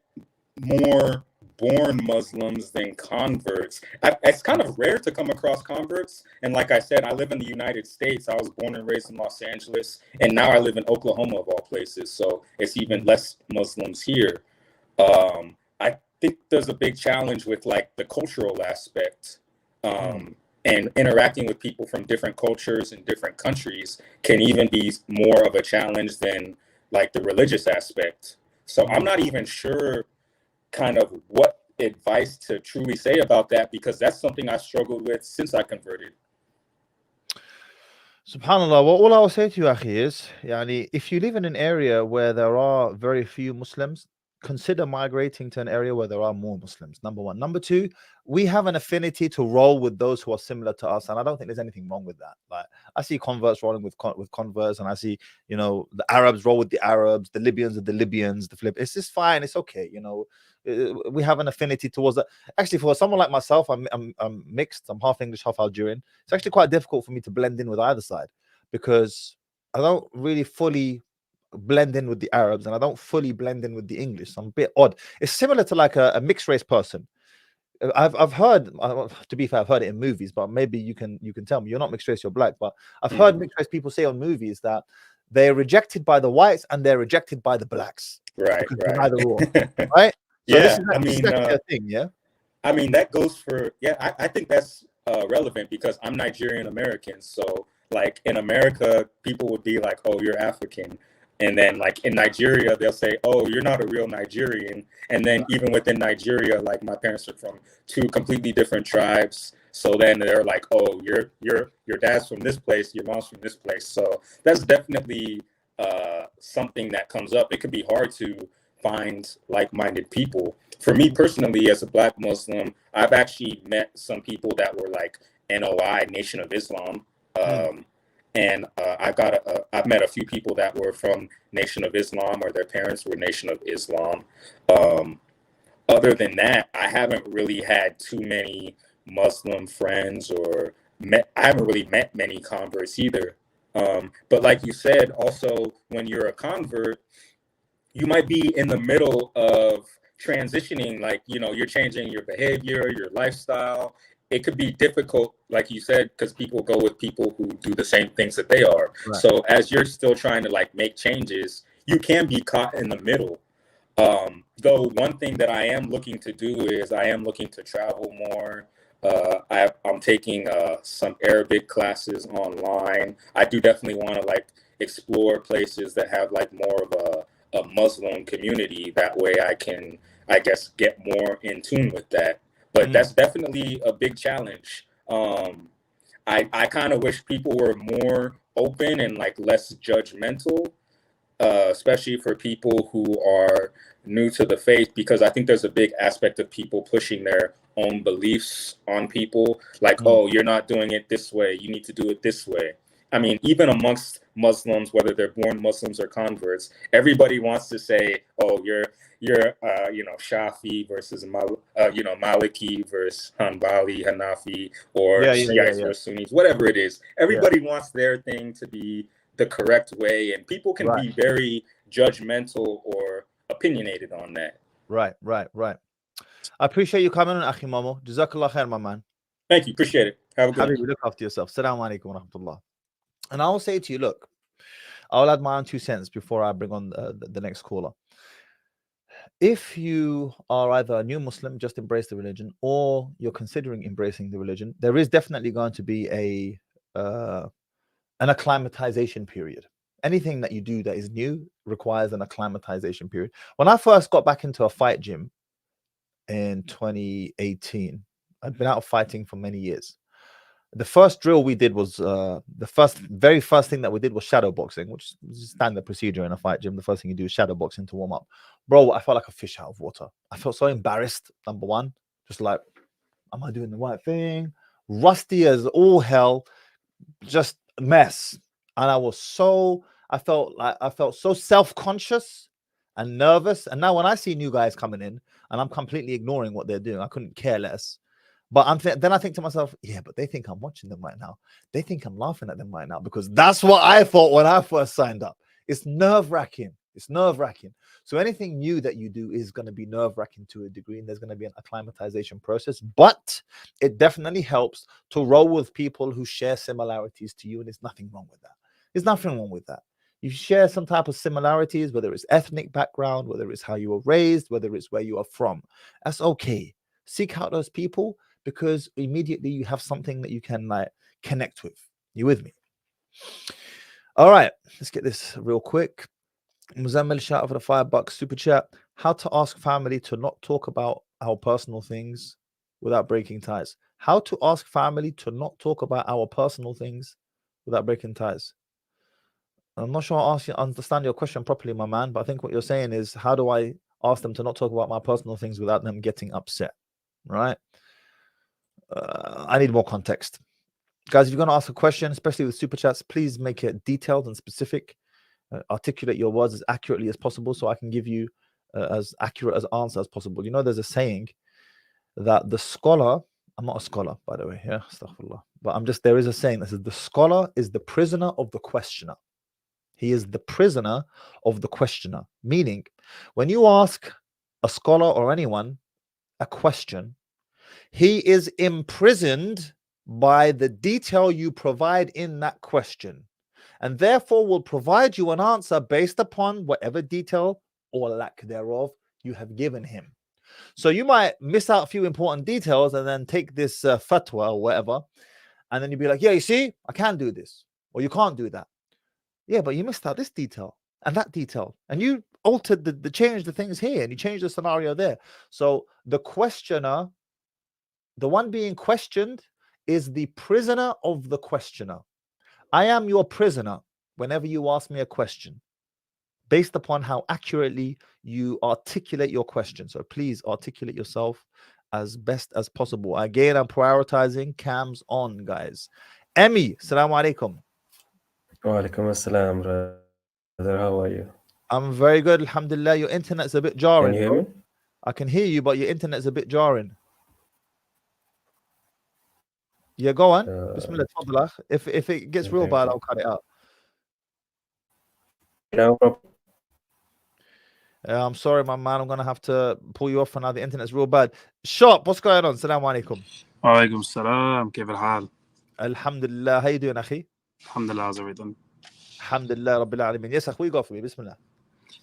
more born Muslims than converts. It's kind of rare to come across converts. And like I said, I live in the United States. I was born and raised in Los Angeles, and now I live in Oklahoma of all places. So it's even less Muslims here. I think there's a big challenge with like the cultural aspect. And interacting with people from different cultures and different countries can even be more of a challenge than like the religious aspect. So I'm not even sure kind of what advice to truly say about that, because that's something I struggled with since I converted. Subhanallah, what all I will say to you, Akhi, is if you live in an area where there are very few Muslims, consider migrating to an area where there are more Muslims. Number one. Number two, we have an affinity to roll with those who are similar to us, and I don't think there's anything wrong with that. Like, I see converts rolling with converts, and I see the Arabs roll with the Arabs, the Libyans with the Libyans, the flip. It's just fine. It's okay. We have an affinity towards that. Actually, for someone like myself, I'm mixed. I'm half English, half Algerian. It's actually quite difficult for me to blend in with either side, because I don't really fully blend in with the Arabs and I don't fully blend in with the English. I'm a bit odd. It's similar to like a mixed race person. I've heard, to be fair, I've heard it in movies, but maybe you can tell me. You're not mixed race, you're black, but I've heard mixed race people say on movies that they're rejected by the whites and they're rejected by the blacks. Right. Either or, right? So Yeah, this is a thing, yeah. I mean, that goes for, I think that's relevant because I'm Nigerian American. So like in America, people would be like, oh, you're African. And then like in Nigeria, they'll say, oh, you're not a real Nigerian. And then even within Nigeria, like my parents are from two completely different tribes. So then they're like, oh, your dad's from this place, your mom's from this place. So that's definitely something that comes up. It could be hard to find like-minded people. For me personally, as a Black Muslim, I've actually met some people that were like NOI, Nation of Islam. And I've met a few people that were from Nation of Islam or their parents were Nation of Islam. Other than that, I haven't really had too many Muslim friends I haven't really met many converts either. But like you said, also, when you're a convert, you might be in the middle of transitioning, like, you're changing your behavior, your lifestyle. It could be difficult, like you said, because people go with people who do the same things that they are. Right. So as you're still trying to like make changes, you can be caught in the middle. Though one thing that I am looking to do is I am looking to travel more. I'm taking some Arabic classes online. I do definitely want to like explore places that have like more of a Muslim community. That way I can, I guess, get more in tune with that. But that's definitely a big challenge. I kind of wish people were more open and like less judgmental, especially for people who are new to the faith, because I think there's a big aspect of people pushing their own beliefs on people. Like, oh, you're not doing it this way. You need to do it this way. I mean, even amongst Muslims, whether they're born Muslims or converts, everybody wants to say, oh, you're Shafi versus Maliki versus Hanbali, Hanafi, or Shiites versus Sunnis, whatever it is. Everybody wants their thing to be the correct way, and people can be very judgmental or opinionated on that. Right. I appreciate you coming on, Akhi Momo. Jazakallah khair, my man. Thank you. Appreciate it. Have a good one. Look after yourself. Assalamu alaikum wa rahmatullah. And I will say to you, look, I'll add my own 2 cents before I bring on the next caller. If you are either a new Muslim, just embrace the religion, or you're considering embracing the religion, there is definitely going to be an acclimatization period. Anything that you do that is new requires an acclimatization period. When I first got back into a fight gym in 2018, I'd been out of fighting for many years. The first drill we did was very first thing that we did was shadow boxing, which is standard procedure in a fight gym. The first thing you do is shadow boxing to warm up. Bro, I felt like a fish out of water. I felt so embarrassed, number one, just like, am I doing the right thing? Rusty as all hell, just a mess. And I felt so self-conscious and nervous. And now when I see new guys coming in and I'm completely ignoring what they're doing, I couldn't care less. But then I think to myself, yeah, but they think I'm watching them right now. They think I'm laughing at them right now, because that's what I thought when I first signed up. It's nerve-wracking. It's nerve-wracking. So anything new that you do is going to be nerve-wracking to a degree, and there's going to be an acclimatization process. But it definitely helps to roll with people who share similarities to you, and there's nothing wrong with that. There's nothing wrong with that. You share some type of similarities, whether it's ethnic background, whether it's how you were raised, whether it's where you are from. That's okay. Seek out those people, because immediately you have something that you can like connect with. You with me? All right, let's get this real quick. Muzammil, shout out for the $5 super chat. How to ask family to not talk about our personal things without breaking ties. How to ask family to not talk about our personal things without breaking ties. I'm not sure I understand your question properly, my man, but I think what you're saying is, how do I ask them to not talk about my personal things without them getting upset, right? I need more context. Guys, if you're going to ask a question, especially with super chats, please make it detailed and specific. Articulate your words as accurately as possible so I can give you as accurate as answer as possible. You know, there's a saying that the scholar, I'm not a scholar, by the way, yeah, astaghfirullah, but there is a saying that says the scholar is the prisoner of the questioner. He is the prisoner of the questioner. Meaning, when you ask a scholar or anyone a question, he is imprisoned by the detail you provide in that question, and therefore will provide you an answer based upon whatever detail or lack thereof you have given him. So you might miss out a few important details and then take this fatwa or whatever, and then you'd be like, yeah, you see, I can do this, or you can't do that. Yeah, but you missed out this detail and that detail, and you altered the changed the things here, and you changed the scenario there. So the questioner, the one being questioned, is the prisoner of the questioner. I am your prisoner whenever you ask me a question, based upon how accurately you articulate your question. So please articulate yourself as best as possible. Again, I'm prioritizing cams on, guys. Emmy, assalamu alaikum. Wa alaikum assalam, brother. How are you? I'm very good, alhamdulillah. Your internet's a bit jarring. Can you hear me? I can hear you, but your internet's a bit jarring. Yeah, go on. Bismillah, tafadhal. If it gets real bad, I'll cut it out. Now, I'm sorry, my man. I'm gonna have to pull you off for now. The internet's real bad. Shop, what's going on? Assalamu alaikum. وعليكم السلام كيف الحال؟ Alhamdulillah. How you doing, akhi? Alhamdulillah, how's everything? Alhamdulillah, Rabbil Alameen. Yes, akhi, go for me. Bismillah.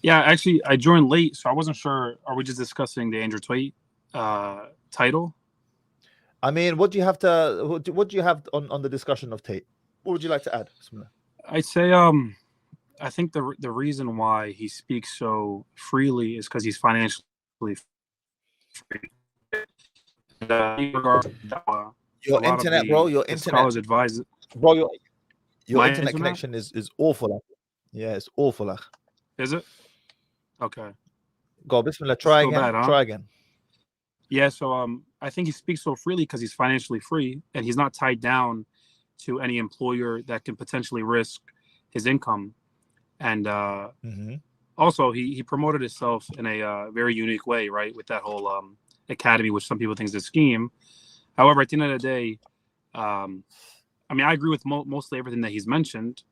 Yeah, actually, I joined late, so I wasn't sure. Are we just discussing the Andrew Tate title? I mean, what do you have on the discussion of Tate? What would you like to add? Bismillah. I'd say I think the reason why he speaks so freely is because he's financially free. Your internet, bro. Your internet. Scholars advise, bro. Your My internet connection is awful. Yeah, it's awful. Is it? Okay. Go, Bismillah. Try So again. bad, huh? Try again. Yeah, so I think he speaks so freely because he's financially free and he's not tied down to any employer that can potentially risk his income. And also he promoted himself in a very unique way, right? With that whole academy, which some people think is a scheme. However, at the end of the day, I mean, I agree with mostly everything that he's mentioned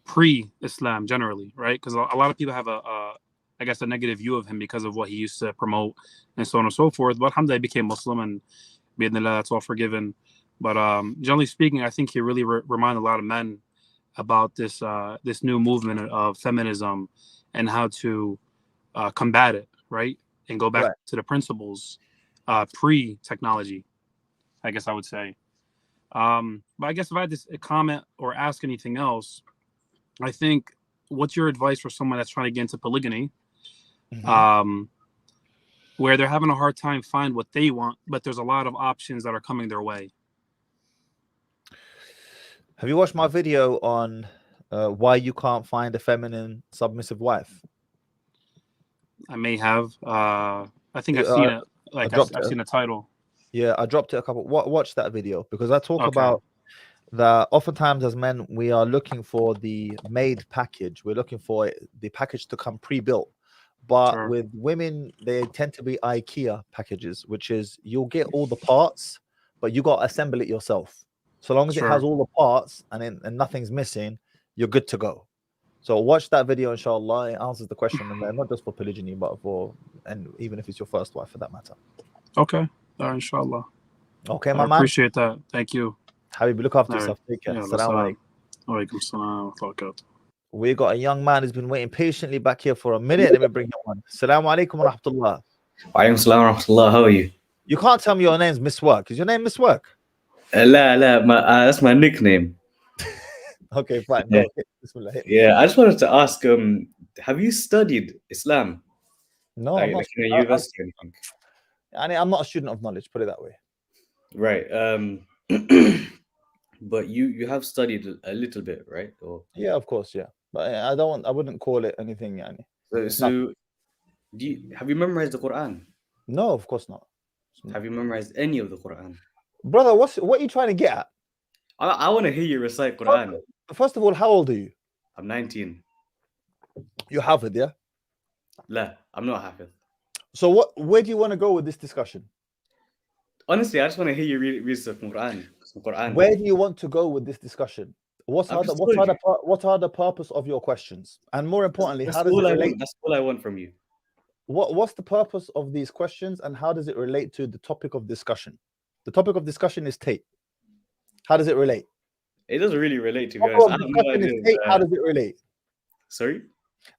pre-Islam generally, right? Because a lot of people have I guess a negative view of him because of what he used to promote and so on and so forth. But alhamdulillah, he became Muslim, and bi'idhnillah, that's all forgiven. But generally speaking, I think he really reminded a lot of men about this new movement of feminism and how to combat it, right? And go back to the principles pre-technology, I guess I would say. But I guess if I had to comment or ask anything else, I think, what's your advice for someone that's trying to get into polygamy, where they're having a hard time find what they want, but there's a lot of options that are coming their way? Have you watched my video on why you can't find a feminine submissive wife? I may have. I think I've seen it. Like I've seen the title. Yeah, I dropped it a couple. Watch that video, because I talk about that oftentimes as men we are looking for the made package. We're looking for the package to come pre-built. But Sure. with women, they tend to be IKEA packages, which is you'll get all the parts, but you got to assemble it yourself. So long as it has Sure. all the parts and nothing's missing, you're good to go. So watch that video, inshallah. It answers the question, and not just for polygyny, but and even if it's your first wife for that matter. Okay. Inshallah. Okay, I my man. appreciate that. Thank you. Habibi, look after All yourself. Take care. Yeah, Assalamu alaikum. Alaikum salam wa barakatuh. We got a young man who's been waiting patiently back here for a minute. Let me bring him on. Assalamu alaikum wa rahmatullah. Wa alaikum salam wa rahmatullah. How are you? You can't tell me your name's Miss Work. Is your name Miss Work? La, that's my nickname. Okay, fine. Yeah. No, Bismillah. Yeah, I just wanted to ask, have you studied Islam? No, like, I'm not. like in a university or anything? I'm not a student of knowledge. Put it that way. Right. But you have studied a little bit, right? Or Yeah, of course, yeah. But I wouldn't call it anything, yani. so have you memorized the Quran? No, of course not. Have you memorized any of the Quran? Brother, what are you trying to get at? I want to hear you recite Quran. First of all, how old are you? I'm 19. You're Hafid, yeah? La, I'm not Hafiz. So where do you want to go with this discussion? Honestly, I just want to hear you read some Quran. Where do you want to go with this discussion? What are the purpose of your questions? And more importantly, how does it relate? That's all I want from you. What's the purpose of these questions and how does it relate to the topic of discussion? The topic of discussion is Tate. How does it relate? It doesn't really relate, to be honest. I have no idea. How does it relate? Sorry?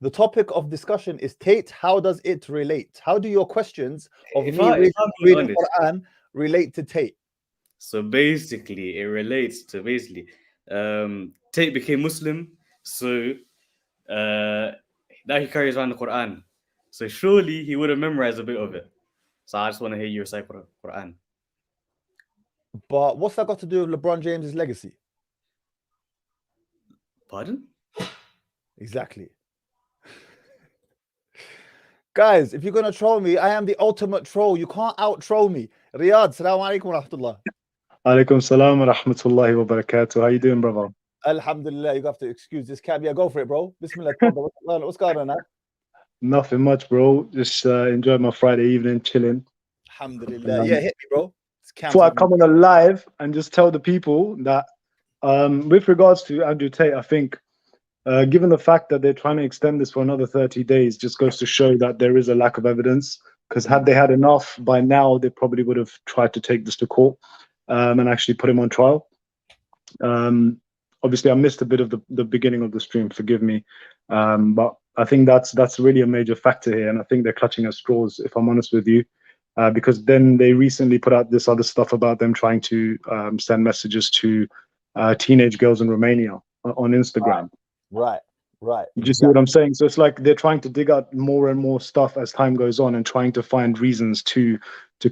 The topic of discussion is Tate. How does it relate? How do your questions of If me I'm reading honest, Quran relate to Tate? So basically, it relates to Tate became Muslim, so now he carries around the Quran. So surely he would have memorized a bit of it. So I just want to hear you recite Quran. But what's that got to do with LeBron James's legacy? Pardon? Exactly. Guys, if you're going to troll me, I am the ultimate troll. You can't out-troll me. Riyadh, salaam alaikum wa rahmatullah. Alaikum salam wa rahmatullahi wa barakatuh. How you doing, brother? Alhamdulillah, you have to excuse this cab. Yeah, go for it, bro. Bismillah. What's going on now? Nothing much, bro. Just enjoy my Friday evening, chilling. Alhamdulillah. Yeah, hit me, bro. Before I come on a live and just tell the people that with regards to Andrew Tate, I think given the fact that they're trying to extend this for another 30 days just goes to show that there is a lack of evidence, because had they had enough by now, they probably would have tried to take this to court and actually put him on trial. Obviously, I missed a bit of the beginning of the stream, forgive me, but I think that's really a major factor here, and I think they're clutching at straws, if I'm honest with you, because then they recently put out this other stuff about them trying to send messages to teenage girls in Romania on Instagram. Right. You see what I'm saying? So it's like they're trying to dig out more and more stuff as time goes on and trying to find reasons to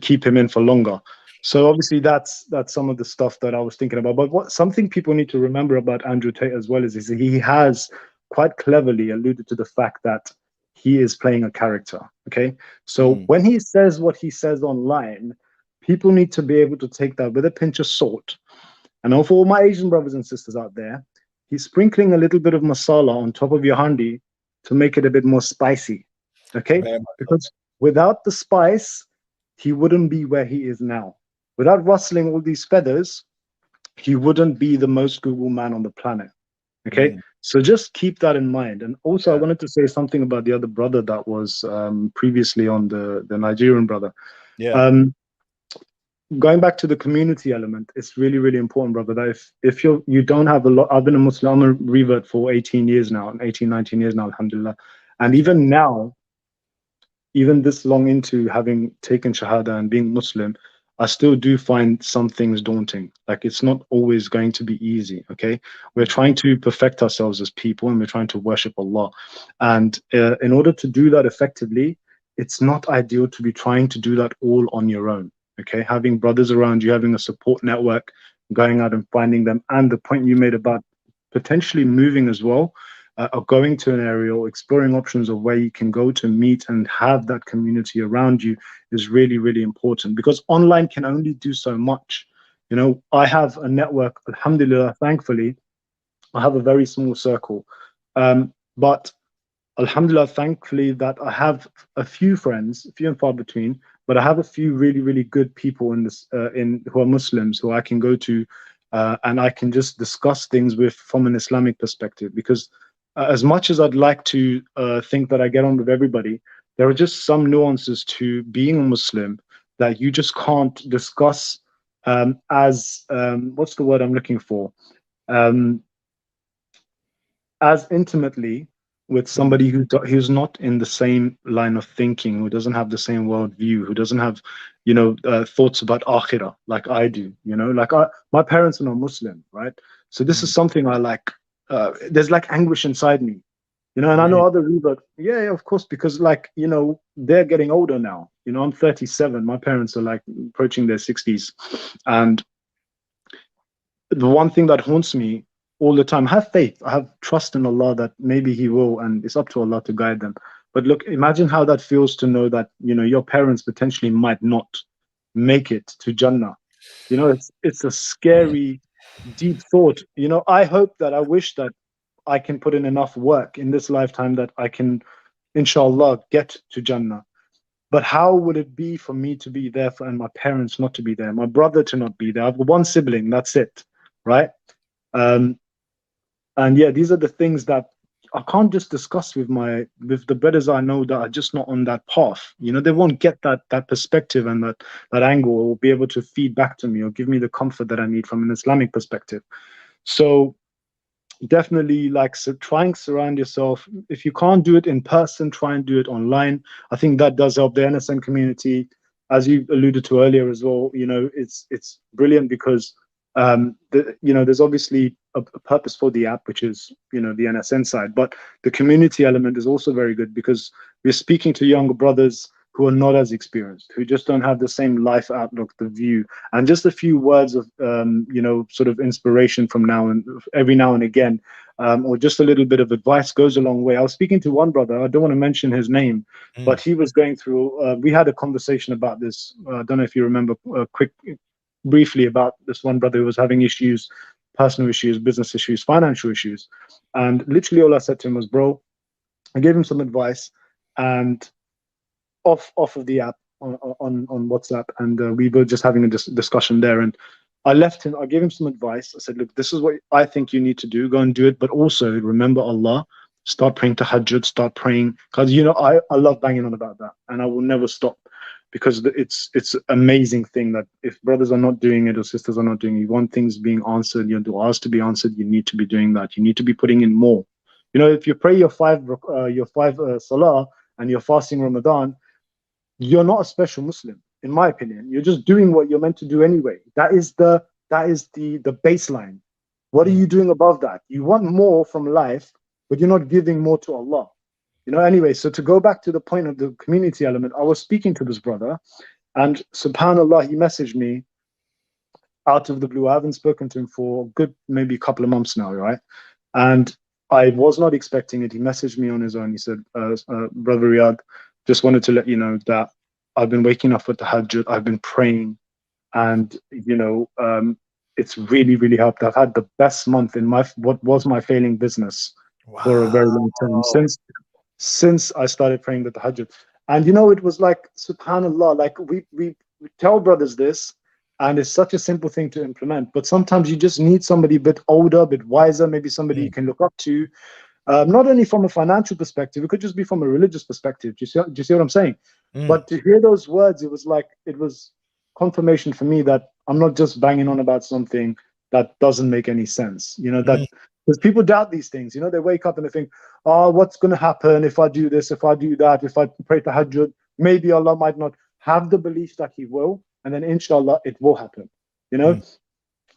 keep him in for longer. So obviously that's some of the stuff that I was thinking about. But something people need to remember about Andrew Tate as well is he has quite cleverly alluded to the fact that he is playing a character. Okay, so when he says what he says online, people need to be able to take that with a pinch of salt. And for all my Asian brothers and sisters out there, he's sprinkling a little bit of masala on top of your handi to make it a bit more spicy. Okay, because without the spice, he wouldn't be where he is now. Without rustling all these feathers, he wouldn't be the most Google man on the planet. Okay, so just keep that in mind. And also, I wanted to say something about the other brother that was previously on the Nigerian brother. Yeah. Going back to the community element, it's really, really important, brother, that if you don't have a lot, I've been a Muslim, I'm a revert for 18 years now, 18, 19 years now, alhamdulillah. And even now, even this long into having taken Shahada and being Muslim, I still do find some things daunting. Like, it's not always going to be easy, okay? We're trying to perfect ourselves as people and we're trying to worship Allah. And in order to do that effectively, it's not ideal to be trying to do that all on your own, okay? Having brothers around you, having a support network, going out and finding them. And the point you made about potentially moving as well, or going to an area or exploring options of where you can go to meet and have that community around you is really, really important, because online can only do so much. You know, I have a network, alhamdulillah, thankfully, I have a very small circle. But alhamdulillah, thankfully, that I have a few friends, few and far between, but I have a few really, really good people in this, who are Muslims, who I can go to, and I can just discuss things with from an Islamic perspective. Because as much as I'd like to think that I get on with everybody, there are just some nuances to being a Muslim that you just can't discuss as what's the word I'm looking for? As intimately with somebody who's not in the same line of thinking, who doesn't have the same worldview, who doesn't have, you know, thoughts about akhirah like I do. You know, like my parents are not Muslim, right? So this is something I like. There's like anguish inside me, you know. And I know other revert, yeah, of course, because like, you know, they're getting older now. You know, I'm 37. My parents are like approaching their 60s, and the one thing that haunts me all the time, have faith, I have trust in Allah that maybe He will, and it's up to Allah to guide them. But look, imagine how that feels to know that, you know, your parents potentially might not make it to Jannah. You know, it's a scary, deep thought. You know, I wish that I can put in enough work in this lifetime that I can, inshallah, get to Jannah. But how would it be for me to be there and my parents not to be there, my brother to not be there? I've got one sibling, that's it, right? And yeah, these are the things that I can't just discuss with the brothers I know that are just not on that path. You know, they won't get that perspective and that angle, or be able to feed back to me or give me the comfort that I need from an Islamic perspective. So definitely, like, so try and surround yourself. If you can't do it in person, try and do it online. I think that does help the NSN community, as you alluded to earlier as well. You know, it's brilliant because you know, there's obviously a purpose for the app, which is, you know, the NSN side, but the community element is also very good because we're speaking to younger brothers who are not as experienced, who just don't have the same life outlook, the view, and just a few words of, you know, sort of inspiration from every now and again, or just a little bit of advice goes a long way. I was speaking to one brother, I don't want to mention his name, but he was going through, we had a conversation about this. I don't know if you remember, briefly, about this one brother who was having issues, personal issues, business issues, financial issues. And literally all I said to him was, bro, I gave him some advice, and off of the app on WhatsApp, and we were just having a discussion there, and I gave him some advice. I said, look, this is what I think you need to do, go and do it, but also remember Allah, start praying tahajjud, start praying, because, you know, I love banging on about that, and I will never stop, because it's amazing thing that if brothers are not doing it or sisters are not doing it, you want things being answered, your du'as to be answered, you need to be doing that. You need to be putting in more. You know, if you pray your five salah and you're fasting Ramadan, you're not a special Muslim, in my opinion. You're just doing what you're meant to do anyway. That is the baseline. What are you doing above that? You want more from life, but you're not giving more to Allah. You know, anyway, so to go back to the point of the community element, I was speaking to this brother, and subhanAllah, he messaged me out of the blue. I haven't spoken to him for a good, maybe a couple of months now, right? And I was not expecting it. He messaged me on his own. He said, Brother Riyadh, just wanted to let you know that I've been waking up for tahajjud, I've been praying, and, you know, it's really, really helped. I've had the best month in what was my failing business for a very long time, since I started praying the tahajjud. And, you know, it was like, subhanallah, like we tell brothers this, and it's such a simple thing to implement, but sometimes you just need somebody a bit older, a bit wiser, maybe somebody you can look up to, not only from a financial perspective, it could just be from a religious perspective. Do you see what I'm saying? But to hear those words, it was confirmation for me that I'm not just banging on about something that doesn't make any sense. You know, that because people doubt these things. You know, they wake up and they think, oh, what's going to happen if I do this, if I do that, if I pray tahajjud? Maybe Allah might not have the belief that He will, and then inshallah it will happen. You know.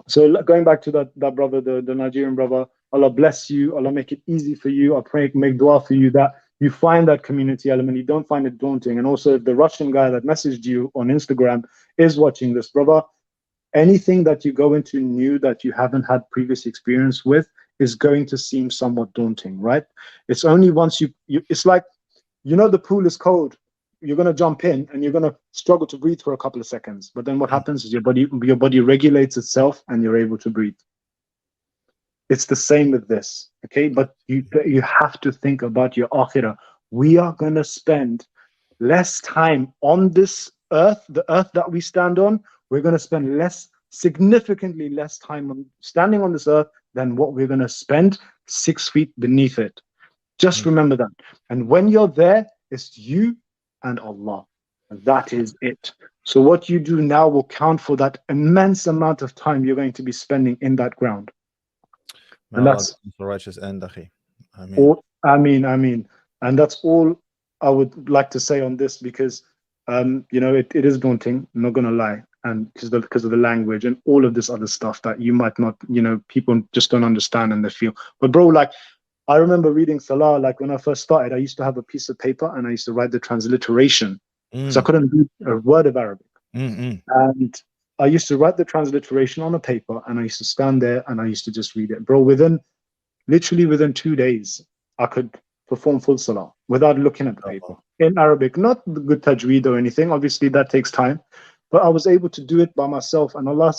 So going back to that brother, the Nigerian brother, Allah bless you. Allah make it easy for you. I pray, make dua for you that you find that community element. You don't find it daunting. And also, if the Russian guy that messaged you on Instagram is watching this, brother, anything that you go into new that you haven't had previous experience with is going to seem somewhat daunting, right? It's only once you it's like, you know, the pool is cold. jump in and you're gonna struggle to breathe for a couple of seconds. But then what happens is your body regulates itself and you're able to breathe. It's the same with this, okay? But you have to think about your akhirah. We are gonna spend less time on this earth, the earth that we stand on. We're gonna spend significantly less time on standing on this earth than what we're gonna spend 6 feet beneath it. Just remember that. And when you're there, it's you and Allah. And that is it. So what you do now will count for that immense amount of time you're going to be spending in that ground. May And Allah that's give us the righteous end, akhi. Ameen. all. I mean. And that's all I would like to say on this, because it is daunting, I'm not gonna lie, and because of the language and all of this other stuff that you might not, people just don't understand and they feel. But bro, like, I remember reading Salah, like when I first started, I used to have a piece of paper and I used to write the transliteration because I couldn't read a word of Arabic. And I used to write the transliteration on a paper and I used to stand there and I used to just read it. Bro, literally within 2 days, I could perform full Salah without looking at the paper in Arabic. Not the good tajweed or anything, obviously that takes time, but I was able to do it by myself. And Allah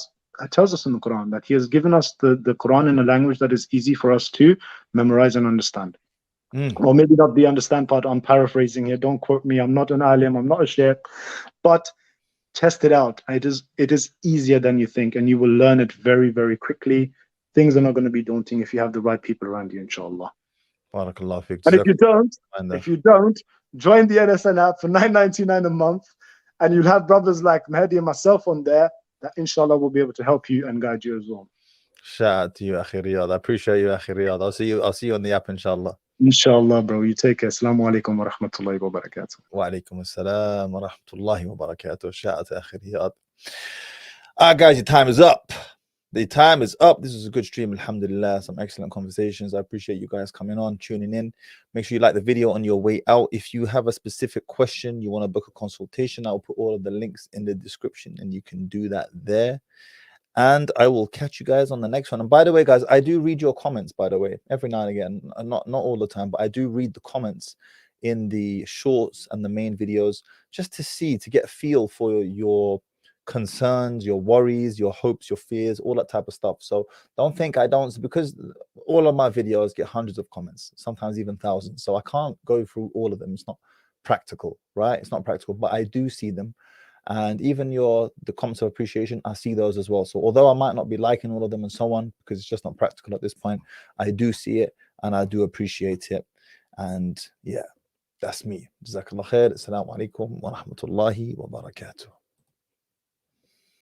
tells us in the Quran that He has given us the Quran in a language that is easy for us to memorize and understand. Or maybe not the understand part, I'm paraphrasing here, don't quote me, I'm not an alim, I'm not a sheikh, but test it out. It is easier than you think, and you will learn it very, very quickly. Things are not going to be daunting if you have the right people around you, inshallah. Barakallah fiqh. And if you don't, join the NSN app for $9.99 a month, and you'll have brothers like Mahdi and myself on there that inshallah will be able to help you and guide you as well. Shout out to you, Akhi Riyad. I appreciate you, Akhi Riyad. I'll see you on the app, inshallah. Inshallah, bro. You take care. Assalamu alaikum wa rahmatullahi wa barakatuh. Wa alaikum assalam wa rahmatullahi wa barakatuh. Shout out to Akhi Riyad. All right, guys, your time is up. The time is up. This is a good stream, alhamdulillah. Some excellent conversations. I appreciate you guys coming on, tuning in. Make sure you like the video on your way out. If you have a specific question, you want to book a consultation, I'll put all of the links in the description and you can do that there. And I will catch you guys on the next one. And by the way, guys, I do read your comments, by the way, every now and again. Not all the time, but I do read the comments in the shorts and the main videos just to get a feel for your concerns, your worries, your hopes, your fears, all that type of stuff. So don't think I don't, because all of my videos get hundreds of comments, sometimes even thousands. So I can't go through all of them. It's not practical, right? It's not practical, but I do see them. And even the comments of appreciation, I see those as well. So although I might not be liking all of them and so on, because it's just not practical at this point, I do see it and I do appreciate it. And yeah, that's me. Jazakallah khair. Assalamu alaikum wa rahmatullahi wa barakatuh.